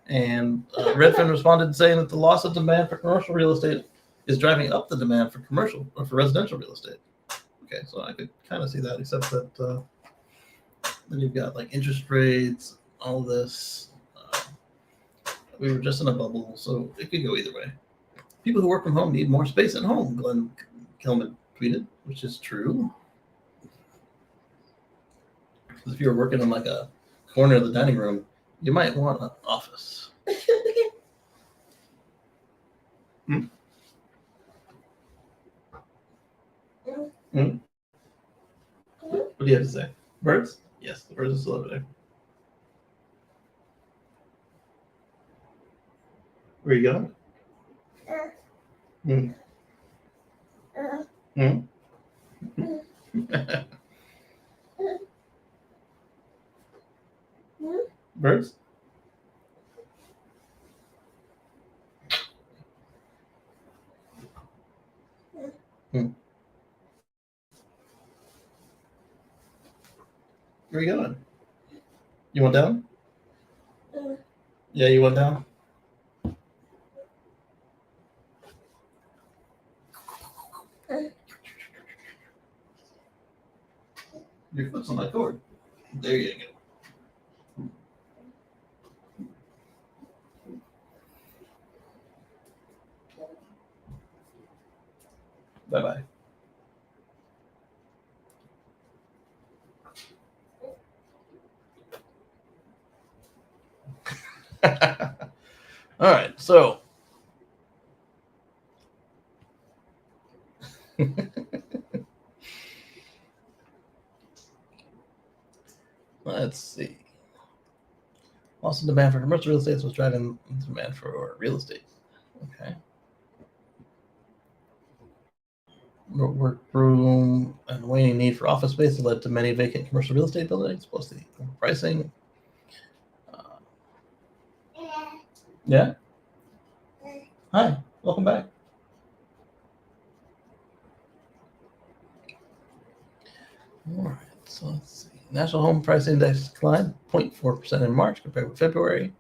And Redfin responded saying that the loss of demand for commercial real estate is driving up the demand for commercial or for residential real estate. Okay, so I could kind of see that, except that then you've got like interest rates, all this. We were just in a bubble, so it could go either way. People who work from home need more space at home, Glenn Kelman tweeted, which is true. Because if you're working in like a corner of the dining room, you might want an office. Hmm? Hmm? What do you have to say? Birds? Yes, the birds are still over there. Where are you going? Mm. Mm. Birds? Mm. Where are you going? You want down? Yeah, you want down? Your foot's on that cord. There you go. Bye bye. All right, so let's see. Loss in demand for commercial real estate was driving demand for real estate. Okay. Workroom and waning need for office space led to many vacant commercial real estate buildings, plus the pricing. Yeah. Hi. Welcome back. All right. So let's see. National Home Price Index declined 0.4% in March compared with February,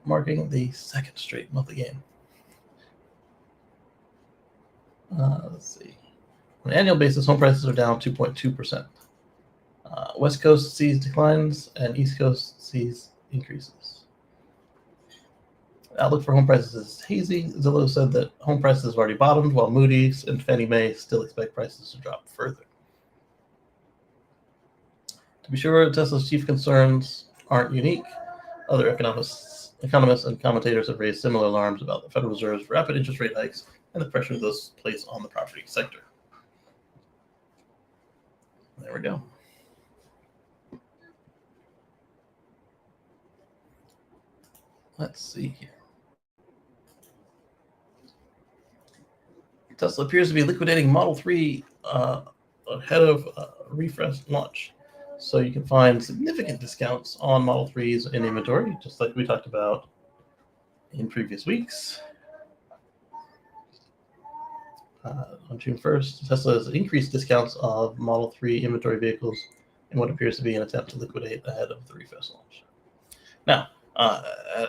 marking the second straight monthly gain. Let's see. On an annual basis, home prices are down 2.2%. West Coast sees declines and East Coast sees increases. Outlook for home prices is hazy. Zillow said that home prices have already bottomed, while Moody's and Fannie Mae still expect prices to drop further. To be sure, Tesla's chief concerns aren't unique. Other economists and commentators have raised similar alarms about the Federal Reserve's rapid interest rate hikes and the pressure those place on the property sector. There we go. Let's see here. Tesla appears to be liquidating Model 3 ahead of refresh launch. So you can find significant discounts on Model 3s in inventory, just like we talked about in previous weeks. On June 1st, Tesla has increased discounts of Model 3 inventory vehicles in what appears to be an attempt to liquidate ahead of the refresh launch. Now,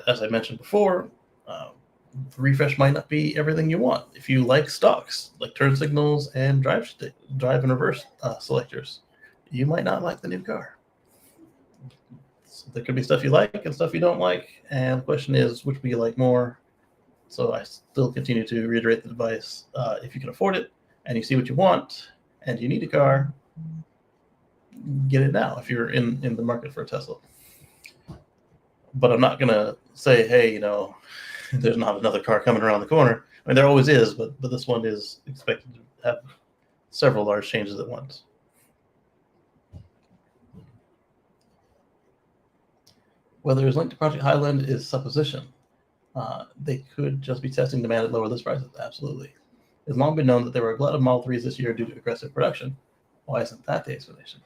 as I mentioned before, the refresh might not be everything you want. If you like stocks, like turn signals and drive and reverse selectors, you might not like the new car. So there could be stuff you like and stuff you don't like, and the question is, which will you like more? So I still continue to reiterate the advice: if you can afford it and you see what you want and you need a car, get it now if you're in the market for a Tesla. But I'm not gonna say, hey, there's not another car coming around the corner. I mean, there always is, but this one is expected to have several large changes at once. Whether it's linked to Project Highland is supposition. They could just be testing demand at lower list prices. Absolutely. It's long been known that there were a glut of Model 3s this year due to aggressive production. Why isn't that the explanation?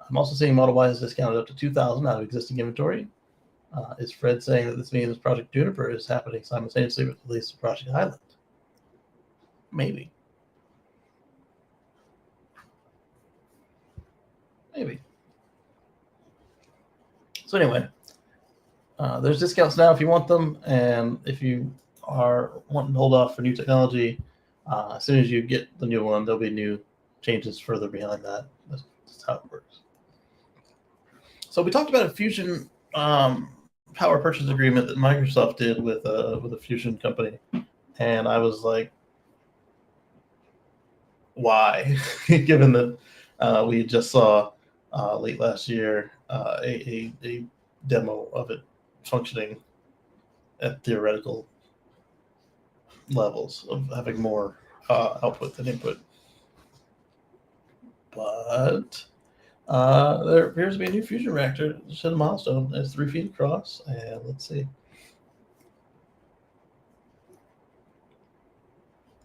I'm also seeing Model Ys discounted up to $2,000 out of existing inventory. Is Fred saying that this means Project Juniper is happening simultaneously with the release of Project Highland? Maybe. So anyway, there's discounts now if you want them, and if you are wanting to hold off for new technology, as soon as you get the new one, there'll be new changes further behind that. That's how it works. So we talked about a fusion power purchase agreement that Microsoft did with a fusion company, and I was like, why? Given that we just saw late last year a demo of it functioning at theoretical levels of having more output than input. but there appears to be a new fusion reactor. Just hit a milestone. It's 3 feet across, and let's see.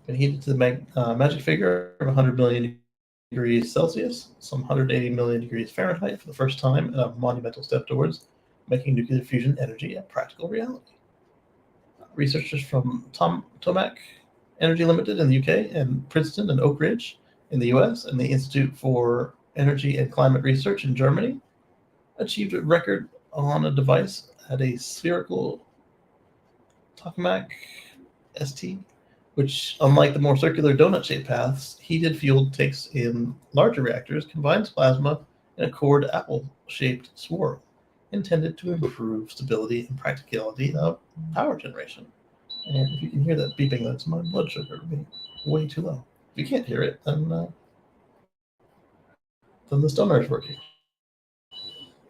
Been heated to the magic figure of 100 million degrees Celsius, some 180 million degrees Fahrenheit, for the first time, in a monumental step towards making nuclear fusion energy a practical reality. Researchers from Tomac Energy Limited in the UK and Princeton and Oak Ridge in the US and the Institute for Energy and Climate Research in Germany achieved a record on a device at a spherical tokamak ST, which, unlike the more circular donut-shaped paths, heated fuel takes in larger reactors, combines plasma in a cored apple-shaped swirl, intended to improve stability and practicality of power generation. And if you can hear that beeping, that's my blood sugar being way too low. If you can't hear it, then the stoner is working.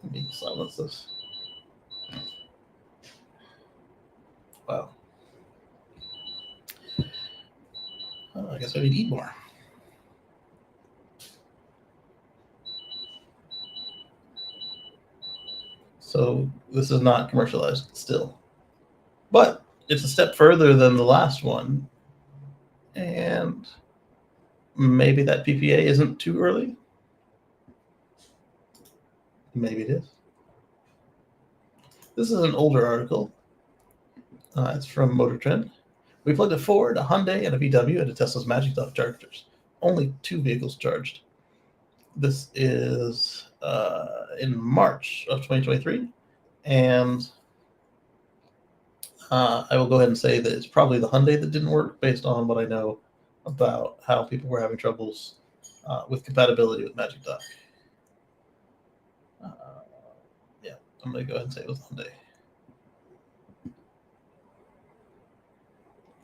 Let me silence this. Wow. I guess I need to eat more. So this is not commercialized still. But it's a step further than the last one. And maybe that PPA isn't too early. Maybe it is. This is an older article. It's from Motor Trend. We plugged a Ford, a Hyundai, and a VW into Tesla's Magic Dock chargers. Only 2 vehicles charged. This is in March of 2023. And I will go ahead and say that it's probably the Hyundai that didn't work, based on what I know about how people were having troubles with compatibility with Magic Dock. Yeah, I'm going to go ahead and say it was Hyundai.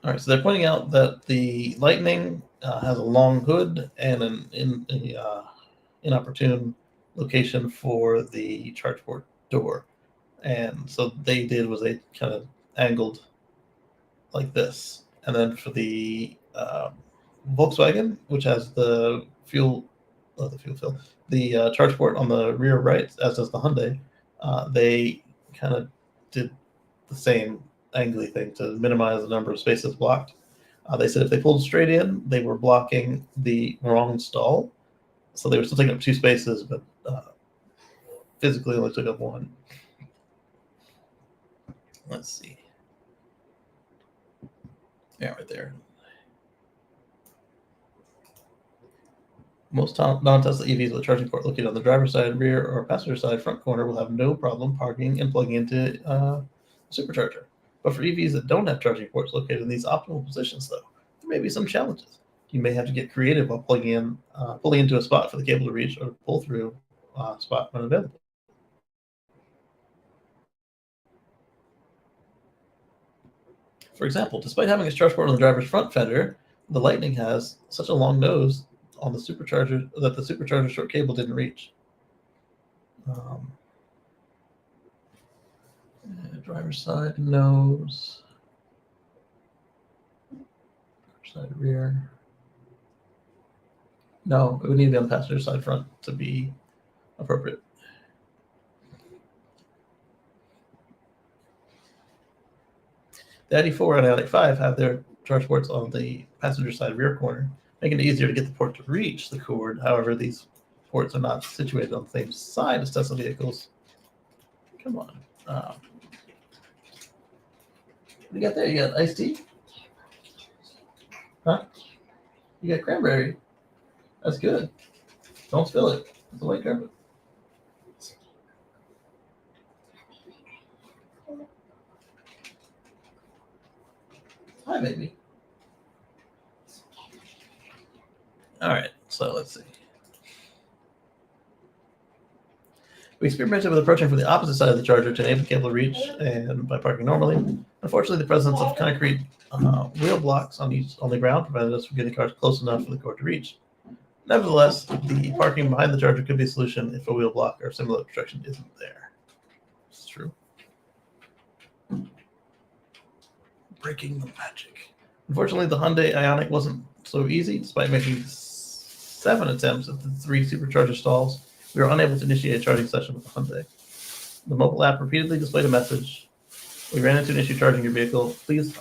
All right, so they're pointing out that the Lightning has a long hood and an inopportune location for the charge port door. And so they did was they kind of angled like this. And then for the Volkswagen, which has the the charge port on the rear right, as does the Hyundai, they kind of did the same angly thing to minimize the number of spaces blocked. They said if they pulled straight in, they were blocking the wrong stall. So they were still taking up 2 spaces, but physically only took up 1. Let's see. Yeah, right there. Most non-Tesla EVs with a charging port located on the driver's side, rear, or passenger side front corner will have no problem parking and plugging into a supercharger. But for EVs that don't have charging ports located in these optimal positions, though, there may be some challenges. You may have to get creative while pulling into a spot for the cable to reach, or pull through a spot when available. For example, despite having a charge port on the driver's front fender, the Lightning has such a long nose on the supercharger that the supercharger short cable didn't reach. Driver's side nose, side rear. No, it would need to be on the passenger side front to be appropriate. The ID4 and Ioniq 5 have their charge ports on the passenger side rear corner, making it easier to get the port to reach the cord. However, these ports are not situated on the same side as Tesla vehicles. Come on. What do you got there? You got iced tea? Huh? You got cranberry. That's good. Don't spill it. It's a white carpet. Hi, baby. All right, so let's see. We experimented with approaching from the opposite side of the charger to enable the cable to reach, and by parking normally. Unfortunately, the presence of concrete wheel blocks on the ground prevented us from getting cars close enough for the cord to reach. Nevertheless, the parking behind the charger could be a solution if a wheel block or similar obstruction isn't there. It's true. Breaking the magic. Unfortunately, the Hyundai Ioniq wasn't so easy, despite making 7 attempts at the 3 supercharger stalls, we were unable to initiate a charging session with the Hyundai. The mobile app repeatedly displayed a message. We ran into an issue charging your vehicle. Please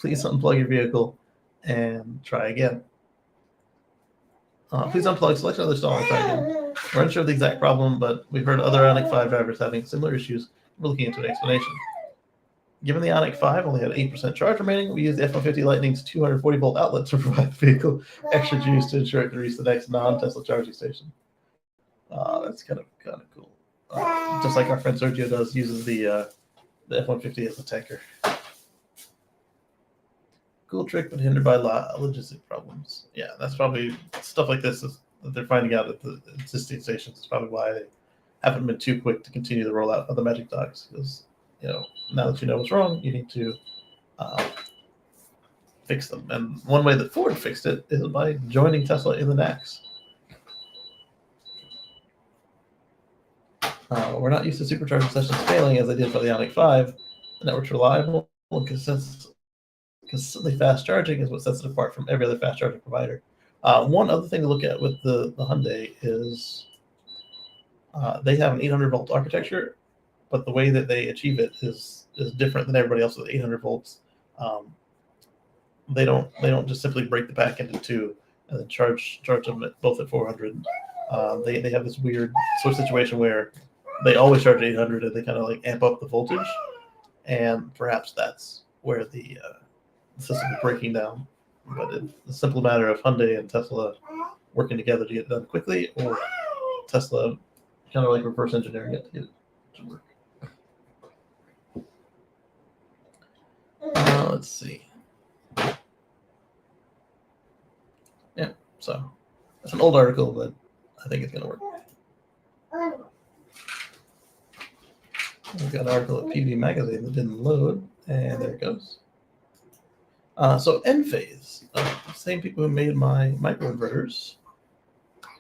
unplug your vehicle and try again. Please unplug, select another stall, and try again. We're unsure of the exact problem, but we've heard other Ioniq 5 drivers having similar issues. We're looking into an explanation. Given the Ioniq 5 only had 8% charge remaining, we used the F-150 Lightning's 240-volt outlet to provide the vehicle extra juice to ensure it could reach the next non-Tesla charging station. That's kind of cool. Just like our friend Sergio does, uses the F-150 as a tanker. Cool trick, but hindered by logistic problems. Yeah, that's probably stuff like this that they're finding out at the existing stations. Is probably why they haven't been too quick to continue the rollout of the Magic Docks. Because now that you know what's wrong, you need to fix them. And one way that Ford fixed it is by joining Tesla in the NACS. We're not used to supercharging sessions failing as they did for the Ioniq 5. The network's reliable and consistently fast charging is what sets it apart from every other fast charging provider. One other thing to look at with the Hyundai is they have an 800-volt architecture, but the way that they achieve it is different than everybody else with 800 volts. They don't just simply break the pack into two and then charge them both at 400. They have this weird sort of situation where they always charge 800 and they kind of like amp up the voltage, and perhaps that's where the system is breaking down. But it's a simple matter of Hyundai and Tesla working together to get it done quickly, or Tesla kind of like reverse engineering it to get it to work. Let's see. Yeah, so it's an old article, but I think it's going to work. We've got an article at PV Magazine that didn't load, and there it goes. So Enphase, the same people who made my microinverters,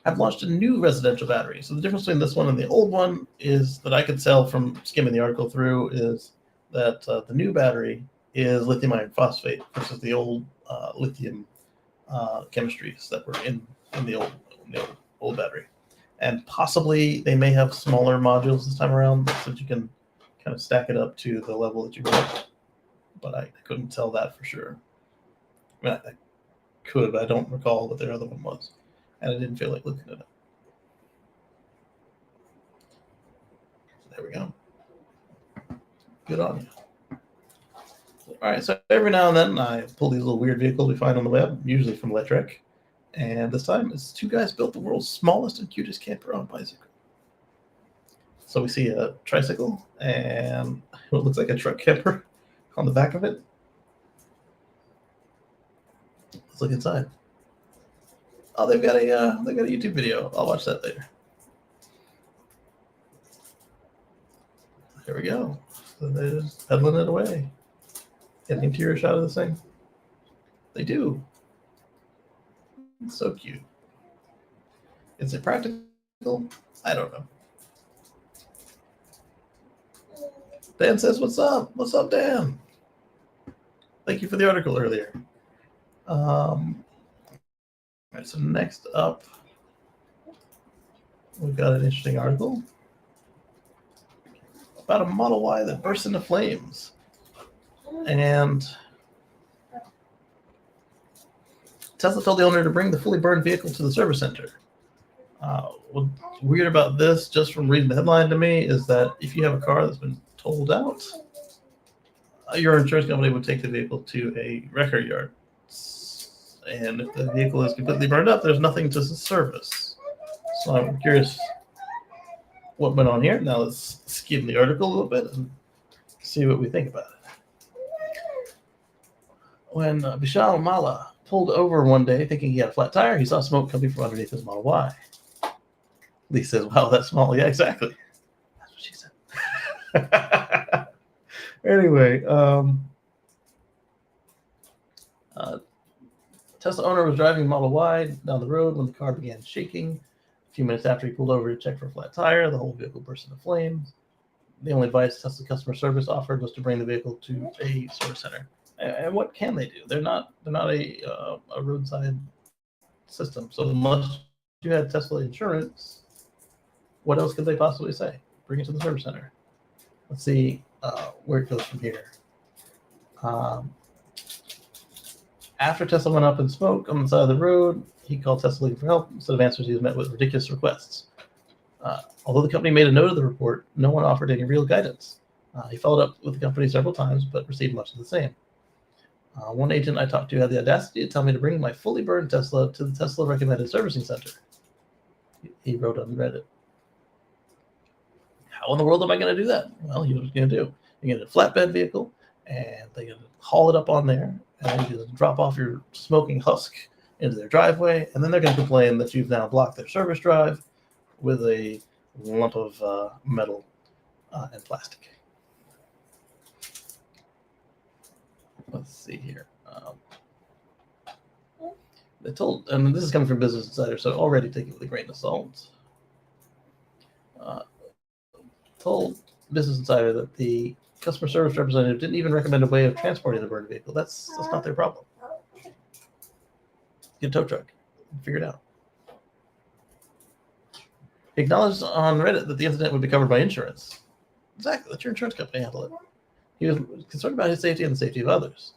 have launched a new residential battery. So the difference between this one and the old one is that I could tell from skimming the article through is that the new battery is lithium iron phosphate versus the old lithium chemistries that were in the old battery. And possibly they may have smaller modules this time around so that you can kind of stack it up to the level that you want. But I couldn't tell that for sure. I mean, I could, but I don't recall what their other one was. And I didn't feel like looking at it. There we go. Good on you. All right, so every now and then I pull these little weird vehicles we find on the web, usually from Letrek. And this time it's two guys built the world's smallest and cutest camper on a bicycle. So we see a tricycle and what looks like a truck camper on the back of it. Let's look inside. Oh, they've got a YouTube video. I'll watch that later. There we go. So they're just pedaling it away. Get an interior shot of this thing. They do. It's so cute. Is it practical? I don't know. Dan says, "What's up? What's up, Dan? Thank you for the article earlier." All right, so next up, we've got an interesting article about a Model Y that burst into flames. And Tesla told the owner to bring the fully burned vehicle to the service center. What's weird about this, just from reading the headline to me, is that if you have a car that's been totaled out, your insurance company would take the vehicle to a repair yard. And if the vehicle is completely burned up, there's nothing to service. So I'm curious what went on here. Now let's skim the article a little bit and see what we think about it. When Vishal Malla pulled over one day thinking he had a flat tire, he saw smoke coming from underneath his Model Y. Lee says, "Wow, that's small." Yeah, exactly. That's what she said. Anyway, Tesla owner was driving Model Y down the road when the car began shaking. A few minutes after he pulled over to check for a flat tire, the whole vehicle burst into flames. The only advice Tesla customer service offered was to bring the vehicle to a service center. And what can they do? They're not a roadside system. So unless you had Tesla insurance, what else could they possibly say? Bring it to the service center. Let's see where it goes from here. After Tesla went up in smoke on the side of the road, he called Tesla looking for help. Instead of answers, he was met with ridiculous requests. Although the company made a note of the report, no one offered any real guidance. He followed up with the company several times, but received much of the same. One agent I talked to had the audacity to tell me to bring my fully burned Tesla to the Tesla recommended servicing center. He wrote on Reddit. How in the world am I going to do that? Well, here's what you're going to do. You get a flatbed vehicle, and they're going to haul it up on there, and then you drop off your smoking husk into their driveway, and then they're going to complain that you've now blocked their service drive with a lump of metal and plastic. Let's see here. They told, and this is coming from Business Insider, so already take it with a grain of salt. Told Business Insider that the customer service representative didn't even recommend a way of transporting the burned vehicle. That's not their problem. Get a tow truck, figure it out. He acknowledged on Reddit that the incident would be covered by insurance. Exactly, let your insurance company handle it. He was concerned about his safety and the safety of others.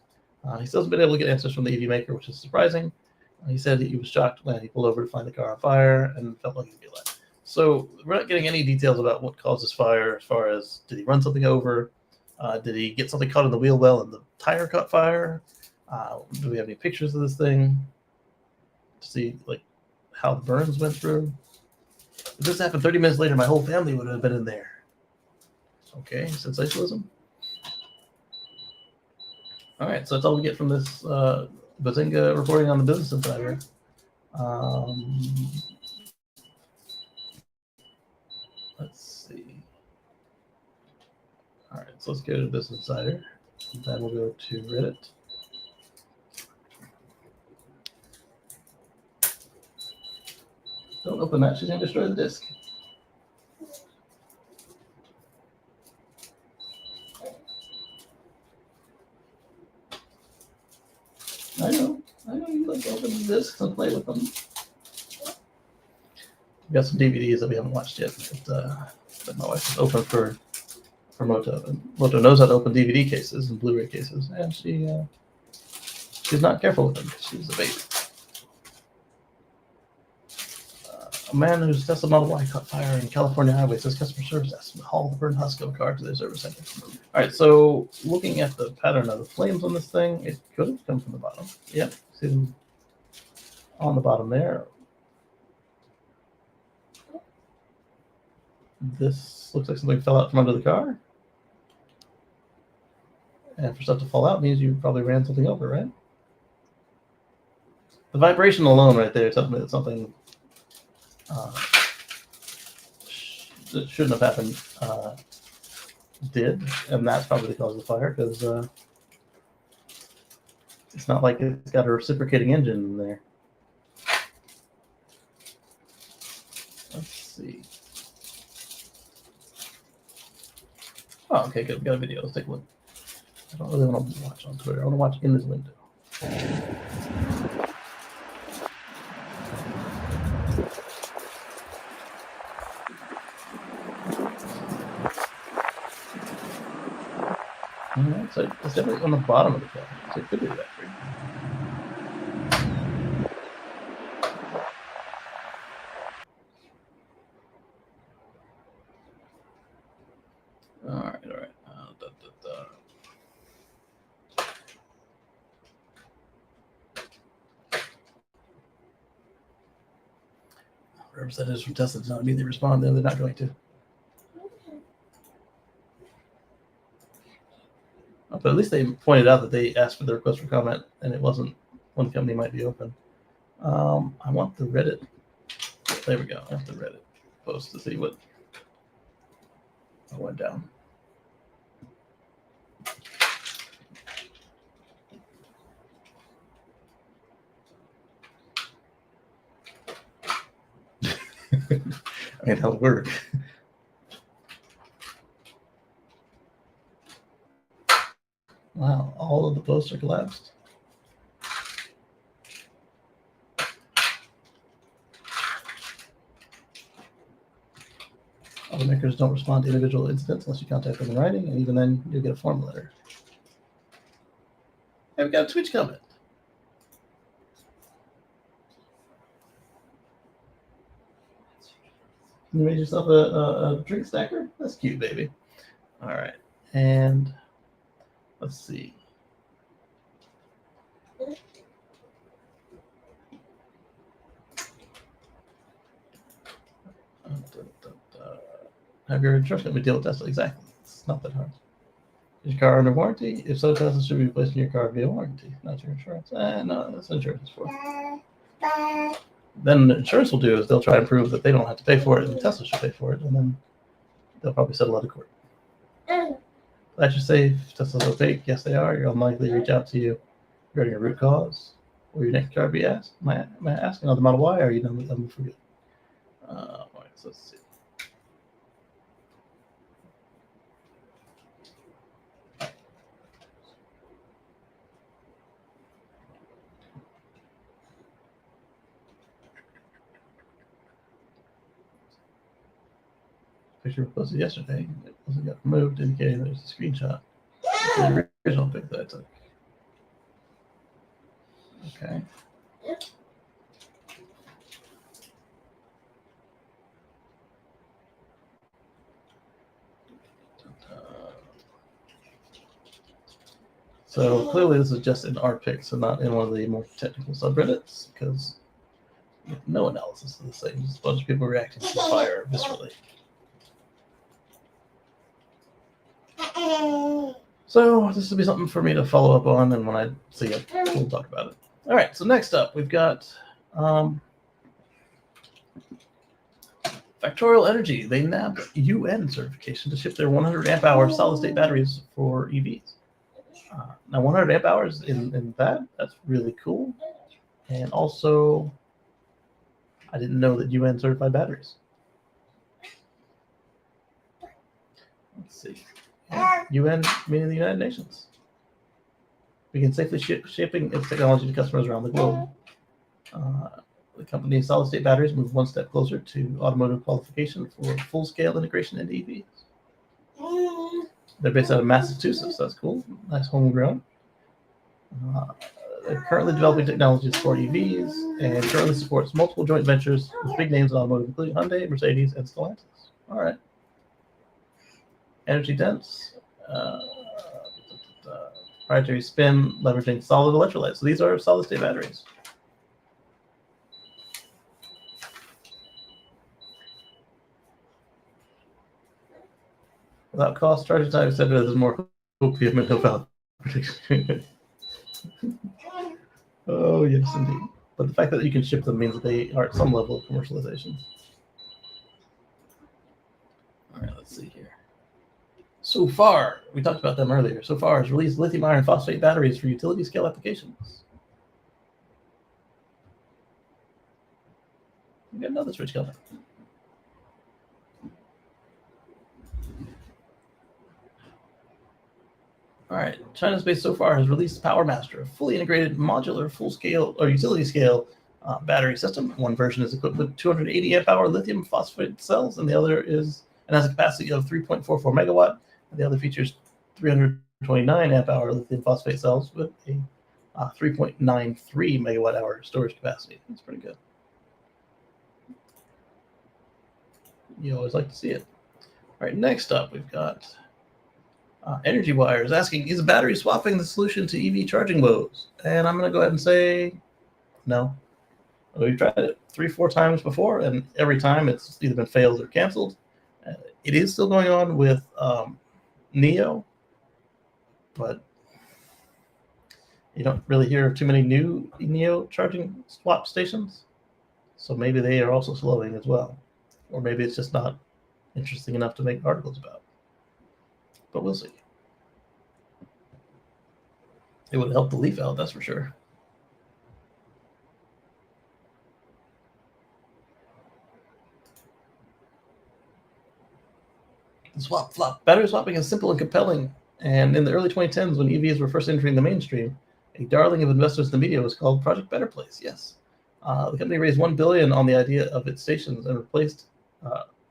He still hasn't been able to get answers from the EV maker, which is surprising. He said he was shocked when he pulled over to find the car on fire and felt like he'd be alive. So we're not getting any details about what caused this fire, as far as did he run something over? Did he get something caught in the wheel well and the tire caught fire? Do we have any pictures of this thing to see like how the burns went through? If this happened 30 minutes later, my whole family would have been in there. Okay, sensationalism. All right, so that's all we get from this Bazinga reporting on the Business Insider. Let's see. All right, so let's go to Business Insider. Then we'll go to Reddit. Don't open that, she's going to destroy the disk. I know you like to open the discs and play with them. We got some DVDs that we haven't watched yet that my wife has opened for Moto. And Moto knows how to open DVD cases and Blu-ray cases, and she's not careful with them because she's a baby. A man whose Tesla Model Y caught fire in California highway says customer service asked him to haul the burned husk of a car to their service center. All right, so looking at the pattern of the flames on this thing, it could have come from the bottom. Yep, see them on the bottom there. This looks like something fell out from under the car. And for stuff to fall out means you probably ran something over, right? The vibration alone right there tells me that something that shouldn't have happened did, and that's probably the cause of the fire, because it's not like it's got a reciprocating engine in there. Let's see. Oh, okay, good. We got a video. Let's take a look. I don't really want to watch on Twitter. I want to watch in this window. Alright, so it's definitely on the bottom of the car. So it could be the battery. Alright. Representatives from Tesla did not immediately respond. They're not going to. But at least they pointed out that they asked for the request for comment, and it wasn't one company might be open. I want the Reddit. There we go. I have the Reddit post to see what went down. I mean, that'll work. Wow, all of the posts are collapsed. Automakers don't respond to individual incidents unless you contact them in writing, and even then, you'll get a form letter. Hey, we got a Twitch comment. You made yourself a drink stacker? That's cute, baby. All right. And let's see. Have your insurance company deal with Tesla? Exactly. It's not that hard. Is your car under warranty? If so, Tesla should be replacing your car via warranty, not your insurance. No, that's what insurance is for. Then the insurance will do is they'll try and prove that they don't have to pay for it and Tesla should pay for it, and then they'll probably settle out of court. That should say if Tesla's opaque. Yes, they are. You'll likely reach out to you regarding a root cause. Will your next car be asked? Am I asking on the Model Y, or are you done with them for good? All right, so let's see. Picture was posted yesterday. It wasn't got removed, indicating there's a screenshot. The original pic that I took. Okay. So clearly this is just in our pick, so not in one of the more technical subreddits, because no analysis of the thing. Just a bunch of people reacting to the fire viscerally. So this will be something for me to follow up on, and when I see it, we'll talk about it. All right, so next up, we've got Factorial Energy. They nabbed UN certification to ship their 100 amp hour solid-state batteries for EVs. Now 100 amp hours in that's really cool. And also, I didn't know that UN certified batteries. Let's see. Yeah, UN meaning the United Nations. We can safely shipping its technology to customers around the globe. The company's solid-state batteries move one step closer to automotive qualification for full-scale integration into EVs. They're based out of Massachusetts. That's cool. Nice homegrown. They're currently developing technologies for EVs and currently supports multiple joint ventures with big names in automotive, including Hyundai, Mercedes, and Stellantis. All right. Energy dense. Proprietary spin, leveraging solid electrolytes. So these are solid-state batteries. Without cost, charging time, etc. There's more opium and no valve prediction. Oh, yes, indeed. But the fact that you can ship them means that they are at some level of commercialization. All right, let's see here. So far, we talked about them earlier. So far, has released lithium iron phosphate batteries for utility scale applications. We got another switch coming. All right, China's base so far has released Power Master, a fully integrated modular full-scale or utility-scale battery system. One version is equipped with 280 amp-hour lithium phosphate cells, and the other has a capacity of 3.44 megawatt. And the other features 329 amp-hour lithium phosphate cells with a 3.93 megawatt-hour storage capacity. That's pretty good. You always like to see it. All right, next up, we've got Energy Wire is asking, is battery swapping the solution to EV charging woes? And I'm going to go ahead and say no. We've tried it 3-4 times before, and every time it's either been failed or canceled. It is still going on with Neo, but you don't really hear too many new Neo charging swap stations. So maybe they are also slowing as well. Or maybe it's just not interesting enough to make articles about. But we'll see. It would help the Leaf out, that's for sure. Swap flop. Battery swapping is simple and compelling. And in the early 2010s, when EVs were first entering the mainstream, a darling of investors in the media was called Project Better Place. Yes. The company raised $1 billion on the idea of its stations and replaced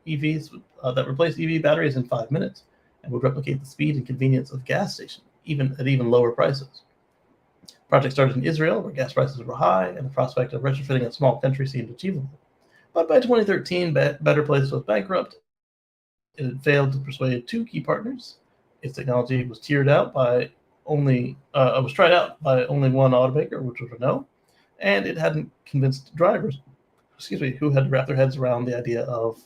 EVs that replaced EV batteries in 5 minutes and would replicate the speed and convenience of gas stations, even at lower prices. The project started in Israel, where gas prices were high, and the prospect of retrofitting a small country seemed achievable. But by 2013, Better Place was bankrupt. It had failed to persuade two key partners. Its technology was tried out by only one automaker, which was Renault, and it hadn't convinced drivers, who had to wrap their heads around the idea of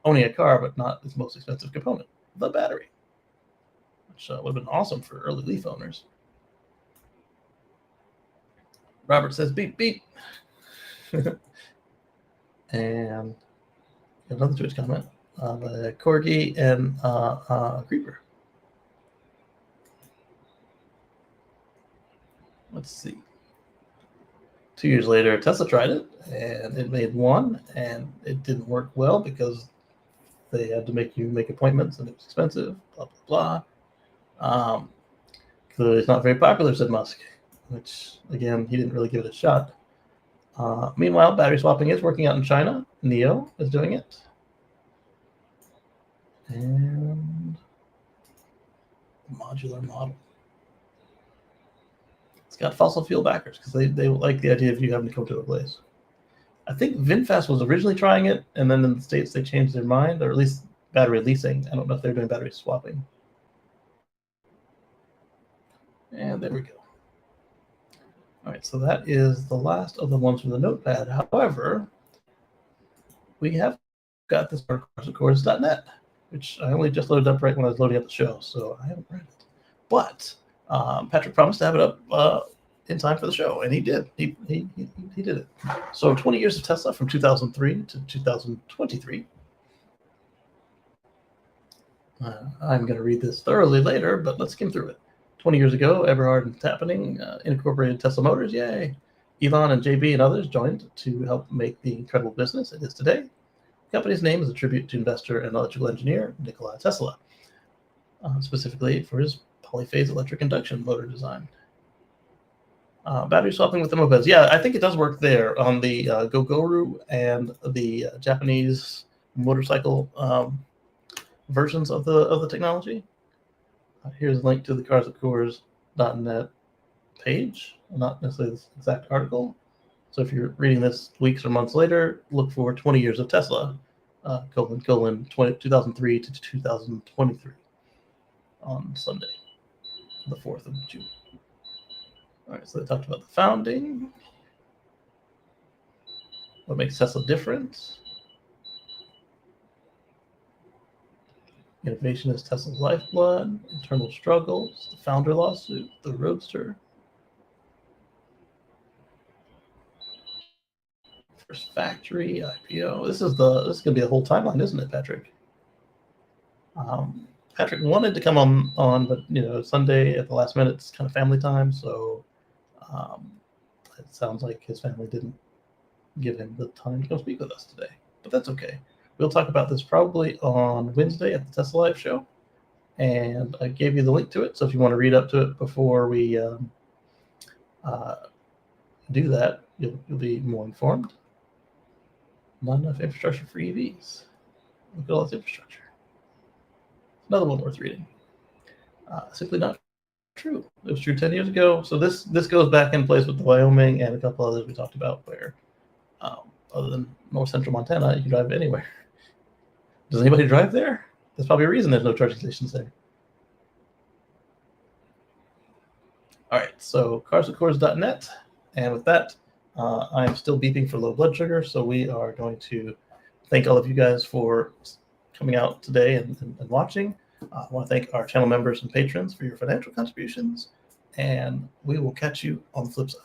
owning a car, but not its most expensive component, the battery, which would have been awesome for early Leaf owners. Robert says, beep, beep. And another Twitch comment of Corgi and Creeper. Let's see. 2 years later, Tesla tried it, and it made one, and it didn't work well because they had to make you make appointments, and it was expensive, blah, blah, blah. Clearly it's not very popular, said Musk, which, again, he didn't really give it a shot. Meanwhile, battery swapping is working out in China. NIO is doing it. And modular model. It's got fossil fuel backers because they like the idea of you having to come to a place. I think VinFast was originally trying it, and then in the States they changed their mind, or at least battery leasing. I don't know if they're doing battery swapping. And there we go. All right, so that is the last of the ones from the notepad. However, we have got this on carsandcores.net, which I only just loaded up right when I was loading up the show, so I haven't read it. But Patrick promised to have it up in time for the show, and he did. He did it. So 20 years of Tesla from 2003 to 2023. I'm going to read this thoroughly later, but let's skim through it. 20 years ago, Eberhard and Tappening incorporated Tesla Motors. Yay! Elon and JB and others joined to help make the incredible business it is today. The company's name is a tribute to investor and electrical engineer Nikola Tesla, specifically for his polyphase electric induction motor design. Battery swapping with the mopeds. Yeah, I think it does work there on the Gogoro and the Japanese motorcycle versions of the technology. Here's a link to the carsandcores.net page, not necessarily this exact article. So if you're reading this weeks or months later, look for 20 years of Tesla, 2003 to 2023 on Sunday, the 4th of June. All right, so they talked about the founding, what makes Tesla different. Innovation is Tesla's lifeblood, internal struggles, the founder lawsuit, the Roadster. First factory, IPO. This is going to be a whole timeline, isn't it, Patrick? Patrick wanted to come on, but Sunday at the last minute, it's kind of family time, so it sounds like his family didn't give him the time to come speak with us today. But that's okay. We'll talk about this probably on Wednesday at the Tesla Live show, and I gave you the link to it. So if you want to read up to it before we do that, you'll be more informed. Not enough infrastructure for EVs. Look at all this infrastructure. Another one worth reading. Simply not true. It was true 10 years ago. So this goes back in place with the Wyoming and a couple others we talked about where, other than north central Montana, you can drive anywhere. Does anybody drive there? There's probably a reason there's no charging stations there. All right, so carsandcores.net. And with that, I'm still beeping for low blood sugar, so we are going to thank all of you guys for coming out today and watching. I want to thank our channel members and patrons for your financial contributions, and we will catch you on the flip side.